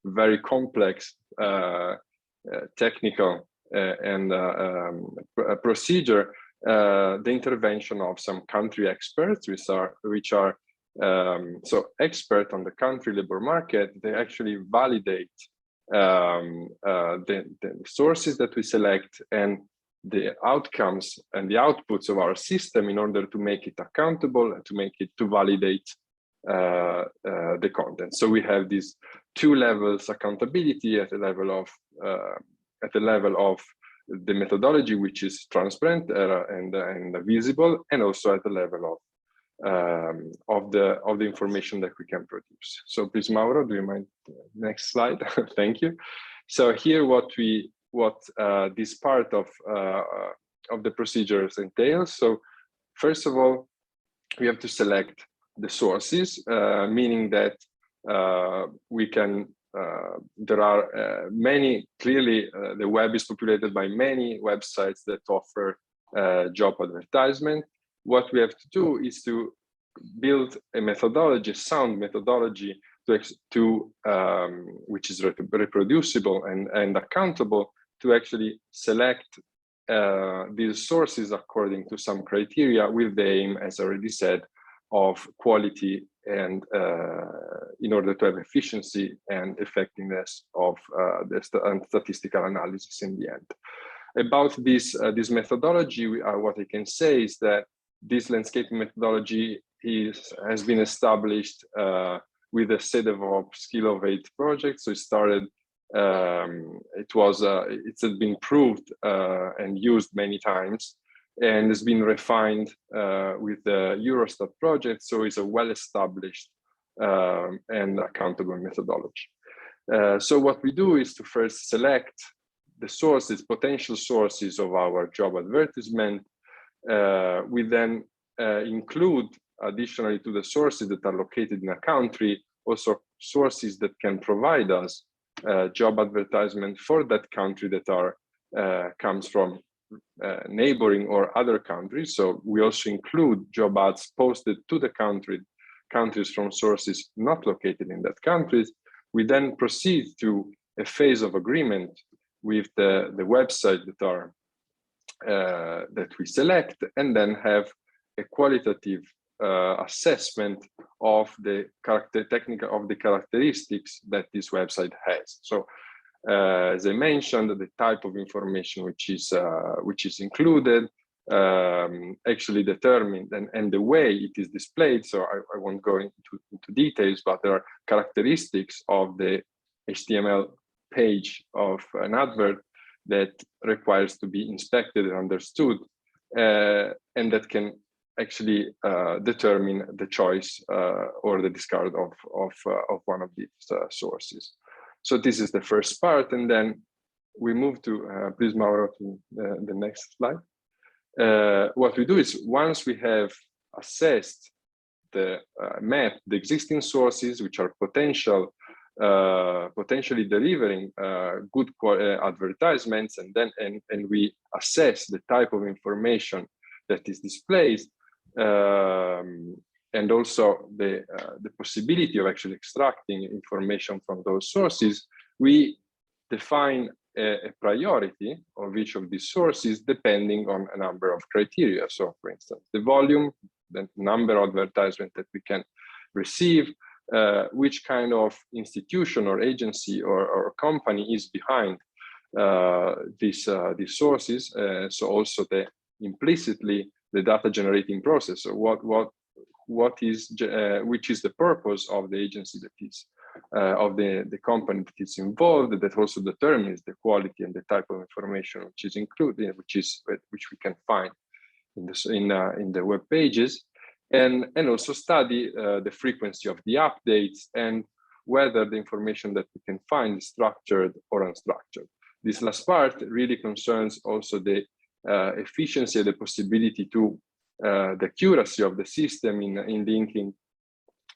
S8: very complex technical and procedure the intervention of some country experts, which are so expert on the country labor market. They actually validate the sources that we select and the outcomes and the outputs of our system in order to make it accountable and to validate the content. So we have these two levels: accountability at the level of the methodology, which is transparent and visible, and also at the level of the information that we can produce. So please, Mauro, do you mind? Next slide. Thank you. So here, what this part of the procedures entails. So first of all, we have to select the sources, meaning that we can. There are many. Clearly, the web is populated by many websites that offer job advertisement. What we have to do is to build a methodology, a sound methodology, which is reproducible and accountable, to actually select these sources according to some criteria, with the aim, as I already said, of quality and in order to have efficiency and effectiveness of the statistical analysis in the end. About this methodology, what I can say is that this landscaping methodology has been established with a set of Skill of 8 projects. So it started. It's been proved and used many times, and has been refined with the Eurostat project. So it's a well-established and accountable methodology. So what we do is to first select the sources, potential sources of our job advertisement. We then include, additionally to the sources that are located in a country, also sources that can provide us job advertisement for that country that comes from neighboring or other countries. So we also include job ads posted to the countries from sources not located in that countries. We then proceed to a phase of agreement with the website that we select, and then have a qualitative assessment of the characteristics that this website has. So, as I mentioned, the type of information which is included actually determined, and the way it is displayed. So I won't go into details, but there are characteristics of the HTML page of an advert that requires to be inspected and understood, and that can actually determine the choice or the discard of one of these sources. So this is the first part, and then we move to, please, Mauro, to the next slide. What we do is, once we have assessed the the existing sources, which are potentially delivering good advertisements, and we assess the type of information that is displayed, and also the possibility of actually extracting information from those sources, we define a priority of each of these sources depending on a number of criteria. So, for instance, the volume, the number of advertisements that we can receive, which kind of institution or agency or company is behind these sources. So also implicitly the data generating process. So which is the purpose of the agency that is of the company that is involved, that also determines the quality and the type of information which is included, which we can find in the web pages. And also study the frequency of the updates and whether the information that we can find is structured or unstructured. This last part really concerns also the efficiency, the possibility to the accuracy of the system in linking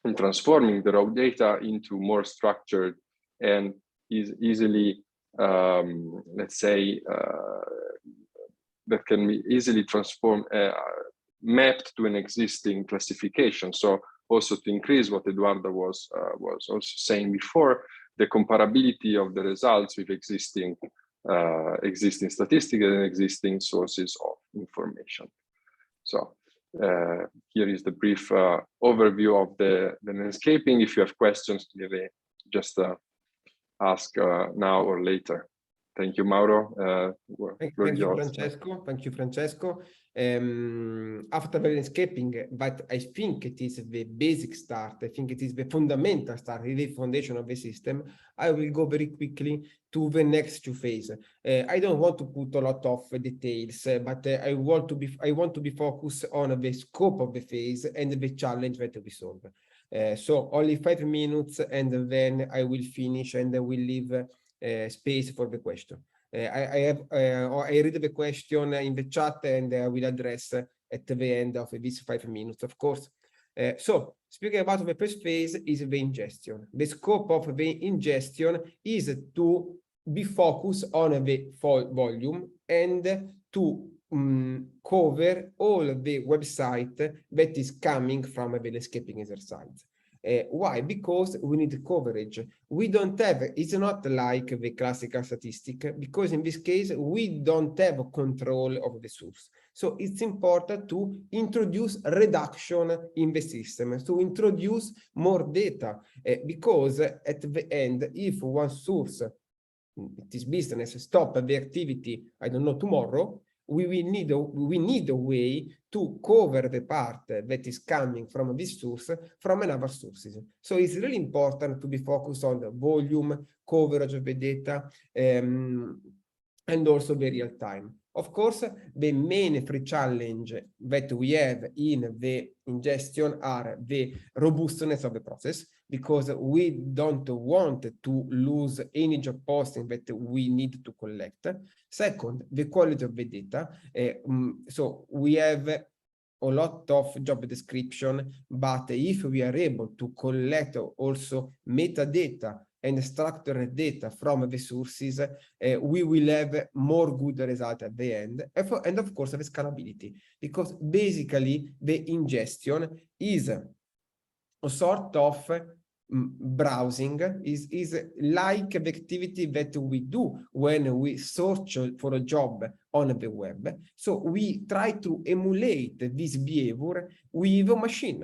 S8: and transforming the raw data into more structured and easily, let's say, that can be easily transformed, mapped to an existing classification. So also to increase what Eduardo was also saying before, the comparability of the results with existing statistics and existing sources of information. So here is the brief overview of the landscaping. If you have questions, just ask now or later. Thank you, Mauro. floor
S7: Thank
S8: is
S7: you,
S8: yours.
S7: Francesco. Thank you, Francesco. After the landscaping, but I think it is the basic start. I think it is the fundamental start, the foundation of the system. I will go very quickly to the next two phases. I don't want to put a lot of details, but I want to be focused on the scope of the phase and the challenge that we solve. So only 5 minutes, and then I will finish, and I will leave space for the question. I read the question in the chat, and I will address at the end of these 5 minutes, of course. So speaking about the first phase is the ingestion. The scope of the ingestion is to be focused on the volume and to cover all the website that is coming from the landscaping exercise. Why? Because we need coverage. We don't have, it's not like the classical statistic, because in this case, we don't have control of the source. So it's important to introduce reduction in the system, to introduce more data, because at the end, if one source, this business, stop the activity, I don't know, tomorrow, we need a way to cover the part that is coming from this source from another sources. So it's really important to be focused on the volume, coverage of the data, and also the real time. Of course, the main three challenges that we have in the ingestion are the robustness of the process, because we don't want to lose any job posting that we need to collect. Second, the quality of the data. So we have a lot of job description, but if we are able to collect also metadata and structured data from the sources, we will have more good result at the end. And of course, the scalability, because basically the ingestion is a sort of browsing, is like the activity that we do when we search for a job on the web. So we try to emulate this behavior with a machine.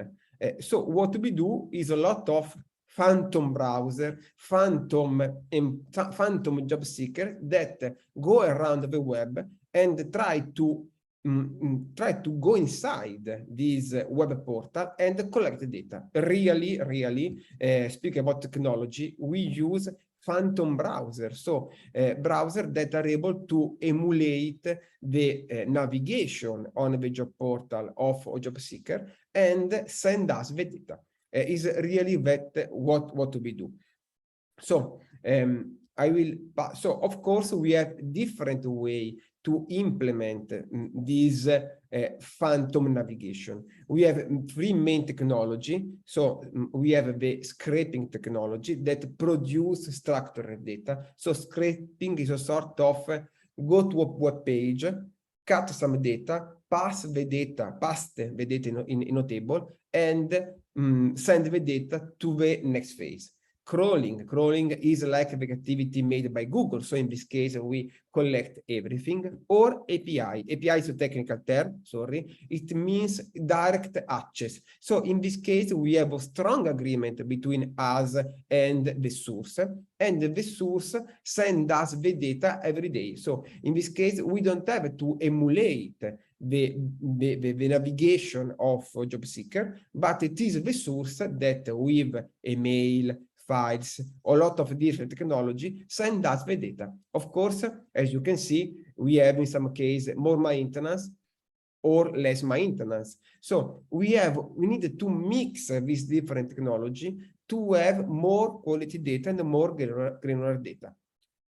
S7: So what we do is a lot of phantom browser, phantom job seeker that go around the web and try to go inside this web portal and collect data. Really, speaking about technology, we use phantom browser. So browser that are able to emulate the navigation on the job portal of a job seeker and send us the data. Is really that what we do. So so of course we have different way to implement this phantom navigation. We have 3 main technology. So we have the scraping technology that produce structured data. So scraping is a sort of go to a web page, cut some data, paste the data in a table, and send the data to the next phase. Crawling is like the activity made by Google. So in this case, we collect everything. Or API. API is a technical term, sorry. It means direct access. So in this case, we have a strong agreement between us and the source. And the source sends us the data every day. So in this case, we don't have to emulate the navigation of a job seeker, but it is the source that with email, files, a lot of different technology send us the data. Of course, as you can see, we have in some cases more maintenance or less maintenance. So we need to mix this different technology to have more quality data and more granular data.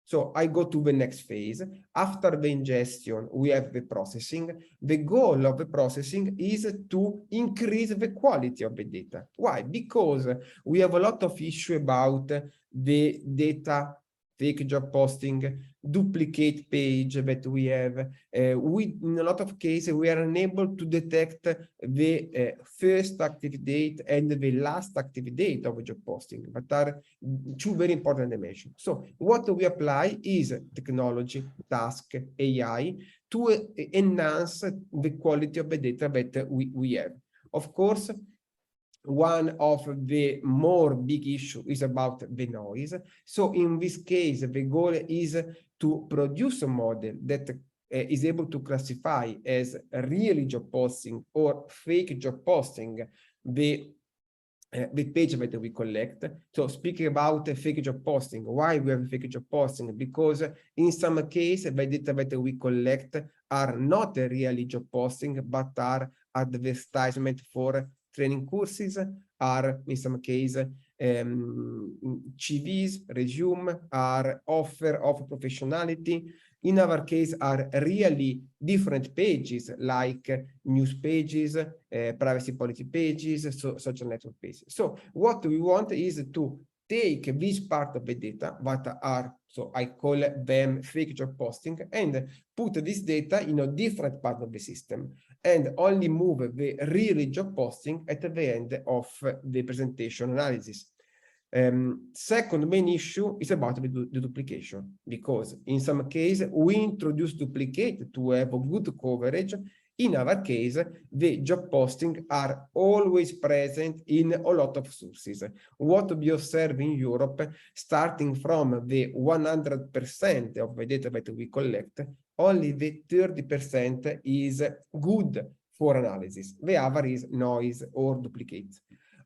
S7: So I go to the next phase. After the ingestion, we have the processing. The goal of the processing is to increase the quality of the data. Why? Because we have a lot of issue about the data, fake job posting, duplicate page that we have. In a lot of cases, we are unable to detect the first active date and the last active date of a job posting, but are 2 very important dimensions. So what we apply is technology, task, AI to enhance the quality of the data that we have. Of course, one of the more big issue is about the noise. So in this case, the goal is to produce a model that is able to classify as really job posting or fake job posting the page that we collect. So speaking about fake job posting, why we have fake job posting? Because in some cases, the data that we collect are not really job posting, but are advertisement for training courses, are in some cases CVs, resume, are offer of professionality. In our case, are really different pages like news pages, privacy policy pages, social network pages. So what we want is to take this part of the data that are, so I call them fake job posting, and put this data in a different part of the system, and only move the really job posting at the end of the presentation analysis. Second main issue is about the duplication, because in some case we introduce duplicate to have a good coverage. In our case, the job posting are always present in a lot of sources. What we observe in Europe, starting from the 100% of the data that we collect, only the 30% is good for analysis. The other is noise or duplicates.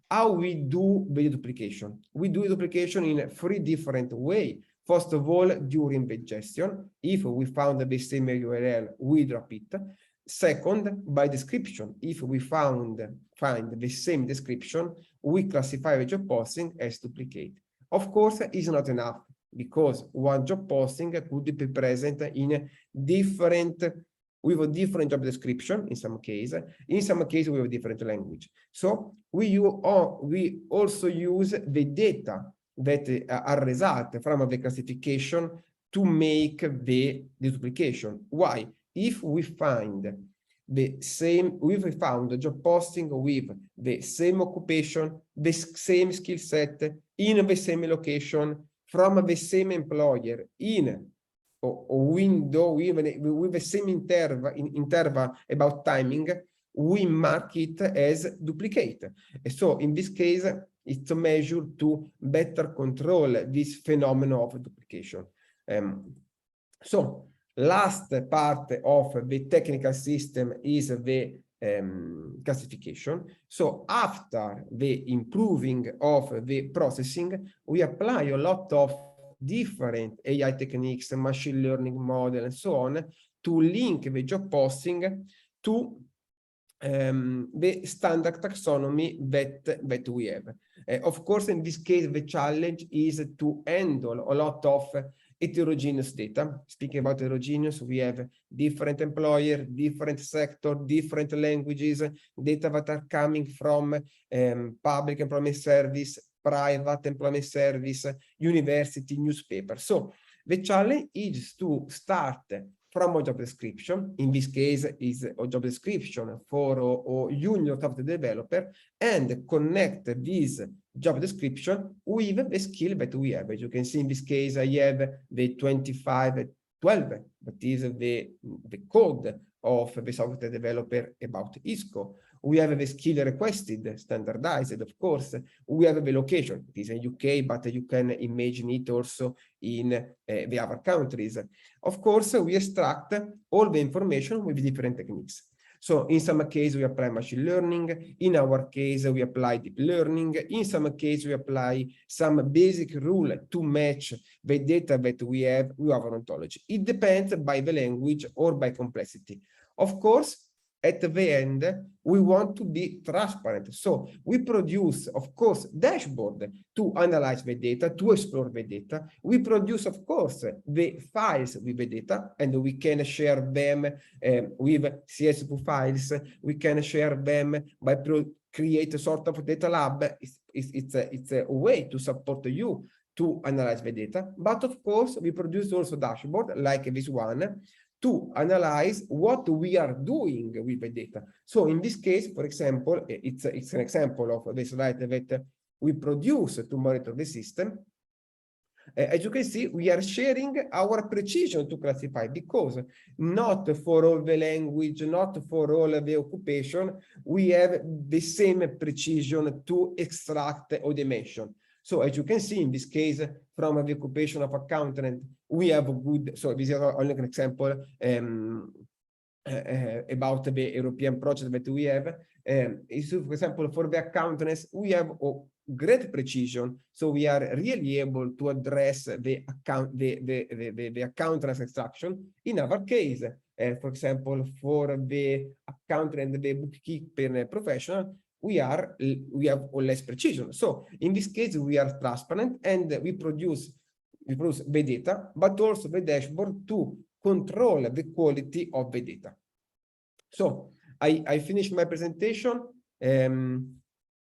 S7: How we do the duplication? We do duplication in 3 different ways. First of all, during the ingestion, if we found the same URL, we drop it. Second, by description, if we find the same description, we classify the job posting as duplicate. Of course, it's not enough, because one job posting could be present in with a different job description in some case. In some cases, we have a different language. So we also use the data that are result from the classification to make the duplication. Why? If we find the same, if we found a job posting with the same occupation, the same skill set, in the same location, from the same employer, in a window, even with the same interval about timing, we mark it as duplicate. So in this case, it's a measure to better control this phenomenon of duplication. So last part of the technical system is the classification. So after the improving of the processing, we apply a lot of different AI techniques, machine learning model, and so on, to link the job posting to the standard taxonomy that we have. Of course, in this case, the challenge is to handle a lot of heterogeneous data. Speaking about heterogeneous, we have different employer, different sector, different languages, data that are coming from public employment service, private employment service, university, newspaper. So the challenge is to start from a job description. In this case, is a job description for a junior software developer, and connect this job description with the skill that we have. As you can see, in this case, I have the 2512, that is the code of the software developer about ISCO. We have the skill requested, standardized, of course. We have the location. It is in UK, but you can imagine it also in the other countries. Of course, we extract all the information with different techniques. So in some cases, we apply machine learning. In our case, we apply deep learning. In some cases, we apply some basic rule to match the data that we have with our ontology. It depends by the language or by complexity. Of course, at the end, we want to be transparent. So we produce, of course, dashboard to analyze the data, to explore the data. We produce, of course, the files with the data, and we can share them with CSV files. We can share them by create a sort of data lab. It's a way to support you to analyze the data. But of course, we produce also dashboard like this one, to analyze what we are doing with the data. So in this case, for example, it's an example of the slide that we produce to monitor the system. As you can see, we are sharing our precision to classify, because not for all the language, not for all the occupation, we have the same precision to extract or dimension. So as you can see, in this case, from the occupation of accountant, we have a good, so this is only an example about the European project that we have. So for example, for the accountants, we have great precision, so we are really able to address the accountants extraction. In our case, for example, for the accountant and the bookkeeper professional, we have less precision. So in this case, we are transparent, and we produce the data, but also the dashboard to control the quality of the data. So I finished my presentation.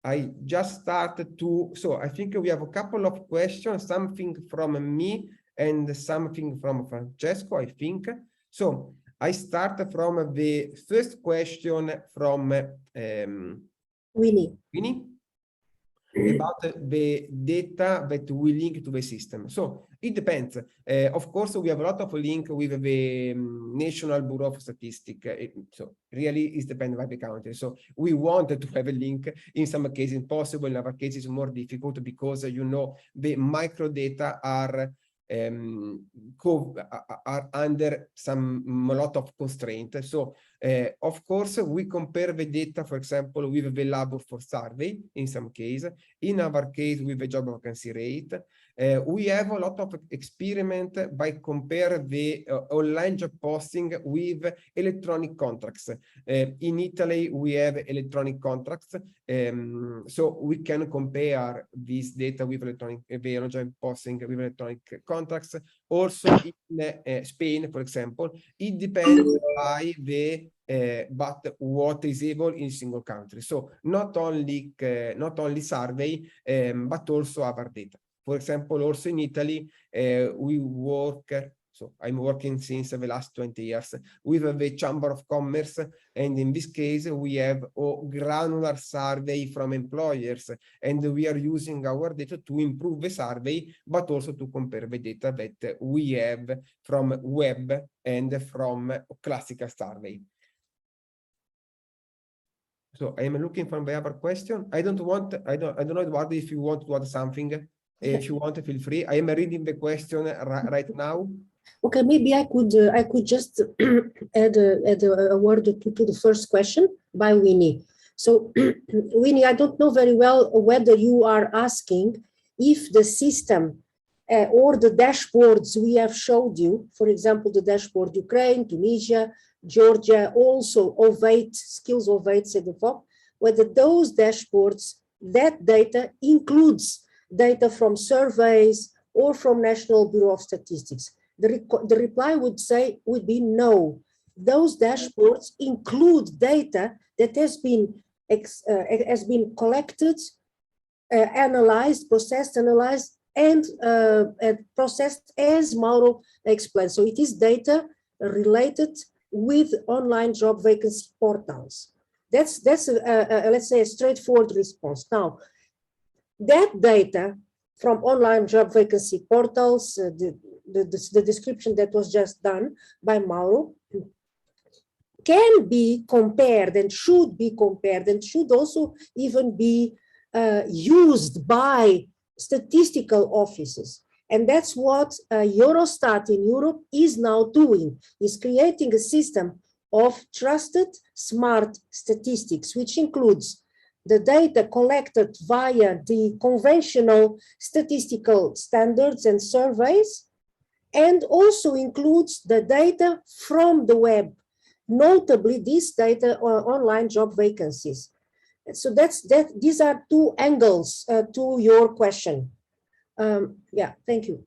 S7: I just started to, so I think we have a couple of questions, something from me and something from Francesco, I think. So I start from the first question from
S5: Winnie.
S7: About the data that we link to the system. So it depends. Of course, we have a lot of link with the National Bureau of Statistics. So really it depends by the country. So we wanted to have a link. In some cases possible, in other cases more difficult, because you know the micro data are under a lot of constraints. So of course, we compare the data, for example, with the labor force survey in some case. In our case, with the job vacancy rate. We have a lot of experiment by compare the online job posting with electronic contracts. In Italy, we have electronic contracts, so we can compare this data with electronic job posting with electronic contracts. Also in Spain, for example, it depends by the but what is able in single country. So not only survey, but also other data. For example, also in Italy, we work, so I'm working since the last 20 years with the Chamber of Commerce. And in this case, we have a granular survey from employers, and we are using our data to improve the survey, but also to compare the data that we have from web and from classical survey. So I am looking for the other question. I don't know, Eduardo, if you want to add something. If you want to, feel free. I am reading the question right now.
S5: Okay, maybe I could just add a word to the first question by Winnie. So Winnie, I don't know very well whether you are asking if the system or the dashboards we have showed you, for example, the dashboard Ukraine, Tunisia, Georgia, also Ovate, skills Ovate, CEDEFOP, whether those dashboards, that data includes data from surveys or from National Bureau of Statistics. The reply would be no. Those dashboards include data that has been collected, analyzed, processed, analyzed, and processed as Mauro explained. So it is data related with online job vacancy portals. That's let's say a straightforward response. Now, that data from online job vacancy portals, the description that was just done by Mauro, can be compared and should be compared and should also even be used by statistical offices. And that's what Eurostat in Europe is now doing, is creating a system of trusted, smart statistics, which includes the data collected via the conventional statistical standards and surveys, and also includes the data from the web, notably this data on online job vacancies. So these are two angles to your question. Yeah, thank you.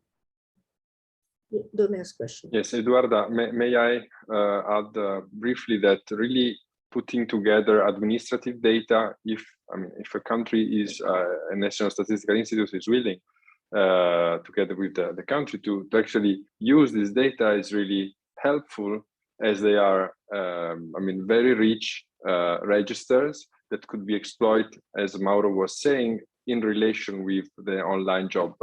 S5: The next question.
S8: Yes, Eduarda, may I add briefly that really putting together administrative data, if a country is a National Statistical Institute is willing, together with the country, to actually use this data is really helpful, as they are, very rich registers that could be exploited, as Mauro was saying, in relation with the online job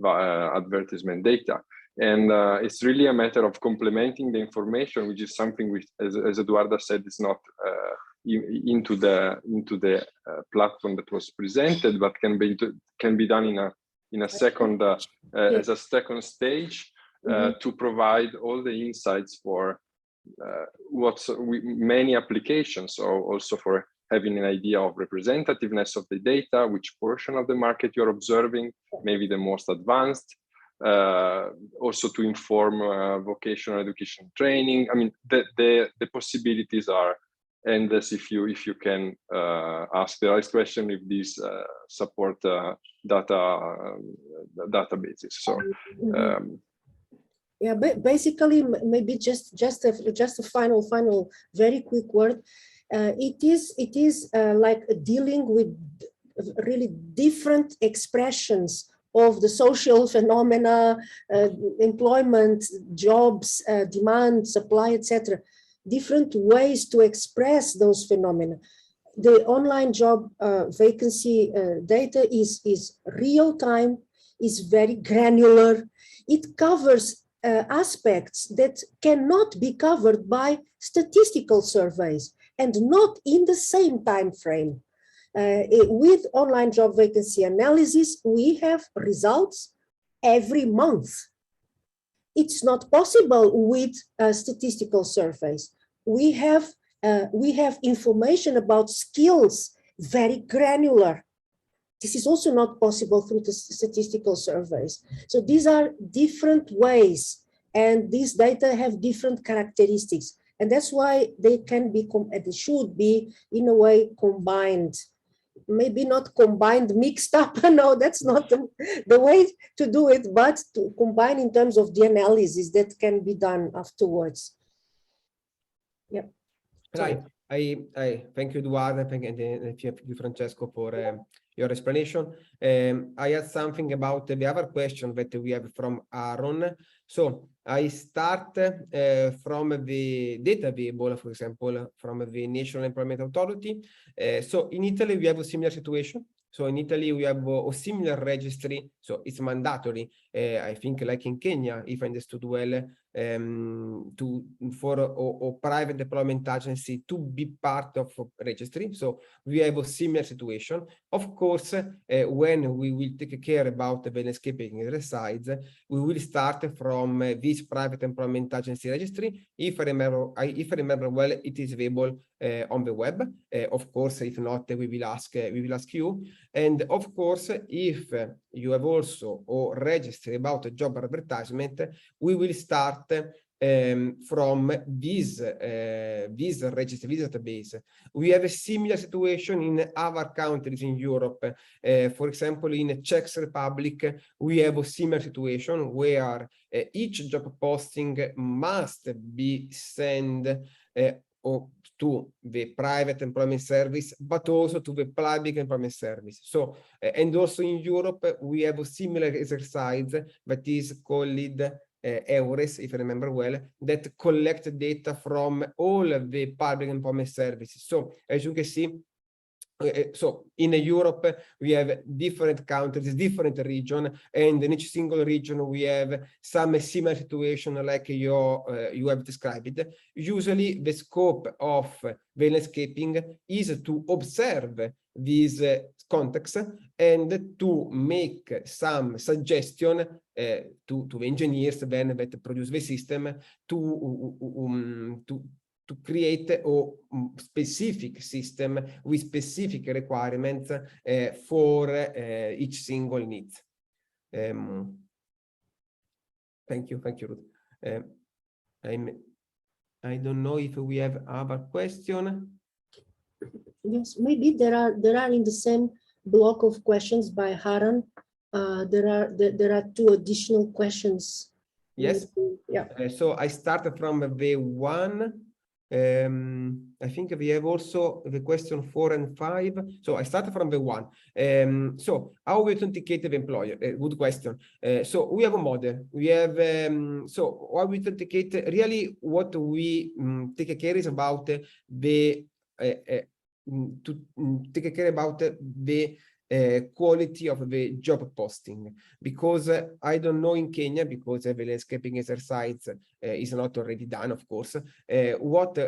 S8: advertisement data. And it's really a matter of complementing the information, which is something which, as Eduarda said, is not into the platform that was presented, but can be done in a second as a second stage to provide all the insights for many applications, so also for having an idea of representativeness of the data, which portion of the market you're observing, maybe the most advanced, also to inform vocational education training. I mean, the possibilities are endless if you can ask the right question, if these support databases. So
S5: yeah, but basically, maybe just a final very quick word. It is like dealing with really different expressions of the social phenomena, employment, jobs, demand, supply, etc. Different ways to express those phenomena. The online job vacancy data is real time, is very granular. It covers aspects that cannot be covered by statistical surveys and not in the same time frame. With online job vacancy analysis, we have results every month. It's not possible with statistical surveys. We have information about skills, very granular. This is also not possible through the statistical surveys. So these are different ways, and these data have different characteristics. And that's why they can be, they should be in a way combined. Maybe not combined, mixed up. No, that's not the way to do it, but to combine in terms of the analysis that can be done afterwards. Yeah.
S7: Right. I thank you, Eduardo, and thank you, Francesco, for your explanation. I had something about the other question that we have from Aaron. So I start from the data available, for example, from the National Employment Authority. So in Italy, we have a similar situation. So in Italy, we have a similar registry. So it's mandatory, I think, like in Kenya, if I understood well, for a private deployment agency to be part of a registry. So we have a similar situation. Of course, when we will take care about the landscaping exercise, we will start from this private employment agency registry. If I remember well, it is available on the web. Of course, if not, we will ask you. And of course, if you have also or registered about a job advertisement, we will start from this registry, this database. We have a similar situation in other countries in Europe. For example, in Czech Republic, we have a similar situation where each job posting must be sent to the private employment service, but also to the public employment service. So, and also in Europe, we have a similar exercise that is called EURES, if I remember well, that collect data from all of the public employment services. So, as you can see, so in Europe, we have different countries, different regions, and in each single region, we have some similar situation like you have described. Usually, the scope of the landscaping is to observe these contexts and to make some suggestion to the engineers then that produce the system to create a specific system with specific requirements for each single need. Thank you, Ruth. I don't know if we have other question.
S5: Yes, maybe there are in the same block of questions by Haran. There are two additional questions.
S7: Yes.
S5: Yeah.
S7: So I started from the one. I think we have also the question 4 and 5. So I started from the one. So how we authenticate the employer? Good question. So we have a model. We have so how we authenticate. Really, what we take care is about the to take care about the quality of the job posting, because I don't know in Kenya, because the landscaping exercise is not already done, of course. What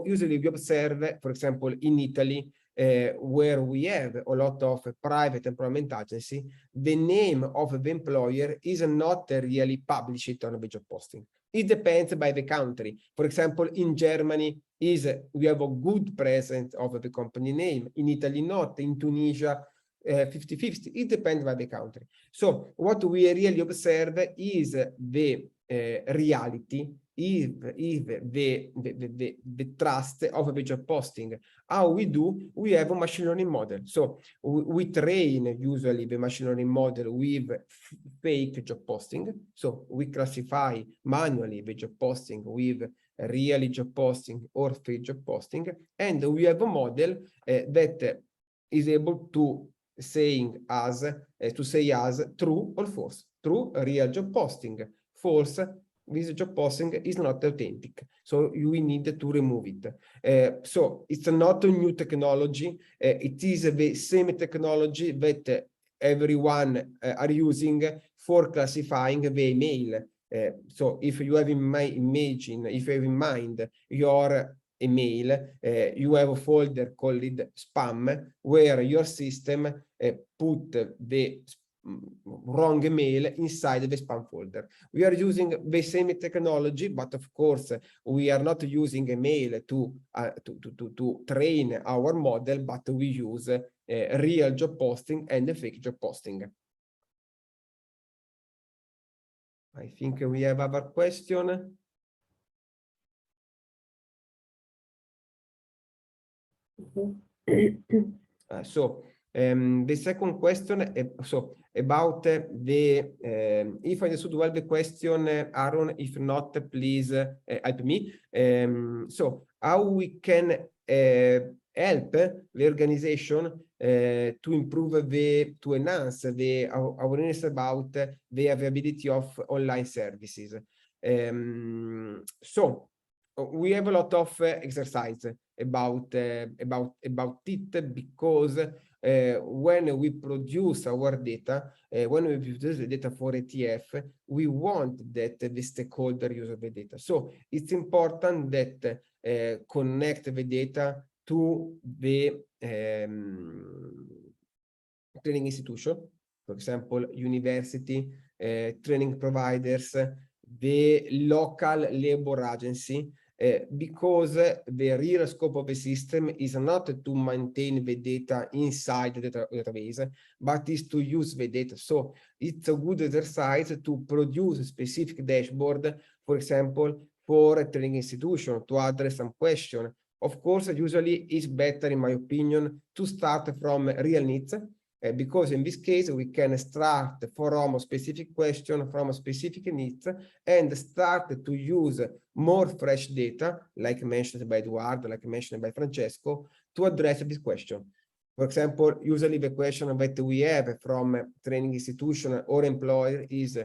S7: usually we observe, for example, in Italy, where we have a lot of private employment agency, the name of the employer is not really published on the job posting. It depends by the country. For example, in Germany, we have a good presence of the company name. In Italy, not. In Tunisia, 50-50. It depends by the country. So what we really observe is the reality, is the trust of the job posting. How we do? We have a machine learning model. So we train usually the machine learning model with fake job posting. So we classify manually the job posting with really job posting or fake job posting, and we have a model that is able to say as true or false. True, real job posting. False, this job posting is not authentic, so we need to remove it. So it's not a new technology. It is the same technology that everyone are using for classifying the email. So if you have in mind your email, you have a folder called spam, where your system put the wrong email inside the spam folder. We are using the same technology, but of course we are not using email to train our model, but we use real job posting and fake job posting. I think we have other question. The second question, so about the, if I understood well the question, Aaron, if not, please help me. So how we can help the organization to improve to enhance the awareness about the availability of online services. So we have a lot of exercise about it, because when we produce our data, when we produce the data for ETF, we want that the stakeholder use the data. So it's important that connect the data to the training institution, for example, university, training providers, the local labor agency, because the real scope of the system is not to maintain the data inside the database, but is to use the data. So it's a good exercise to produce a specific dashboard, for example, for a training institution, to address some question. Of course, usually it's better, in my opinion, to start from real needs, because in this case, we can start from a specific question, from a specific needs, and start to use more fresh data, like mentioned by Eduardo, like mentioned by Francesco, to address this question. For example, usually the question that we have from a training institution or employer is,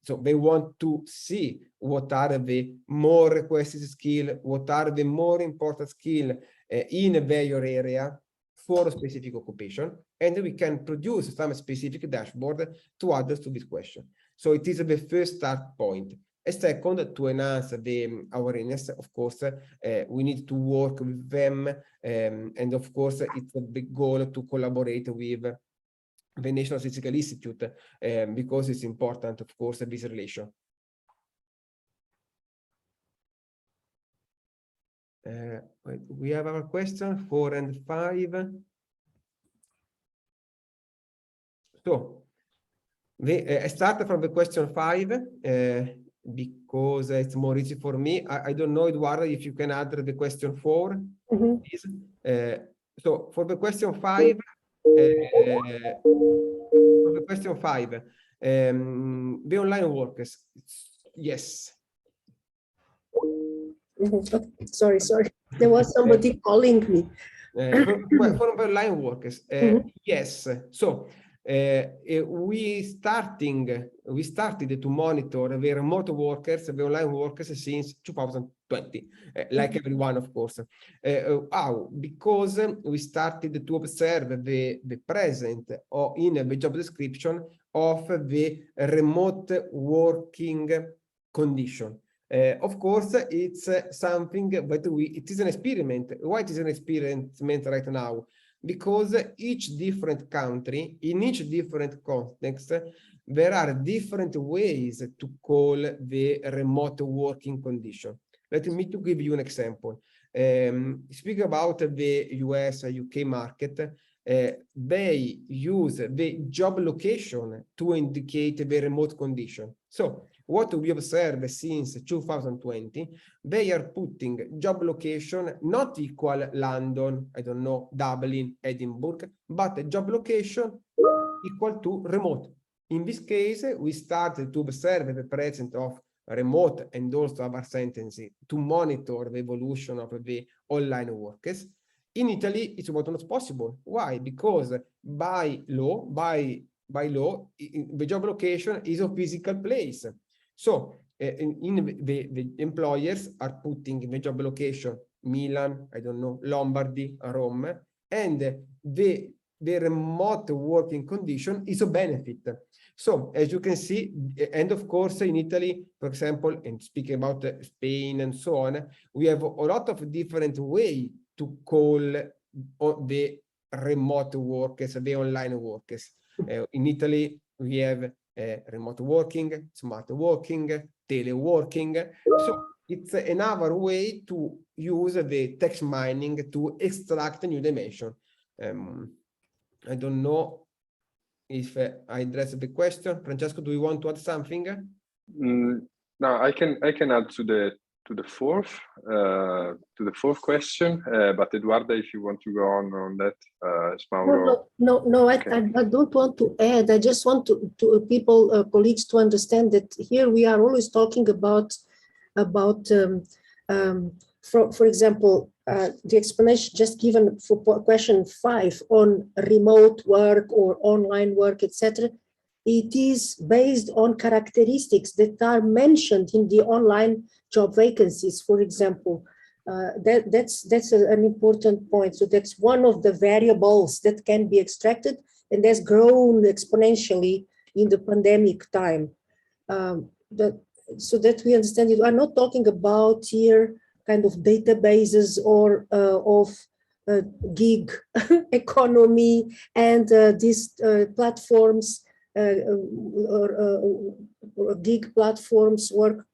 S7: so they want to see what are the more requested skills, what are the more important skills in their area for a specific occupation, and we can produce some specific dashboard to address to this question. So it is the first start point. A second, to enhance the awareness, of course, we need to work with them, and of course, it's a big goal to collaborate with the National Statistical Institute, because it's important, of course, this relation. We have our question 4 and 5. So I start from the question 5 because it's more easy for me. I don't know, Eduardo, if you can add the question 4. Please. So for the question 5, the online workers, yes.
S5: Sorry. There was somebody calling me.
S7: For the online workers, yes. So we started to monitor the remote workers, the online workers since 2020, like everyone, of course. How? Because we started to observe the present or in the job description of the remote working condition. Of course, it's something that it is an experiment. Why it is an experiment right now? Because each different country, in each different context, there are different ways to call the remote working condition. Let me to give you an example. Speak about the US, UK market. They use the job location to indicate the remote condition. So what we observe since 2020, they are putting job location not equal London, I don't know, Dublin, Edinburgh, but a job location equal to remote. In this case, we started to observe the presence of remote and also our sentences to monitor the evolution of the online workers. In Italy, it was not possible. Why? Because by law, the job location is a physical place. So the employers are putting the job location Milan, I don't know, Lombardy, Rome, and the remote working condition is a benefit. So as you can see, and of course in Italy, for example, and speaking about Spain and so on, we have a lot of different ways to call the remote workers, the online workers. In Italy, we have remote working, smart working, teleworking. So it's another way to use the text mining to extract a new dimension. I don't know if I addressed the question. Francesco, do you want to add something?
S8: No, I can add to the fourth question. But Eduarda, if you want to go on that, Mauro.
S5: No. I don't want to add. I just want to people, colleagues, to understand that here we are always talking about for example, the explanation just given for question 5 on remote work or online work, etc. It is based on characteristics that are mentioned in the online job vacancies, for example. That's an important point. So that's one of the variables that can be extracted and has grown exponentially in the pandemic time. So that we understand it, I'm not talking about here kind of databases or of gig economy and these platforms, or gig platforms, work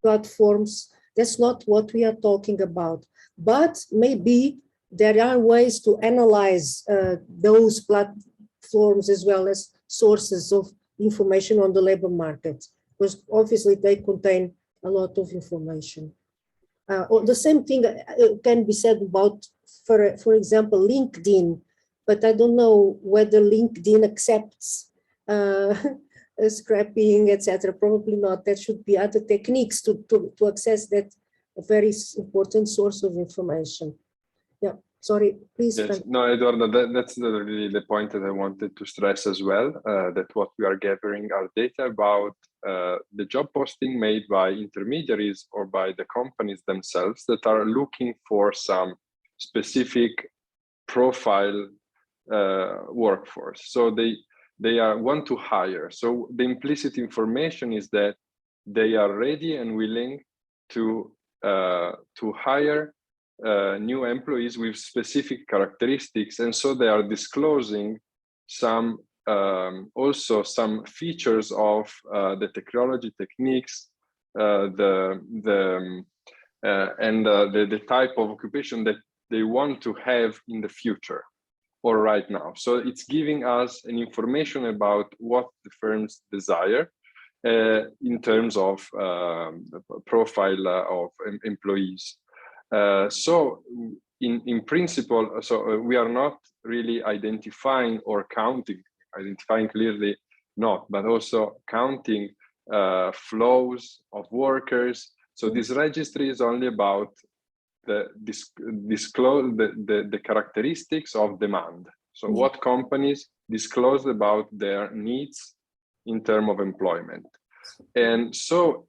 S5: platforms. That's not what we are talking about. But maybe there are ways to analyze those platforms as well as sources of information on the labor market, because obviously they contain a lot of information. The same thing can be said about, for example, LinkedIn, but I don't know whether LinkedIn accepts scrapping, etc. Probably not. There should be other techniques to access that very important source of information. Yeah, sorry, please.
S8: Yes. No, Eduardo, that's really the point that I wanted to stress as well, that what we are gathering are data about the job posting made by intermediaries or by the companies themselves that are looking for some specific profile workforce. So they want to hire. So the implicit information is that they are ready and willing to hire new employees with specific characteristics, and so they are disclosing some also some features of the technology techniques, the type of occupation that they want to have in the future or right now. So it's giving us an information about what the firms desire in terms of profile of employees. So in principle, so we are not really identifying or counting, identifying clearly not, but also counting flows of workers. So this registry is only about the characteristics of demand. So what companies disclose about their needs in terms of employment. And so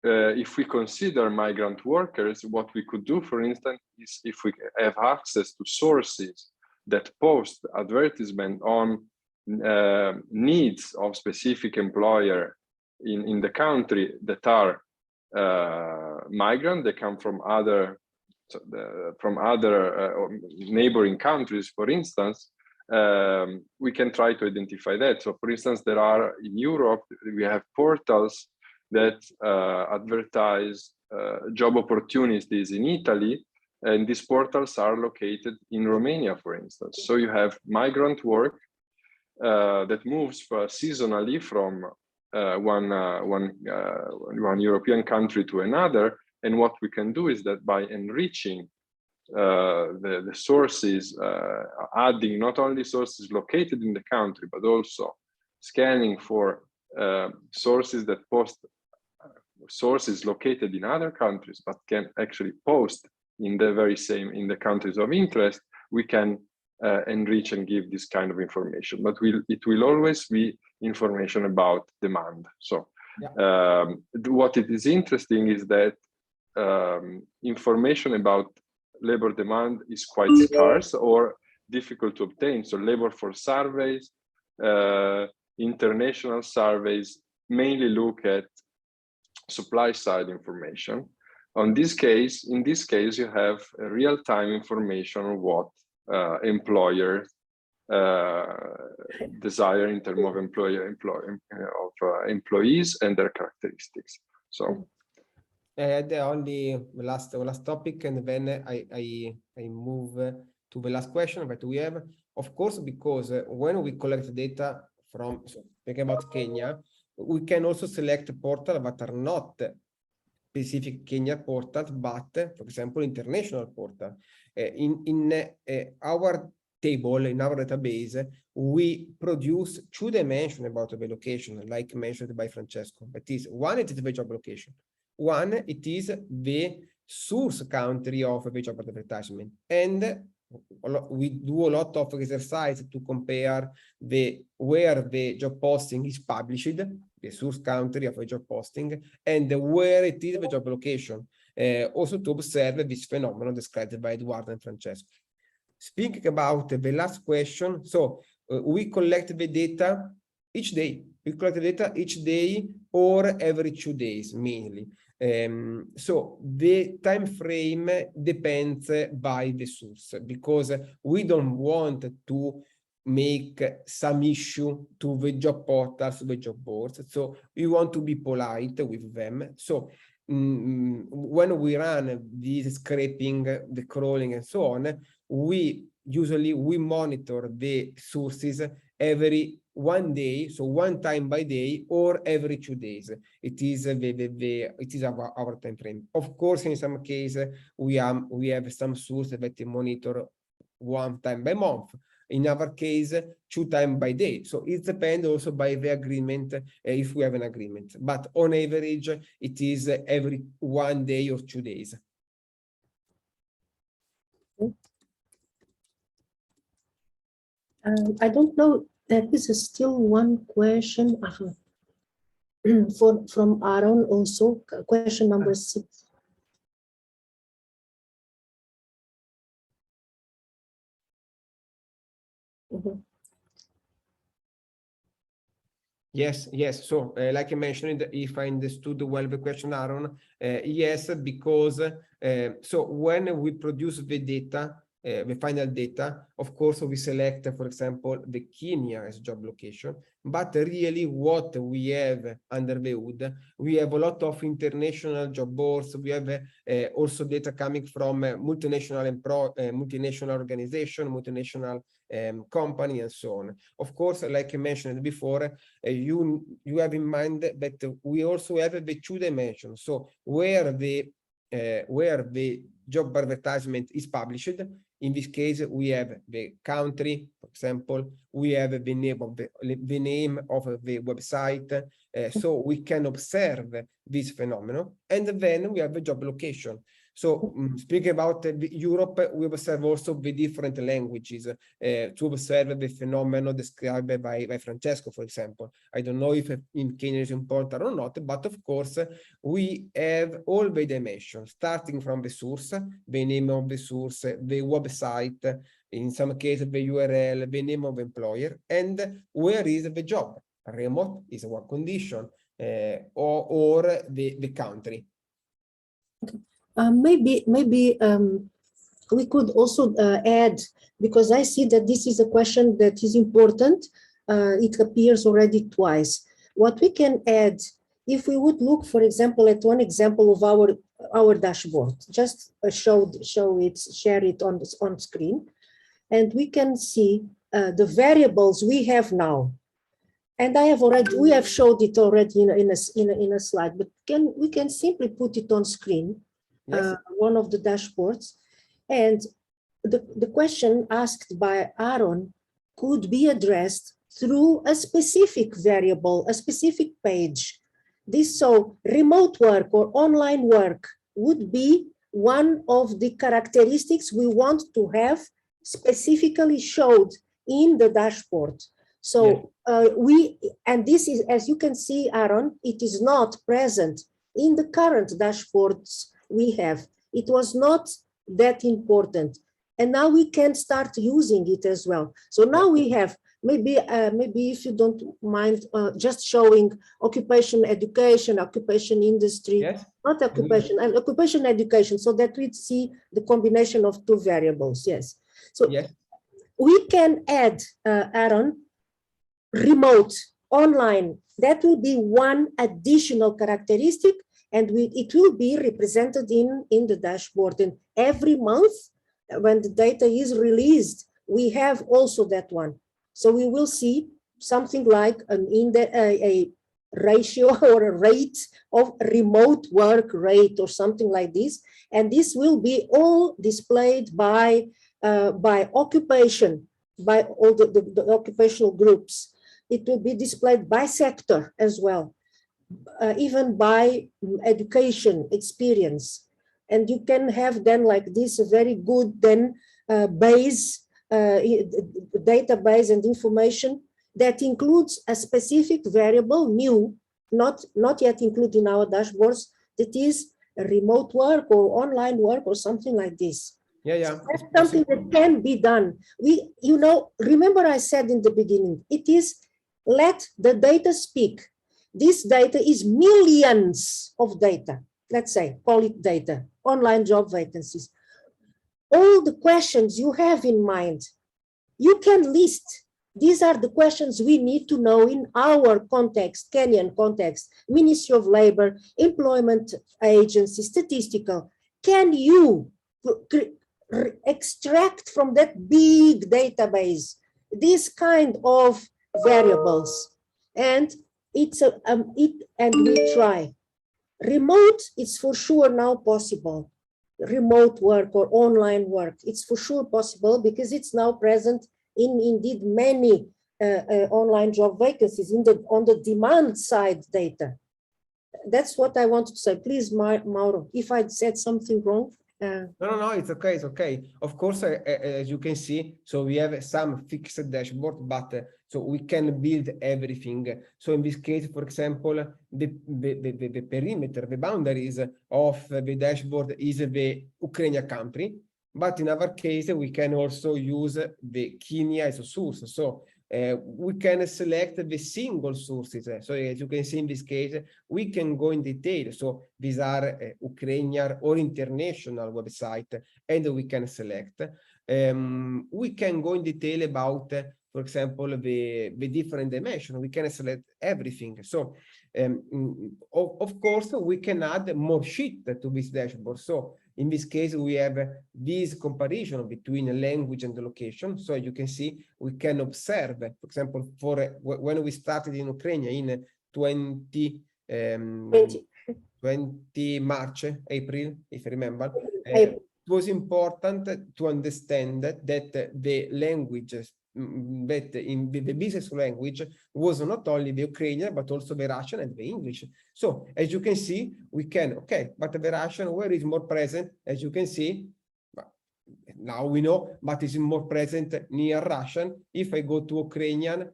S8: if we consider migrant workers, what we could do, for instance, is if we have access to sources that post advertisement on needs of specific employer in the country that are migrant, they come from other neighboring countries, for instance, we can try to identify that. So for instance, there are in Europe, we have portals that advertise job opportunities in Italy, and these portals are located in Romania, for instance. So you have migrant work that moves seasonally from one European country to another. And what we can do is that by enriching the sources, adding not only sources located in the country, but also scanning for sources that post sources located in other countries, but can actually post in the very same, in the countries of interest, we can enrich and give this kind of information. But it will always be information about demand. So what it is interesting is that information about labor demand is quite scarce or difficult to obtain. So labor force surveys, international surveys mainly look at supply side information. In this case, you have real-time information on what employers desire in terms of employees and their characteristics. So
S7: the only last topic, and then I move to the last question that we have. Of course, because when we collect data from, so speaking about Kenya, we can also select portals that are not specific Kenya portals, but for example, international portal. In our table, in our database, we produce 2 dimensions about the location, like mentioned by Francesco. That is, one, it is the job location. One, it is the source country of the job advertisement. And we do a lot of exercise to compare where the job posting is published, the source country of a job posting, and where it is the job location, also to observe this phenomenon described by Eduardo and Francesco. Speaking about the last question, so we collect the data each day. We collect the data each day or every 2 days, mainly. So the time frame depends by the source, because we don't want to make some issue to the job portals, the job boards. So we want to be polite with them. So when we run this scraping, the crawling and so on, we usually monitor the sources every 1 day, so 1 time by day, or every 2 days. It is our time frame. Of course, in some cases we have some sources that monitor 1 time by month. In our case, 2 times by day. So it depends also by the agreement, if we have an agreement. But on average, it is every 1 day or 2 days.
S5: I don't know. There is still one question from Aaron also, question number 6.
S7: Yes. So, like I mentioned, if I understood well the question, Aaron, yes, because so when we produce the data, the final data, of course, we select, for example, the Kenya as job location, but really what we have under the hood, we have a lot of international job boards. We have also data coming from multinational organization, multinational company, and so on. Of course, like I mentioned before, you have in mind that we also have the 2 dimensions. So where the job advertisement is published. In this case, we have the country, for example, we have the name of the website, so we can observe this phenomenon. And then we have the job location. So speaking about Europe, we observe also the different languages to observe the phenomenon described by Francesco, for example. I don't know if in Kenya is important or not, but of course, we have all the dimensions, starting from the source, the name of the source, the website, in some cases the URL, the name of the employer, and where is the job. Remote is one condition, or the country.
S5: Maybe we could also add, because I see that this is a question that is important. It appears already twice. What we can add, if we would look, for example, at one example of our dashboard, just share it on screen, and we can see the variables we have now. And we have showed it already in a slide, but we can simply put it on screen. Yes. One of the dashboards, and the question asked by Aaron could be addressed through a specific variable, a specific page. So remote work or online work would be one of the characteristics we want to have specifically showed in the dashboard. So and this is, as you can see, Aaron, it is not present in the current dashboards we have. It was not that important, and now we can start using it as well. So now we have maybe if you don't mind, just showing occupation education, occupation industry, yes. Not occupation, and occupation education, so that we see the combination of two variables. Yes. So yes. We can add, Aaron, remote, online. That will be one additional characteristic. And it will be represented in the dashboard. And every month, when the data is released, we have also that one. So we will see something like a ratio or a rate of remote work rate or something like this. And this will be all displayed by occupation, by all the occupational groups. It will be displayed by sector as well. Even by education experience, and you can have then like this a very good then database and information that includes a specific variable new, not yet included in our dashboards, that is remote work or online work or something like this. So that's something that can be done. Remember I said in the beginning, it is let the data speak. This data is millions of data, let's say, call it data, online job vacancies. All the questions you have in mind, you can list. These are the questions we need to know in our context, Kenyan context, Ministry of Labor, Employment Agency, Statistical. Can you extract from that big database this kind of variables? And we try. Remote, it's for sure now possible. Remote work or online work, it's for sure possible because it's now present in indeed many online job vacancies on the demand side data. That's what I wanted to say. Please, Mauro, if I said something wrong.
S7: No, it's okay, it's okay. Of course, as you can see, so we have some fixed dashboard, but so we can build everything. So in this case, for example, the perimeter, the boundaries of the dashboard is the Ukraine country, but in our case, we can also use the Kenya as a source. So we can select the single sources. So as you can see in this case, we can go in detail. So these are Ukrainian or international website, and we can select. We can go in detail about, for example, the different dimensions. We can select everything. So of course, we can add more sheet to this dashboard. So in this case, we have this comparison between language and the location. So you can see, we can observe, for example, when we started in Ukraine in 20 March, April, if I remember, was important to understand that the languages that in the business language was not only the Ukrainian, but also the Russian and the English. So as you can see, we can, okay, but the Russian, where is more present? As you can see, now we know, but is more present near Russian. If I go to Ukrainian,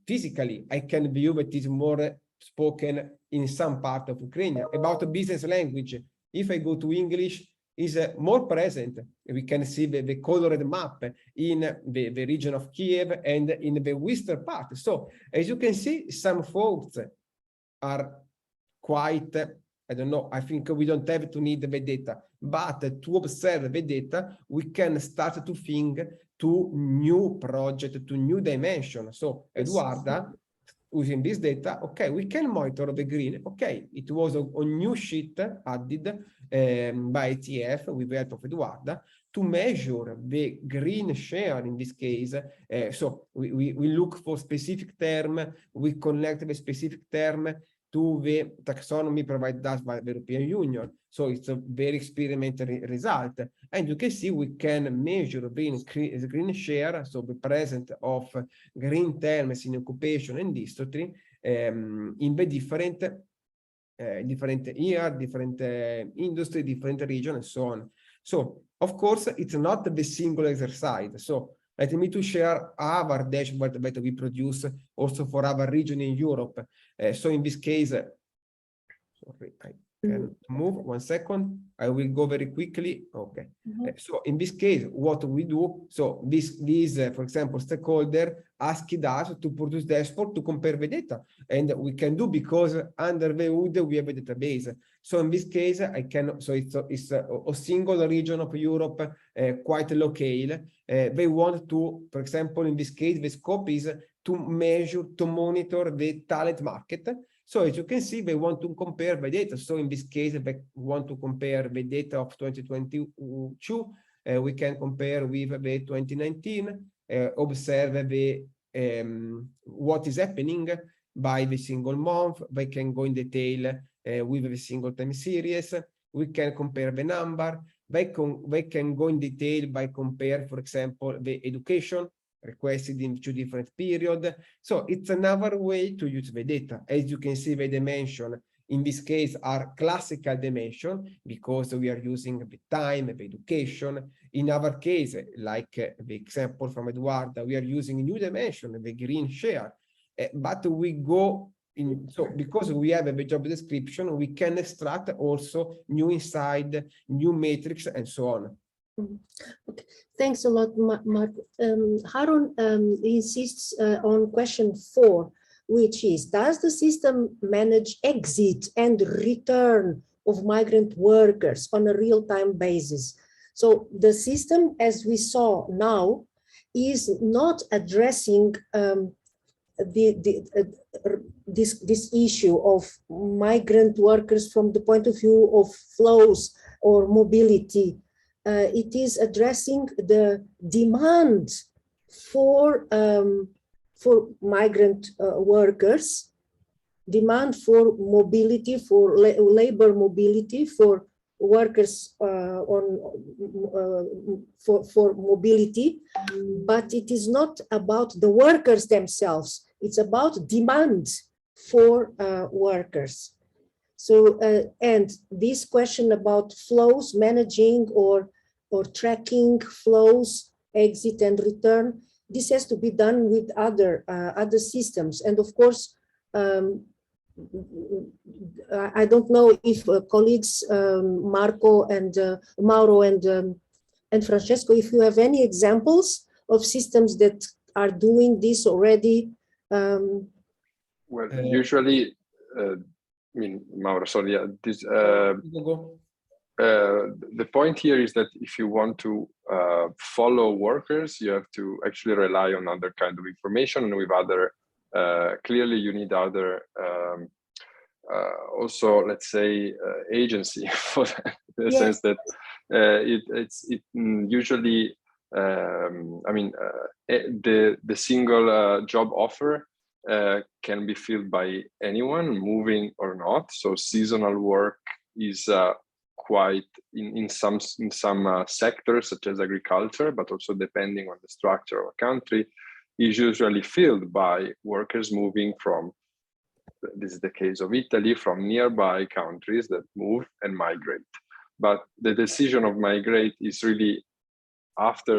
S7: physically, I can view that is more spoken in some part of Ukraine. About a business language, if I go to English, is more present. We can see the colored map in the region of Kiev and in the western part. So as you can see, some folks are quite, I don't know, I think we don't have to need the data, but to observe the data, we can start to think to new project, to new dimension. So Eduarda, using this data, okay, we can monitor the green. Okay, it was a new sheet added by ETF with the help of Eduarda to measure the green share in this case. So we look for specific term, we connect the specific term to the taxonomy provided us by the European Union. So it's a very experimental result. And you can see we can measure green share, so the presence of green terms in occupation and industry in the different year, different industry, different region, and so on. So, of course, it's not the single exercise. So let me to share our dashboard that we produce also for our region in Europe. So in this case, sorry, I can move 1 second. I will go very quickly. Okay. So in this case, what we do, so this for example, stakeholder asked us to produce dashboard to compare the data, and we can do because under the hood we have a database. So in this case, I can. So it's a single region of Europe, quite local. They want to, for example, in this case, the scope is to measure, to monitor the talent market. So as you can see, they want to compare the data. So in this case, they want to compare the data of 2022. We can compare with the 2019, observe the what is happening by the single month. They can go in detail with the single time series. We can compare the number. They can go in detail by compare, for example, the education requested in 2 different periods. So it's another way to use the data. As you can see, the dimension in this case are classical dimension because we are using the time, the education. In our case, like the example from Eduarda, we are using new dimension, the green share. But we go in, so because we have a job description, we can extract also new insight, new matrix, and so on.
S5: Okay. Thanks a lot, Mark. Harun insists on question 4, which is, does the system manage exit and return of migrant workers on a real-time basis? So the system, as we saw now, is not addressing this issue of migrant workers from the point of view of flows or mobility. It is addressing the demand for migrant workers, demand for mobility, for labor mobility, for workers for mobility, but it is not about the workers themselves. It's about demand for workers. So, and this question about flows, managing or tracking flows, exit and return, this has to be done with other systems. And of course, I don't know if colleagues Marco and Mauro and Francesco, if you have any examples of systems that are doing this already.
S8: Well, usually. I mean, Mauro, sorry, this, the point here is that if you want to follow workers, you have to actually rely on other kind of information, and with other, clearly you need other, also, let's say, agency for that, in the sense that it usually, I mean, the single job offer can be filled by anyone, moving or not. So seasonal work is quite in some sectors such as agriculture, but also depending on the structure of a country, is usually filled by workers moving from, this is the case of Italy, from nearby countries that move and migrate. But the decision of migrate is really after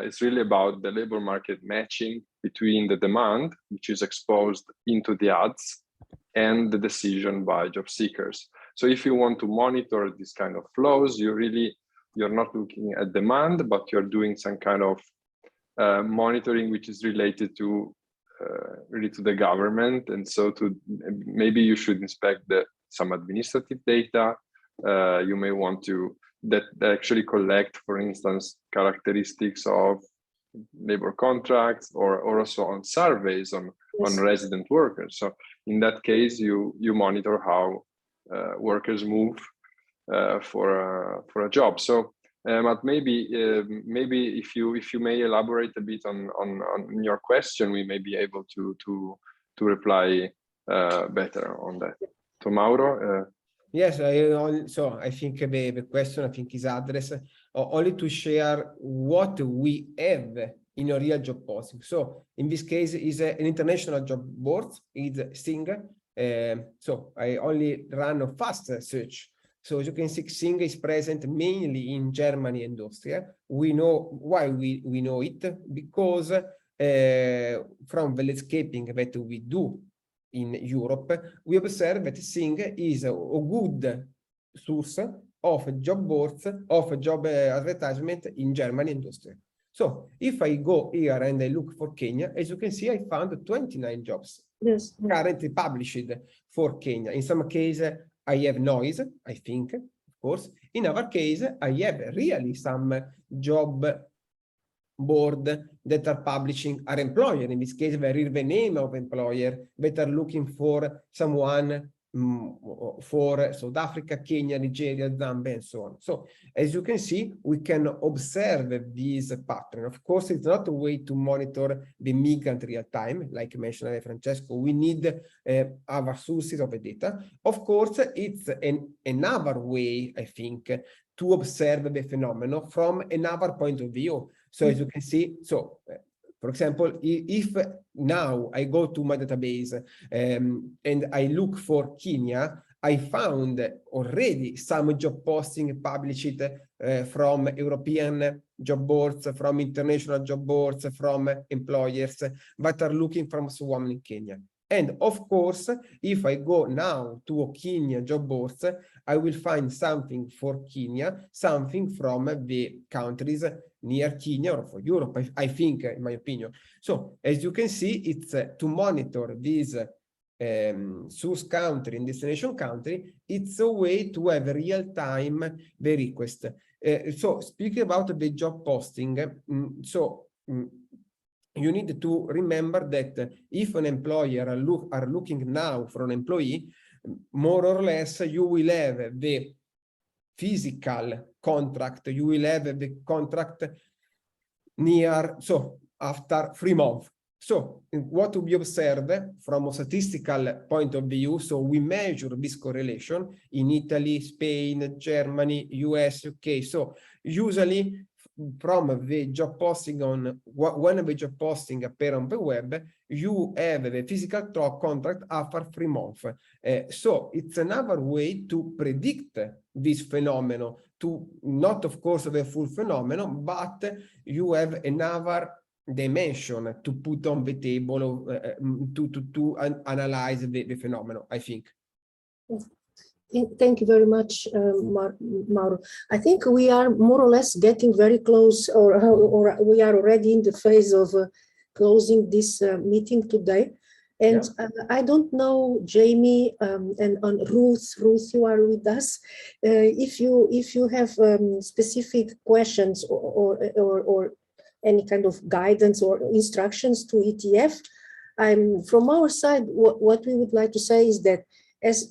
S8: it's really about the labor market matching between the demand, which is exposed into the ads, and the decision by job seekers. So if you want to monitor this kind of flows, you're not looking at demand, but you're doing some kind of monitoring which is related to really to the government. And so maybe you should inspect some administrative data. You may want to that actually collect, for instance, characteristics of labor contracts, or also on surveys on resident workers. So in that case, you monitor how workers move for a job. So, but maybe if you may elaborate a bit on your question, we may be able to reply better on that. So Mauro.
S7: Yes, so I think the question is addressed only to share what we have in a real job posting. So in this case, is an international job board, it's Sing. So I only run a fast search. So as you can see, Sing is present mainly in Germany and Austria. We know why we know it, because from the landscaping that we do in Europe, we observe that Sing is a good source of job boards, of job advertisement in Germany and Austria. So if I go here and I look for Kenya, as you can see, I found 29 jobs currently published for Kenya. In some cases, I have noise, I think, of course. In our case, I have really some job board that are publishing our employer. In this case, there is the name of employer that are looking for someone for South Africa, Kenya, Nigeria, Zambia, and so on. So as you can see, we can observe this pattern. Of course, it's not a way to monitor the migrant real time, like mentioned by Francesco. We need our sources of the data. Of course, it's another way, I think, to observe the phenomenon from another point of view. So as you can see, so for example, if now I go to my database and I look for Kenya, I found already some job posting published from European job boards, from international job boards, from employers that are looking for someone in Kenya. And of course, if I go now to Kenya job boards, I will find something for Kenya, something from the countries near Kenya or for Europe, I think, in my opinion. So as you can see, it's to monitor this source country and destination country, it's a way to have real-time the request. So speaking about the job posting, you need to remember that if an employer are looking now for an employee, more or less you will have the physical contract, you will have the contract near, so after 3 months. So what we observe from a statistical point of view, so we measure this correlation in Italy, Spain, Germany, US, UK. So usually from the job posting on, when the job posting appear on the web, you have the physical contract after 3 months. So it's another way to predict this phenomenon, to not, of course, the full phenomenon, but you have another dimension to put on the table to analyze the phenomenon, I think.
S5: Thank you very much, Mauro. I think we are more or less getting very close, or we are already in the phase of closing this meeting today. And I don't know, Jamie and Ruth, you are with us. If you have specific questions or any kind of guidance or instructions to ETF, from our side, what we would like to say is that, as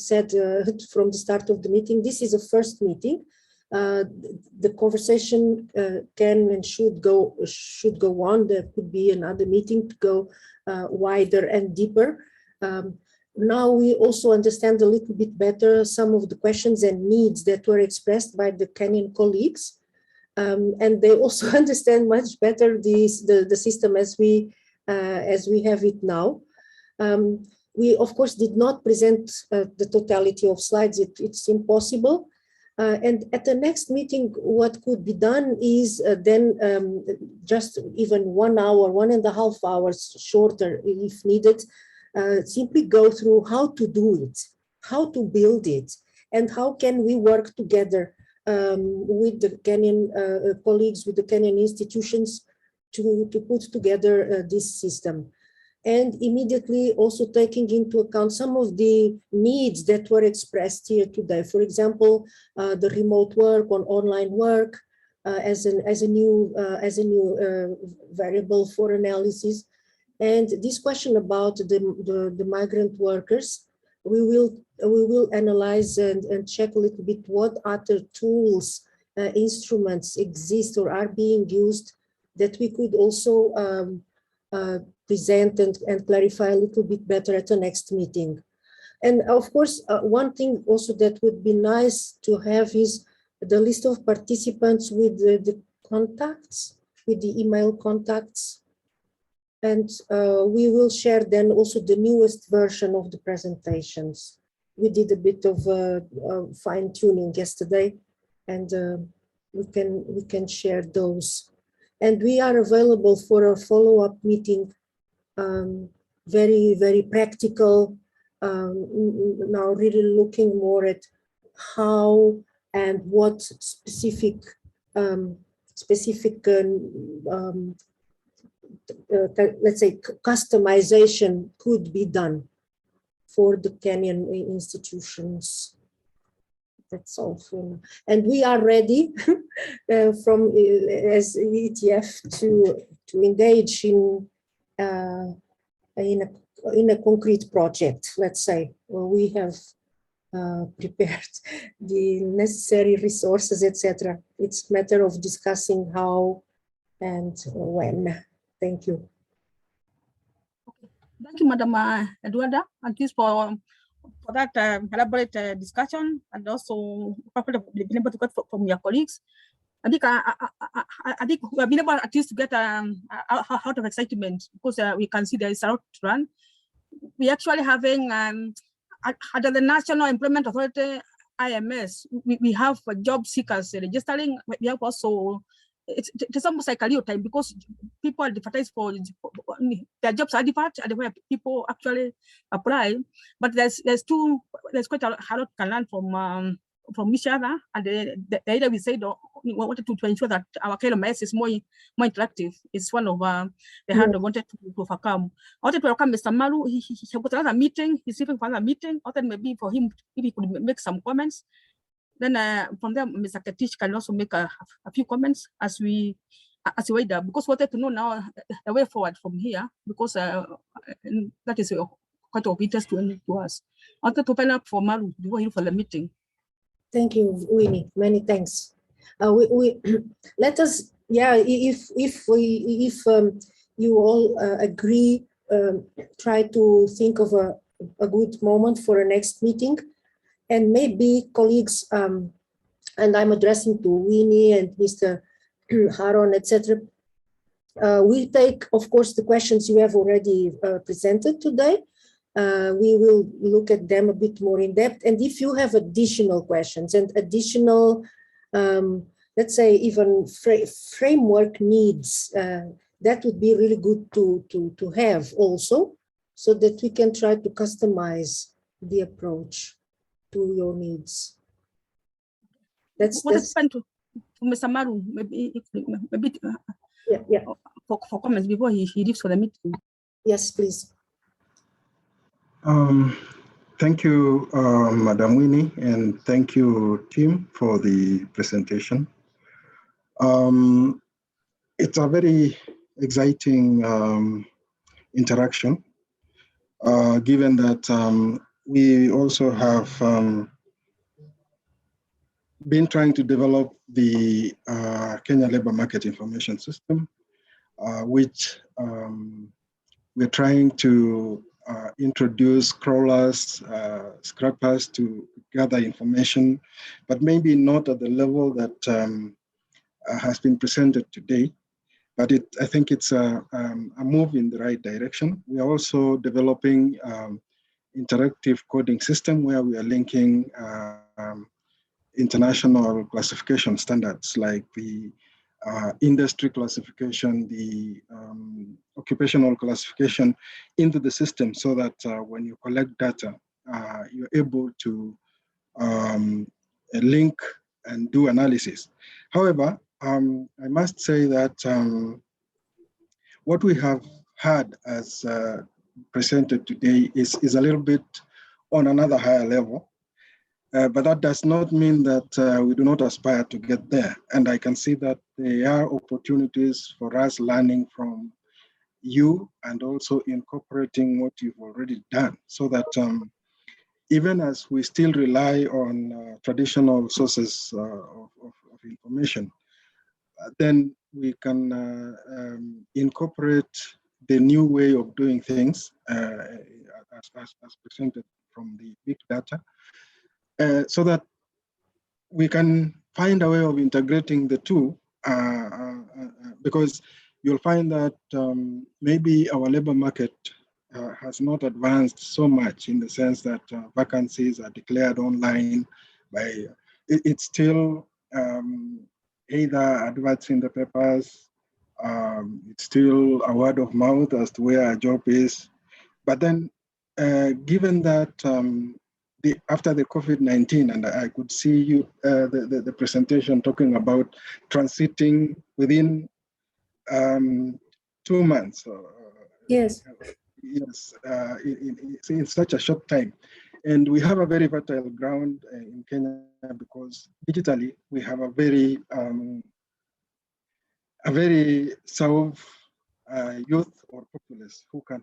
S5: said from the start of the meeting, this is a first meeting. The conversation can and should go on. There could be another meeting to go wider and deeper. now we also understand a little bit better some of the questions and needs that were expressed by the Kenyan colleagues. And they also understand much better the system as we have it now. We, of course, did not present the totality of slides. It's impossible. And at the next meeting, what could be done is then just even 1 hour, 1.5 hours shorter if needed, simply go through how to do it, how to build it, and how can we work together with the Kenyan colleagues, with the Kenyan institutions to put together this system. And immediately also taking into account some of the needs that were expressed here today. For example, the remote work or online work as a new variable for analysis. And this question about the migrant workers, we will analyze and check a little bit what other tools, instruments exist or are being used that we could also present and clarify a little bit better at the next meeting. And of course, one thing also that would be nice to have is the list of participants with the contacts, with the email contacts. And we will share then also the newest version of the presentations. We did a bit of fine tuning yesterday, and we can share those. And we are available for a follow-up meeting, very, very practical, now really looking more at how and what specific, let's say, customization could be done for the Kenyan institutions. That's all for now. And we are ready from as ETF to engage in a concrete project. Let's say, where we have prepared the necessary resources, etc. It's a matter of discussing how and when. Thank you.
S2: Thank you, Madam Eduarda, and this for that elaborate discussion, and also being able to get from your colleagues. I think we have been able at least to get out of excitement, because we can see there is a lot to run. We actually having under the National Employment Authority, IMS, we have job seekers registering. We have also, it's almost like a real time, because people advertise for their jobs are advertised and where people actually apply. But there's quite a lot can learn from each other, and the idea we said we wanted to ensure that our KLMS is more interactive. It's one of the hand we wanted to overcome. I wanted to welcome Mr. Maru. He got another meeting. He's leaving for another meeting. I thought maybe for him, if he could make some comments. Then from there, Mr. Katish can also make a few comments as we wait there, because we wanted to know now the way forward from here, because that is quite of interest to us. I wanted to open up for Maru before him for the meeting.
S5: Thank you, Winnie. Many thanks. We let us, yeah. If you all agree, try to think of a good moment for a next meeting, and maybe colleagues. And I'm addressing to Winnie and Mr. Haron, etc. We take, of course, the questions you have already presented today. We will look at them a bit more in depth. And if you have additional questions and additional, let's say, even framework needs, that would be really good to have also, so that we can try to customize the approach to your needs. That's
S2: to Mr. Maru, maybe for comments before he leaves for the meeting.
S5: Yes, please.
S10: Thank you, Madam Winnie, and thank you, team, for the presentation. It's a very exciting interaction, given that we also have been trying to develop the Kenya Labor Market Information System, which we're trying to introduce crawlers, scrapers to gather information, but maybe not at the level that has been presented today. But I think it's a move in the right direction. We are also developing interactive coding system where we are linking international classification standards like the industry classification, the occupational classification into the system so that when you collect data, you're able to link and do analysis. However, I must say that what we have had as presented today is a little bit on another higher level. But that does not mean that we do not aspire to get there. And I can see that there are opportunities for us learning from you and also incorporating what you've already done so that even as we still rely on traditional sources of information, then we can incorporate the new way of doing things as presented from the big data. So that we can find a way of integrating the two, because you'll find that maybe our labor market has not advanced so much in the sense that vacancies are declared online by, it's still either adverts in the papers, it's still a word of mouth as to where a job is. But then given that after the COVID-19, and I could see you the presentation talking about transiting within 2 months.
S5: Yes.
S10: Yes, in such a short time. And we have a very fertile ground in Kenya because digitally we have a very self youth or populace who can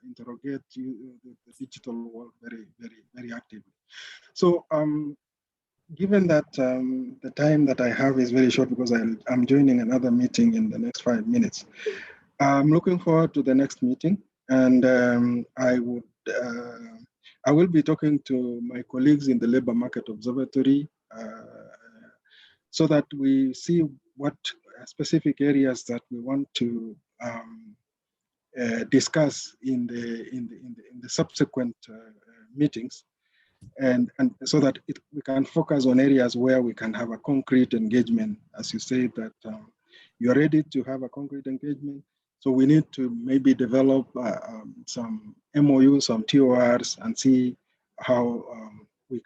S10: interrogate the digital world very actively. So given that the time that I have is very short because I'm joining another meeting in the next 5 minutes, I'm looking forward to the next meeting, and I will be talking to my colleagues in the Labor Market Observatory so that we see what specific areas that we want to discuss in the subsequent meetings, and so that we can focus on areas where we can have a concrete engagement. As you say that you're ready to have a concrete engagement, so we need to maybe develop some MOUs, some TORs, and see how we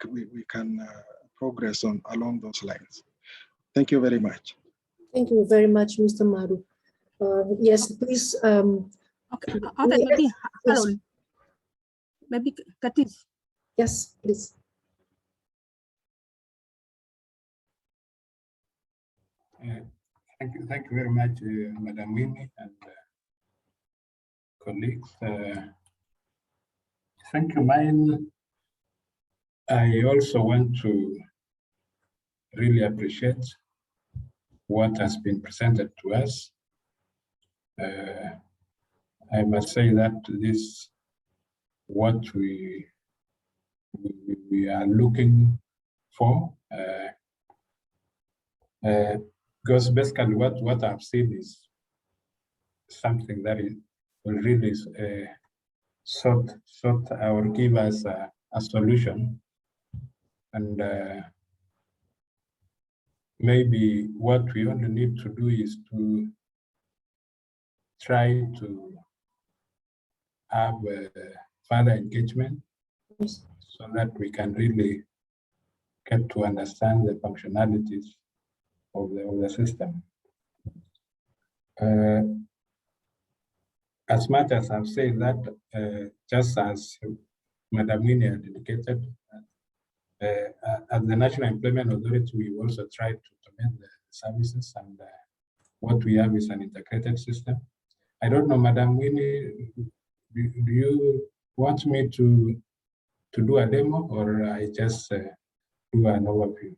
S10: can progress along those lines. Thank you very much.
S5: Thank you very much, Mr. Maru. Yes, please.
S2: Okay, maybe,
S5: yes.
S2: hello. Maybe Katis.
S5: Yes, please.
S11: Thank you very much, Madam Winnie and colleagues. Thank you, mine. I also want to really appreciate what has been presented to us. I must say that this what we are looking for, because basically what I've seen is something that will really sort or give us a solution, and maybe what we only need to do is to try to have further engagement so that we can really get to understand the functionalities of the system. As much as I've said that, just as Madam Winnie had indicated, at the National Employment Authority, we also try to automate the services, and what we have is an integrated system. I don't know, Madam Winnie, do you want me to do a demo, or I just do an overview?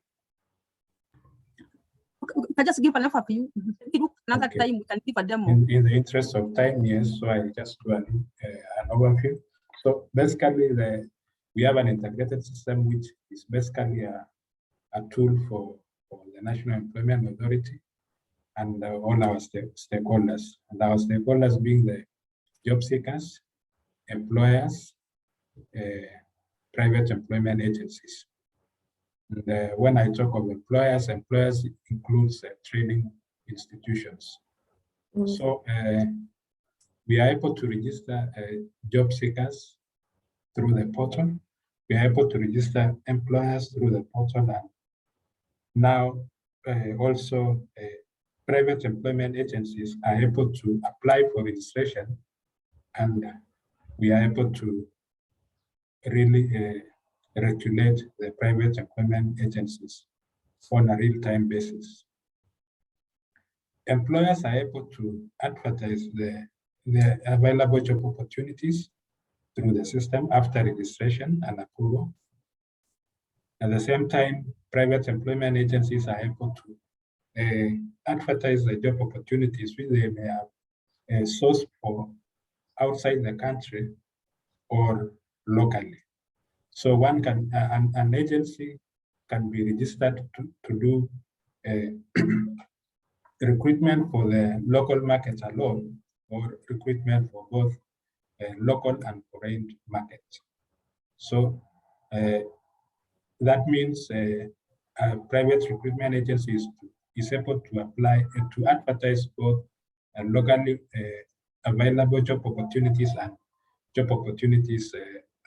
S2: We can just give an overview. Another
S11: Okay.
S2: time we can give a demo.
S11: In the interest of time, yes, so I'll just do an overview. So basically, we have an integrated system, which is basically a tool for the National Employment Authority and all our stakeholders. And our stakeholders being the job seekers, employers, private employment agencies. And when I talk of employers includes training institutions. So we are able to register job seekers through the portal. We are able to register employers through the portal, and now also private employment agencies are able to apply for registration, and we are able to really regulate the private employment agencies on a real-time basis. Employers are able to advertise the available job opportunities through the system after registration and approval. At the same time, private employment agencies are able to advertise the job opportunities which they may have sourced for outside the country or locally. So one can, an agency can be registered to do recruitment for the local markets alone, or recruitment for both local and foreign markets. So that means a private recruitment agency is able to apply to advertise both locally available job opportunities and job opportunities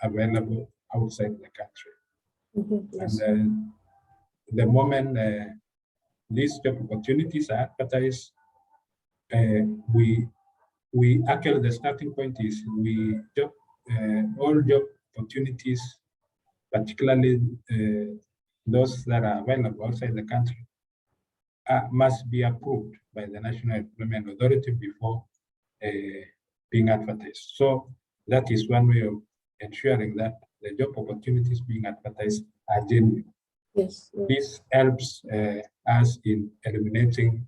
S11: available outside the country. Yes. And the moment these job opportunities are advertised, we actually, the starting point is all job opportunities, particularly those that are available outside the country, must be approved by the National Employment Authority before being advertised. So that is one way of ensuring that the job opportunities being advertised are genuine. Yes. This helps us in eliminating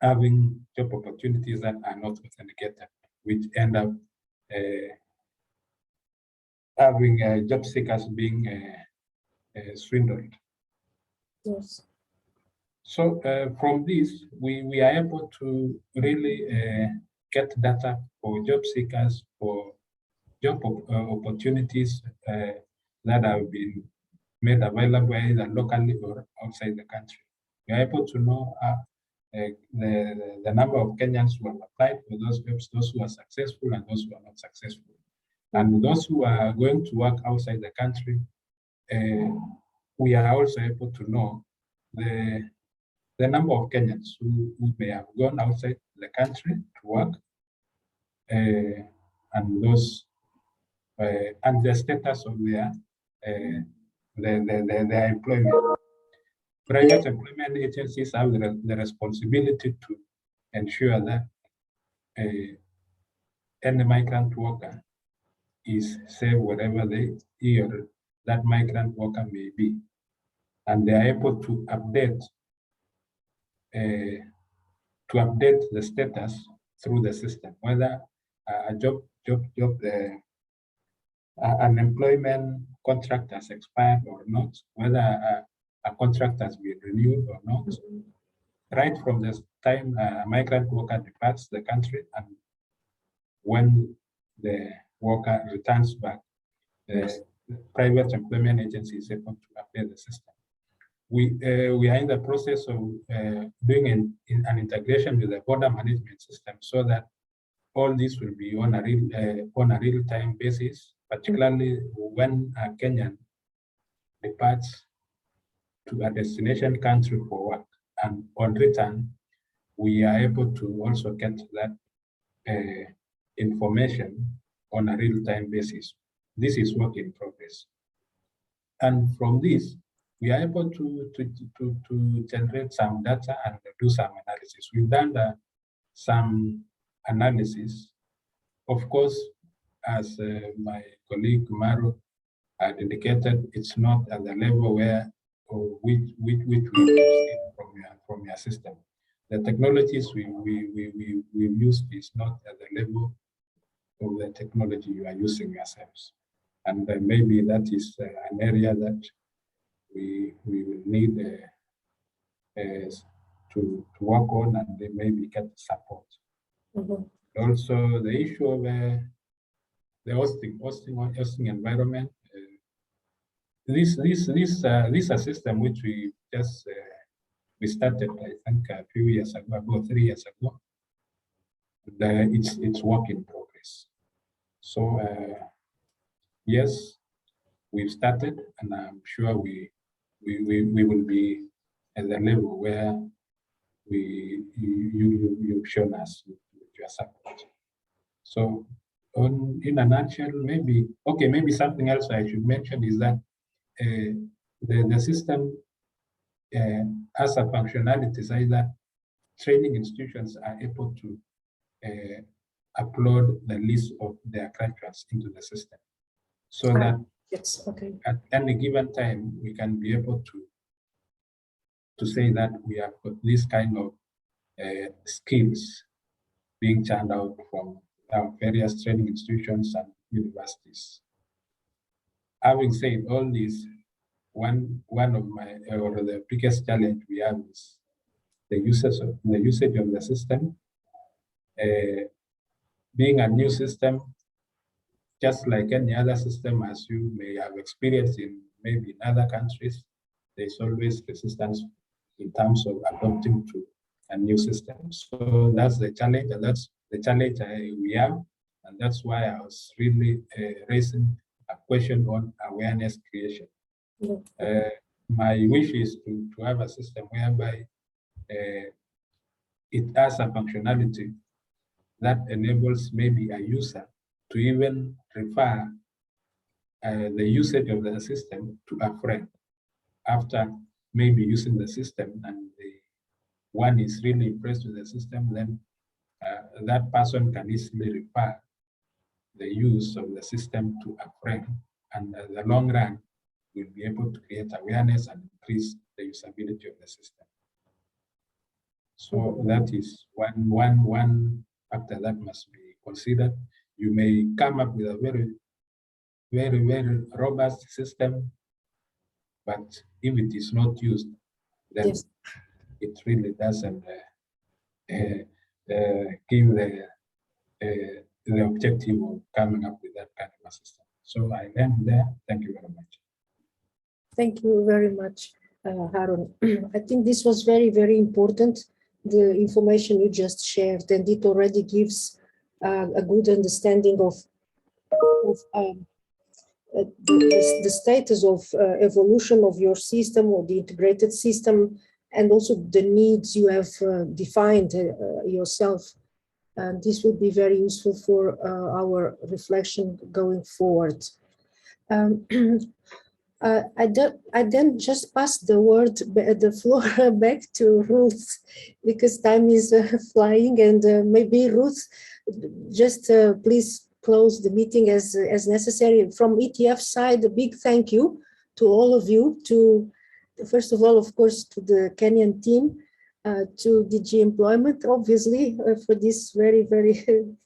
S11: having job opportunities that are not authenticated, which end up having job seekers being swindled. Yes. So from this, we are able to really get data for job seekers, for job opportunities that have been made available either locally or outside the country. We are able to know the number of Kenyans who have applied for those jobs, those who are successful and those who are not successful. And those who are going to work outside the country, we are also able to know the number of Kenyans who may have gone outside the country to work, and those and the status of their employment. Private employment agencies have the responsibility to ensure that any migrant worker is safe wherever he or that migrant worker may be, and they are able to update the status through the system, whether an employment contract has expired or not, whether a contract has been renewed or not. Right from the time a migrant worker departs the country and when the worker returns back, the private employment agency is able to update the system. We are in the process of doing an integration with the border management system so that all this will be on a real-time basis, particularly when a Kenyan departs to a destination country for work, and on return, we are able to also get that information on a real-time basis. This is work in progress. And from this, we are able to generate some data and do some analysis. We've done some analysis. Of course, as my colleague Maro had indicated, it's not at the level where which we have seen from your system. The technologies we've used is not at the level of the technology you are using yourselves. And maybe that is an area that we will need to work on and they maybe get support. Also, the issue of the hosting environment. This is a system which we just we started, I think, a few years ago, about 3 years ago. It's work in progress. So yes, we've started, and I'm sure we will be at the level where you've shown us with your support. So in a nutshell, maybe something else I should mention is that the system has a functionality so that training institutions are able to upload the list of their graduates into the system, so that at any given time we can be able to say that we have got this kind of skills being churned out from our various training institutions and universities. Having said all this, one of my or the biggest challenge we have is the usage of the system. Being a new system, just like any other system, as you may have experienced in maybe in other countries, there's always resistance in terms of adopting to a new system. So that's the challenge, and that's the challenge we have, and that's why I was really raising a question on awareness creation. My wish is to have a system whereby it has a functionality that enables maybe a user to even refer the usage of the system to a friend after maybe using the system, and the one is really impressed with the system, then that person can easily refer the use of the system to a friend, and in the long run we'll be able to create awareness and increase the usability of the system. So that is one factor that must be considered. You may come up with a very robust system, but if it is not used, then it really doesn't give the objective of coming up with that kind of a system. So I end there. Thank you very much.
S5: Thank you very much, Harun. I think this was very important, the information you just shared, and it already gives a good understanding of the status of evolution of your system or the integrated system, and also the needs you have defined yourself. And this will be very useful for our reflection going forward. I then just pass the floor back to Ruth, because time is flying, and maybe Ruth, just please close the meeting as necessary. From ETF side, a big thank you to all of you, to first of all, of course, to the Kenyan team, to DG Employment, obviously, for this very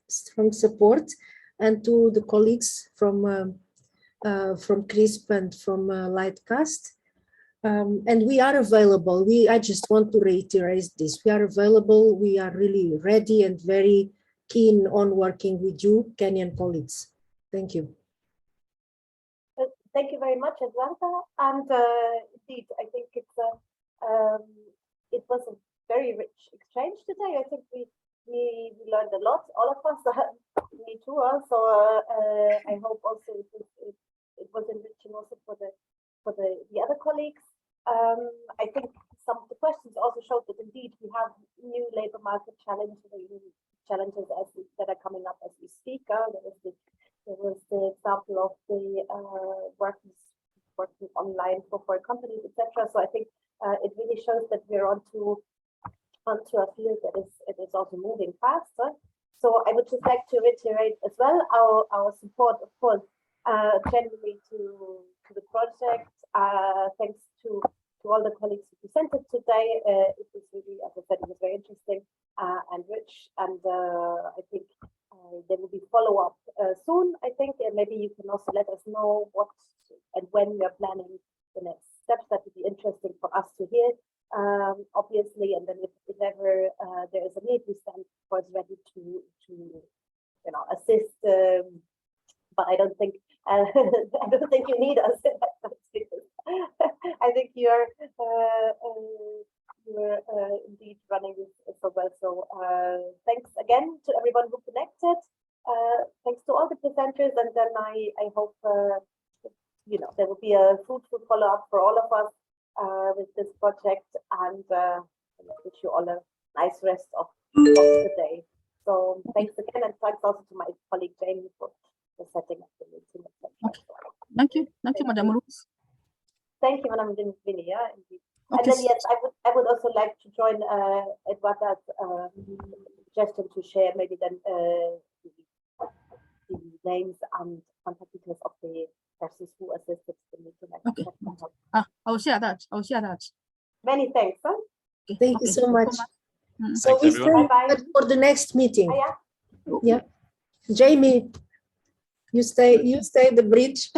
S5: strong support, and to the colleagues from CRISP and from Lightcast. And we are available. I just want to reiterate this. We are available. We are really ready and very keen on working with you, Kenyan colleagues. Thank you.
S9: Thank you very much, Atlanta. And indeed, I think it was a very rich exchange today. I think we learned a lot, all of us, me too. So I hope also it was enriching also for the other colleagues. I think some of the questions also showed that indeed we have new labor market challenges that are coming up as we speak. There was the example of the working online for companies, etc. So I think it really shows that we're onto a field that is also moving faster. So I would just like to reiterate as well our support, of course, generally to the project. Thanks to all the colleagues who presented today. It was really, as I said, it was very interesting and rich. And I think there will be follow-up soon, I think. And maybe you can also let us know what and when we are planning the next steps. That would be interesting for us to hear, obviously. And then if ever there is a need, we stand, of course, ready to assist. But I don't think you need us. I think you're indeed running this so well. So thanks again to everyone who connected. Thanks to all the presenters, and then I hope there will be a fruitful follow-up for all of us with this project, and I wish you all a nice rest of the day. So thanks again, and thanks also to my colleague Jamie for setting up the meeting.
S2: Okay. Thank you, Madam Rose.
S9: Thank you, Madam Vinny. Yeah, indeed.
S2: Okay.
S9: And then yes, I would also like to join Eduarda's suggestion to share maybe then the names and contact details of the persons who assisted the meeting.
S2: Okay. I will share that.
S9: Many thanks. Huh?
S2: Okay.
S5: Thank you so much. So
S4: Thanks,
S5: we
S4: everyone.
S5: stay for the next meeting.
S9: Yeah.
S5: Jamie, you stay the bridge.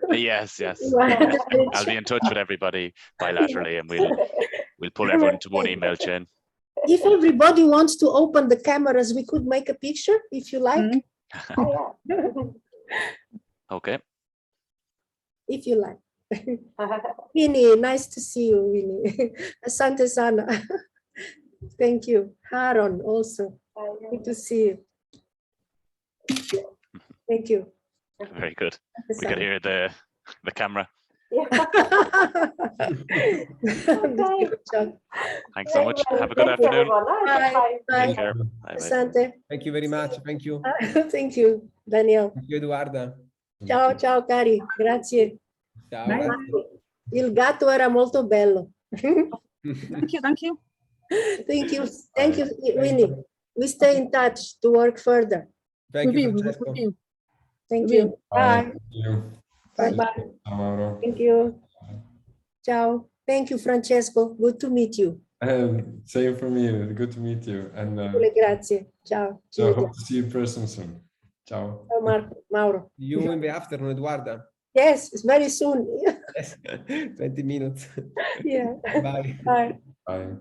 S4: Yes.
S5: You are the bridge.
S4: I'll be in touch with everybody bilaterally, and we'll pull everyone into one email chain.
S5: If everybody wants to open the cameras, we could make a picture if you like.
S4: Okay.
S5: If you like. Winnie, nice to see you, Winnie. Asante sana. Thank you. Haron also. Good to see you. Thank you.
S4: Very good. We could hear the camera. Thanks so much. Have a good afternoon.
S5: Bye.
S4: Take care. Bye.
S5: Asante.
S7: Thank you very much. Thank you.
S5: Thank you, Daniel.
S7: Thank you, Eduarda.
S5: Ciao cari, grazie.
S7: Ciao. Grazie.
S5: Il gatto era molto bello.
S2: Thank you.
S5: Thank you, Winnie. We stay in touch to work further.
S7: Thank you, Francesco.
S5: Thank you. Bye.
S7: Bye.
S5: Bye. Thank you. Ciao. Thank you, Francesco. Good to meet you.
S12: Same for me. Good to meet you. And
S5: grazie. Ciao.
S12: so I hope to see you in person soon. Ciao.
S5: Ciao, Mauro.
S7: You in the afternoon, Eduarda.
S5: Yes, it's very soon.
S7: Yes. 20 minutes.
S5: Yeah.
S7: Bye.
S5: Bye.
S12: Bye.